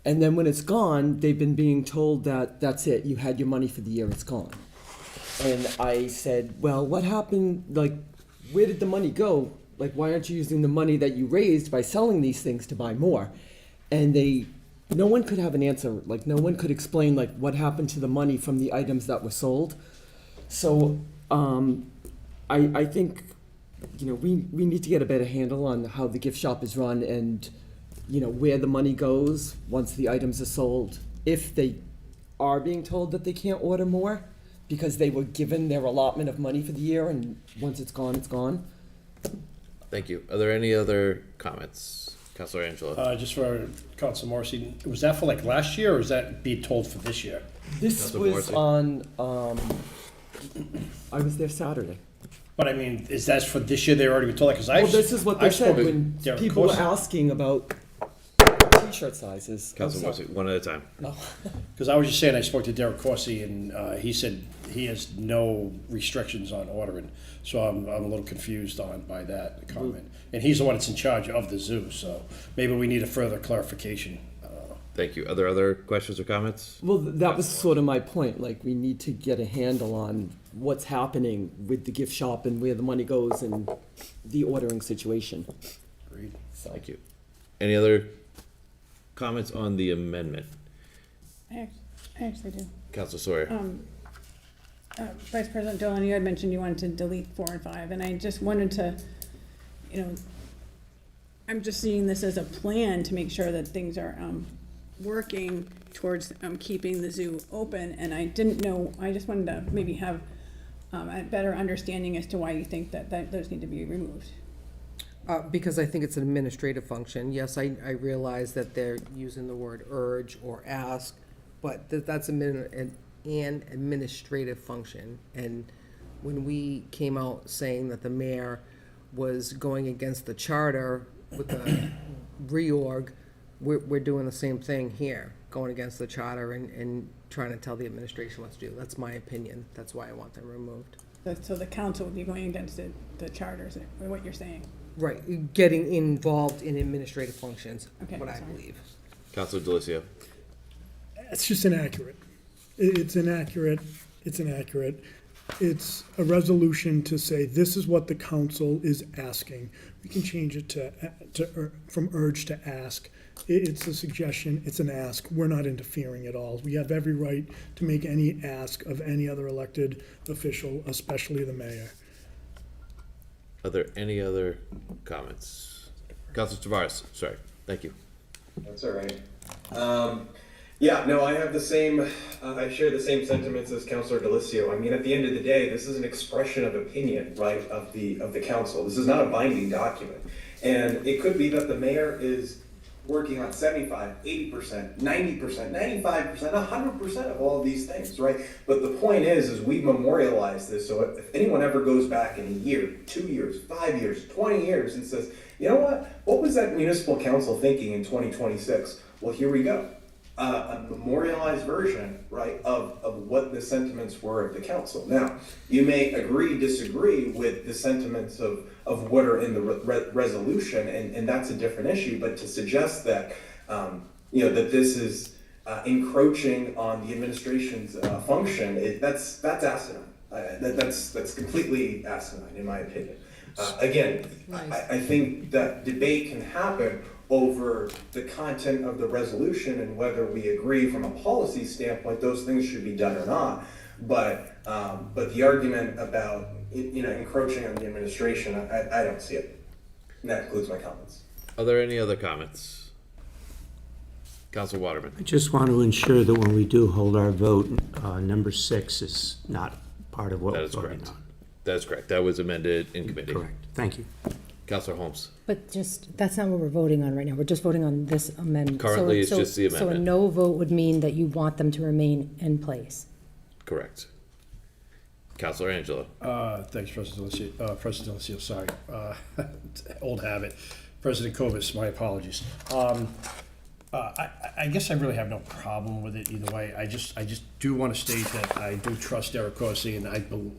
And then when it's gone, they've been being told that that's it, you had your money for the year, it's gone. And I said, well, what happened, like, where did the money go? Like, why aren't you using the money that you raised by selling these things to buy more? And no one could have an answer, like, no one could explain, like, what happened to the money from the items that were sold. So, I think, you know, we need to get a better handle on how the gift shop is run and, you know, where the money goes once the items are sold, if they are being told that they can't order more because they were given their allotment of money for the year and once it's gone, it's gone. Thank you. Are there any other comments? Counselor Angelo. Just for Councilor Morrissey, was that for like last year or is that being told for this year? This Councilor was Morrissey? on, I was there Saturday. But I mean, is that for this year? They already been told that, because I. Well, this is what they said when people were asking about t-shirt sizes. Councilor Morrissey, one at a time. Because I was just saying, I spoke to Derek Corsi, and he said he has no restrictions on ordering. So I'm a little confused by that comment. And he's the one that's in charge of the zoo, so maybe we need a further clarification. Thank you. Are there other questions or comments? Well, that was sort of my point. Like, we need to get a handle on what's happening with the gift shop and where the money goes and the ordering situation. Agreed. Thank you. Any other comments on the amendment? I actually do. Councilor Sawyer? Vice President Dolan, you had mentioned you wanted to delete 4 and 5, and I just wanted to, I'm just seeing this as a plan to make sure that things are working towards keeping the zoo open, and I didn't know, I just wanted to maybe have a better understanding as to why you think that those need to be removed. Because I think it's an administrative function. Yes, I realize that they're using the word urge or ask, but that's an administrative function. And when we came out saying that the mayor was going against the charter with the reorg, we're doing the same thing here, going against the charter and trying to tell the administration what to do. That's my opinion. That's why I want them removed. So the council would be going against the charters, or what you're saying? Right, getting involved in administrative functions, Okay, what I sorry. believe. Councilor Delicio? It's just inaccurate. It's inaccurate. It's inaccurate. It's a resolution to say this is what the council is asking. We can change it from urge to ask. It's a suggestion, it's an ask. We're not interfering at all. We have every right to make any ask of any other elected official, especially the mayor. Are there any other comments? Councilor Tavares, sorry, thank you. That's all right. Yeah, no, I have the same, I share the same sentiments as Councilor Delicio. I mean, at the end of the day, this is an expression of opinion, right, of the council. This is not a binding document. And it could be that the mayor is working on 75, 80%, 90%, 95%, 100% of all of these things, right? But the point is we memorialize this, so if anyone ever goes back in a year, 2 years, 5 years, 20 years and says, you know what was that municipal council thinking in 2026? Well, here we go. A memorialized version, right, of what the sentiments were of the council. Now, you may agree, disagree with the sentiments of what are in the resolution, and that's a different issue, but to suggest that, that this is encroaching on the administration's function, that's asinine. That's completely asinine, in my opinion. Again, I think that debate can happen over the content of the resolution and whether we agree from a policy standpoint those things should be done or not. But the argument about encroaching on the administration, I don't see it. And that concludes my comments. Are there any other comments? Councilor Waterman? I just want to ensure that when we do hold our vote, number 6 is not part of what we're voting on. That is correct. That was amended in committee. Correct. Thank you. Councilor Holmes? But that's not what we're voting on right now. We're just voting on this amendment. Currently, it's just the So a amendment. no vote would mean that you want them to remain in place. Correct. Councilor Angelo? Thanks, President Delicio, sorry. Old habit. President Kovas, my apologies. I guess I really have no problem with it either way. I just do want to state that I do trust Derek Corsi, and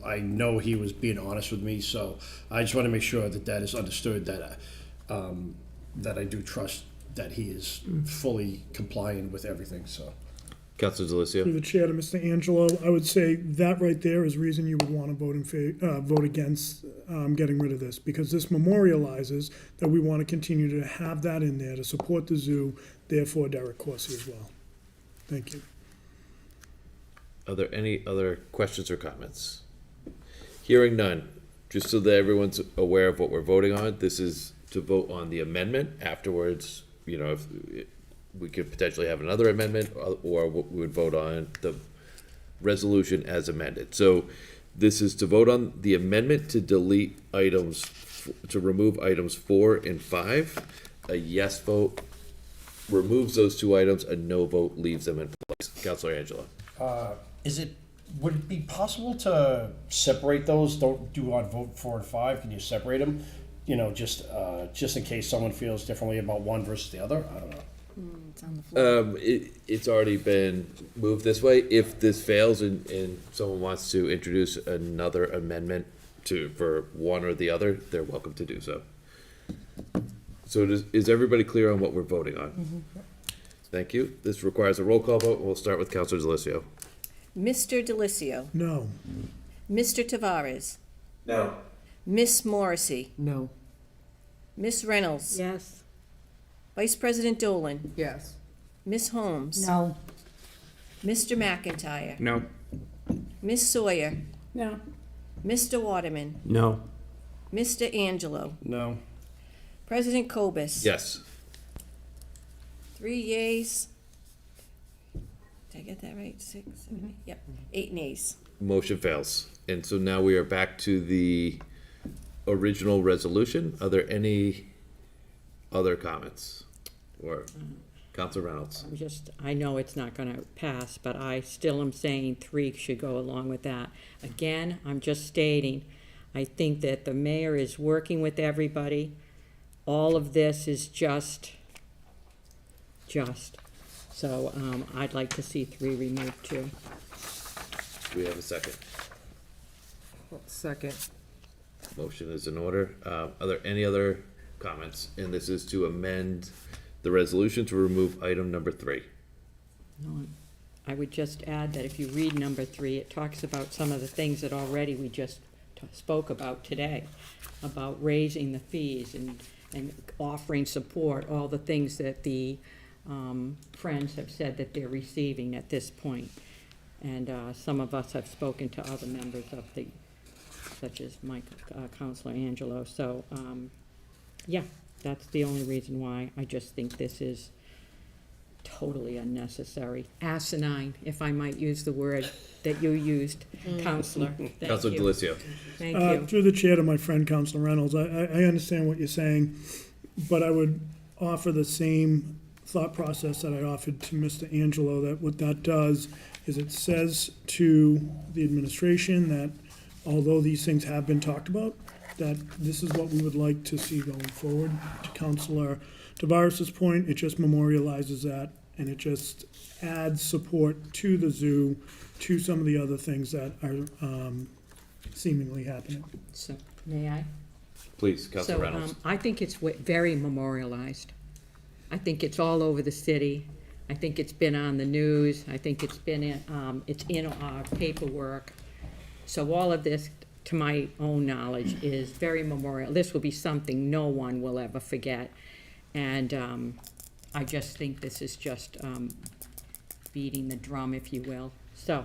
I know he was being honest with me, so I just want to make sure that is understood, that I do trust that he is fully compliant with everything, so. Councilor Through Delicio? the chair to Mr. Angelo, I would say that right there is reason you would want to vote against getting rid of this, because this memorializes that we want to continue to have that in there to support the zoo, therefore Derek Corsi as well. Thank you. Are there any other questions or comments? Hearing none, just so that everyone's aware of what we're voting on, this is to vote on the amendment. Afterwards, if we could potentially have another amendment, or we would vote on the resolution as amended. So this is to vote on the amendment to delete items, to remove items 4 and 5. A yes vote removes those 2 items, a no vote leaves them in place. Councilor Angelo? Would it be possible to separate those? Don't do on vote 4 and 5. Can you separate them? You know, just in case someone feels differently about one versus the other. I don't know. It's on the floor. It's already been moved this way. If this fails and someone wants to introduce another amendment for one or the other, they're welcome to do so. So is everybody clear on what we're voting on? Thank you. This requires a roll call vote. We'll start with Councilor Delissio. Mr. Delissio. No. Mr. Tavares. No. Miss Morrissey. No. Miss Reynolds. Yes. Vice President Dolan. Yes. Miss Holmes. No. Mr. McIntyre. No. Miss Sawyer. No. Mr. Waterman. No. Mr. Angelo. No. President Kobus. Yes. 3 yeas. Did I get that right? 6, 7, 8. Yep. 8 nays. Motion fails. And so now we are back to the original resolution. Are there any other comments? Or Councilor Reynolds? I know it's not gonna pass, but I still am saying 3 should go along with that. Again, I'm just stating, I think that the mayor is working with everybody. All of this is just. So, I'd like to see 3 removed too. Do we have a second? Second. Motion is in order. Are there any other comments? And this is to amend the resolution to remove item number 3. No, I would just add that if you read number 3, it talks about some of the things that already we just spoke about today, about raising the fees and offering support, all the things that the Friends have said that they're receiving at this point. And some of us have spoken to other members of such as Councilor Angelo. So, yeah, that's the only reason why. I just think this is totally unnecessary. Asinine, if I might use the word that you used, Councilor. Thank Councilor you. Delissio. Thank you. Through the chair to my friend Councilor Reynolds, I understand what you're saying, but I would offer the same thought process that I offered to Mr. Angelo, that what that does is it says to the administration that although these things have been talked about, that this is what we would like to see going forward. To Councilor Tavares' point, it just memorializes that, and it just adds support to the zoo, to some of the other things that are seemingly happening. So, may I? Please, Councilor Reynolds. I think it's very memorialized. I think it's all over the city. I think it's been on the news. I think it's in our paperwork. So all of this, to my own knowledge, is very memorial. This will be something no one will ever forget. And I just think this is just beating the drum, if you will. So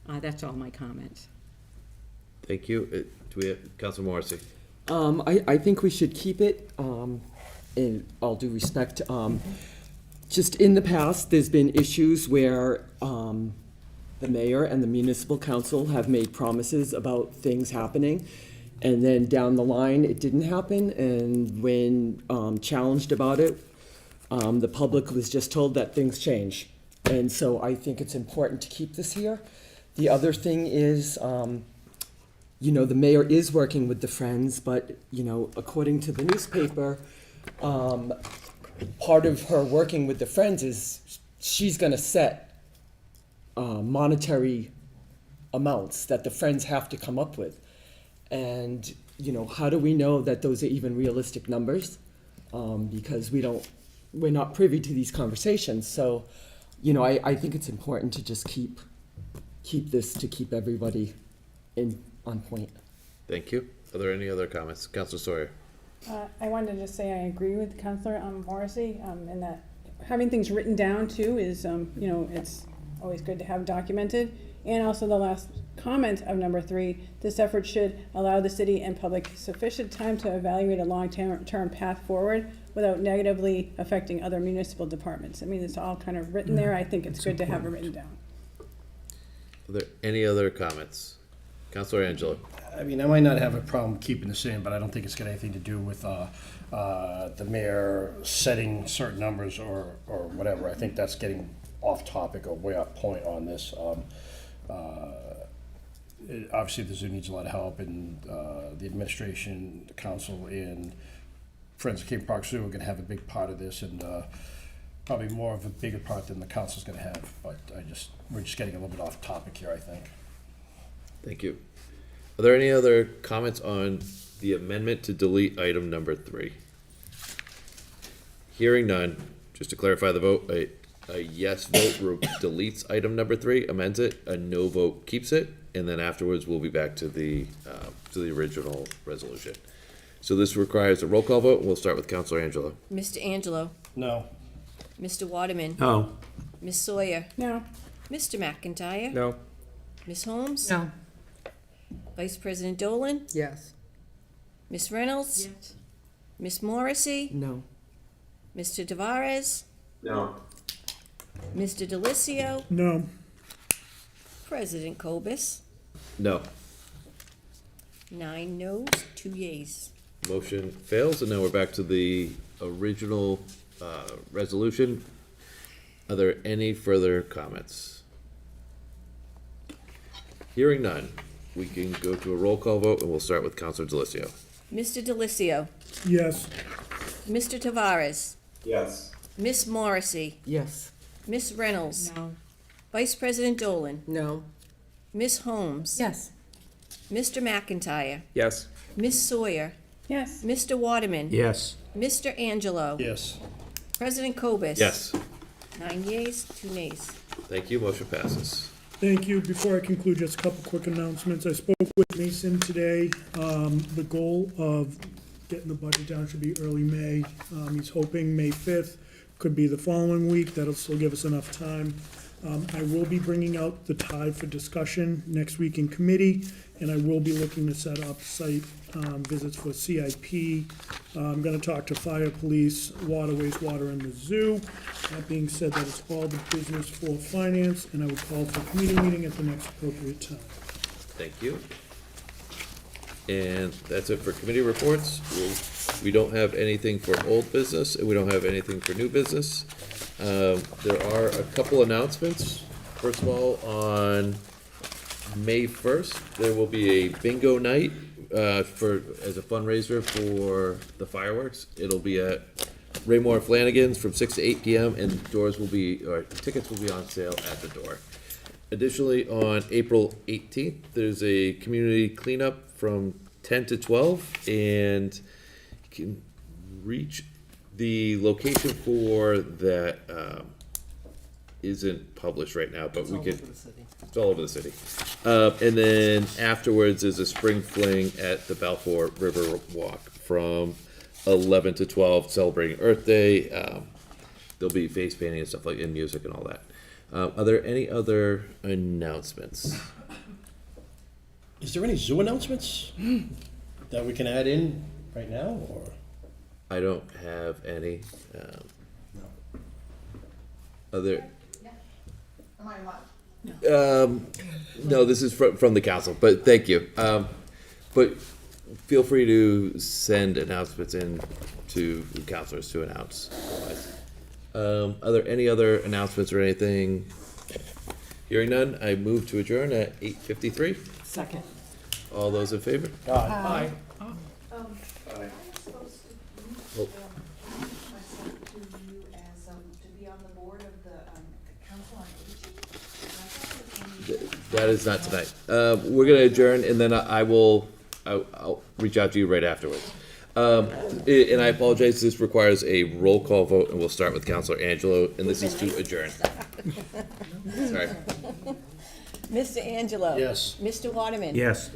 that's all my comments. Thank you. Do we have Councilor Morrissey? I think we should keep it, in all due respect. Just in the past, there's been issues where the mayor and the municipal council have made promises about things happening, and then down the line, it didn't happen, and when challenged about it, the public was just told that things change. And so I think it's important to keep this here. The other thing is, the mayor is working with the Friends, but, according to the newspaper, part of her working with the Friends is she's going to set monetary amounts that the Friends have to come up with. And, how do we know that those are even realistic numbers? Because we're not privy to these conversations. So, I think it's important to just keep this, to keep everybody on point. Thank you. Are there any other comments? Councilor Sawyer. I wanted to just say I agree with Councilor Morrissey in that having things written down too is, it's always good to have documented. And also the last comment of number 3, this effort should allow the city and public sufficient time to evaluate a long-term path forward without negatively affecting other municipal departments. I mean, it's all kind of written there. I think it's good to have it written down. Are there any other comments? Councilor Angelo. I mean, I might not have a problem keeping this in, but I don't think it's got anything to do with the mayor setting certain numbers or whatever. I think that's getting off topic or way off point on this. Obviously, the zoo needs a lot of help, and the administration, the council, and Friends of Cape Park Zoo are going to have a big part of this, and probably more of a bigger part than the council's going to have. But we're just getting a little bit off topic here, I think. Thank you. Are there any other comments on the amendment to delete item number 3? Hearing none, just to clarify the vote, a yes vote deletes item number 3, amends it, a no vote keeps it, and then afterwards we'll be back to the original resolution. So this requires a roll call vote, and we'll start with Councilor Angelo. Mr. Angelo? No. Mr. Waterman? No. Ms. Sawyer? No. Mr. McIntyre? No. Ms. Holmes? No. Vice President Dolan? Yes. Ms. Reynolds? Yes. Ms. Morrissey? No. Mr. Tavares? No. Mr. Delicio? No. President Cobus? No. 9 noes, 2 yeas. Motion fails, and now we're back to the original resolution. Are there any further comments? Hearing none, we can go to a roll call vote, and we'll start with Councilor Delicio. Mr. Delicio? Yes. Mr. Tavares? Yes. Miss Morrissey? Yes. Miss Reynolds? No. Vice President Dolan? No. Miss Holmes? Yes. Mr. McIntyre? Yes. Miss Sawyer? Yes. Mr. Waterman? Yes. Mr. Angelo? Yes. President Cobus? Yes. 9 yeas, 2 nays. Thank you, motion passes. Thank you. Before I conclude, just a couple quick announcements. I spoke with Mason today. The goal of getting the budget down should be early May. He's hoping May 5th, could be the following week. That'll still give us enough time. I will be bringing out the tide for discussion next week in committee, and I will be looking to set up site visits for CIP. I'm gonna talk to fire, police, water, wastewater, and the zoo. That being said, that is all the business for finance, and I will call for a committee meeting at the next appropriate time. Thank you. And that's it for committee reports. We don't have anything for old business, and we don't have anything for new business. There are a couple announcements. First of all, on May 1st, there will be a bingo night as a fundraiser for the fireworks. It'll be at Raymore Flanagan's from 6 to 8 p.m. and tickets will be on sale at the door. Additionally, on April 18th, there's a community cleanup from 10 to 12, and you can reach the location for that isn't published right now, but it's all over the city. And then afterwards is a spring fling at the Balfour River Walk from 11 to 12, celebrating Earth Day. There'll be face painting and stuff and music and all that. Are there any other announcements? Is there any zoo announcements that we can add in right now, or? I don't have any. Other. Am I allowed? No, this is from the council, but thank you. But feel free to send announcements in to councilors to announce. Are there any other announcements or anything? Hearing none, I move to adjourn at 8:53. Second. All those in favor? Aye. Oh. That is not tonight. We're gonna adjourn, and then I'll reach out to you right afterwards. And I apologize, this requires a roll call vote, and we'll start with Councilor Angelo, and this is to adjourn. Sorry. Mr. Angelo? Yes. Mr. Waterman? Yes.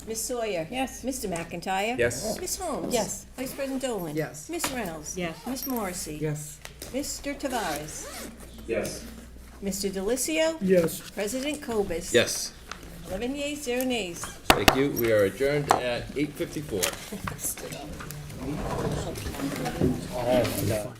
Ms. Sawyer? Yes. Mr. McIntyre? Yes. Ms. Holmes? Yes. Vice President Dolan? Yes. Ms. Reynolds? Yes. Ms. Morrissey? Yes. Mr. Tavares? Yes. Mr. Delicio? Yes. President Cobus? Yes. 11 yeas, 0 nays. Thank you. We are adjourned at 8:54. Stood up. Oh, my God.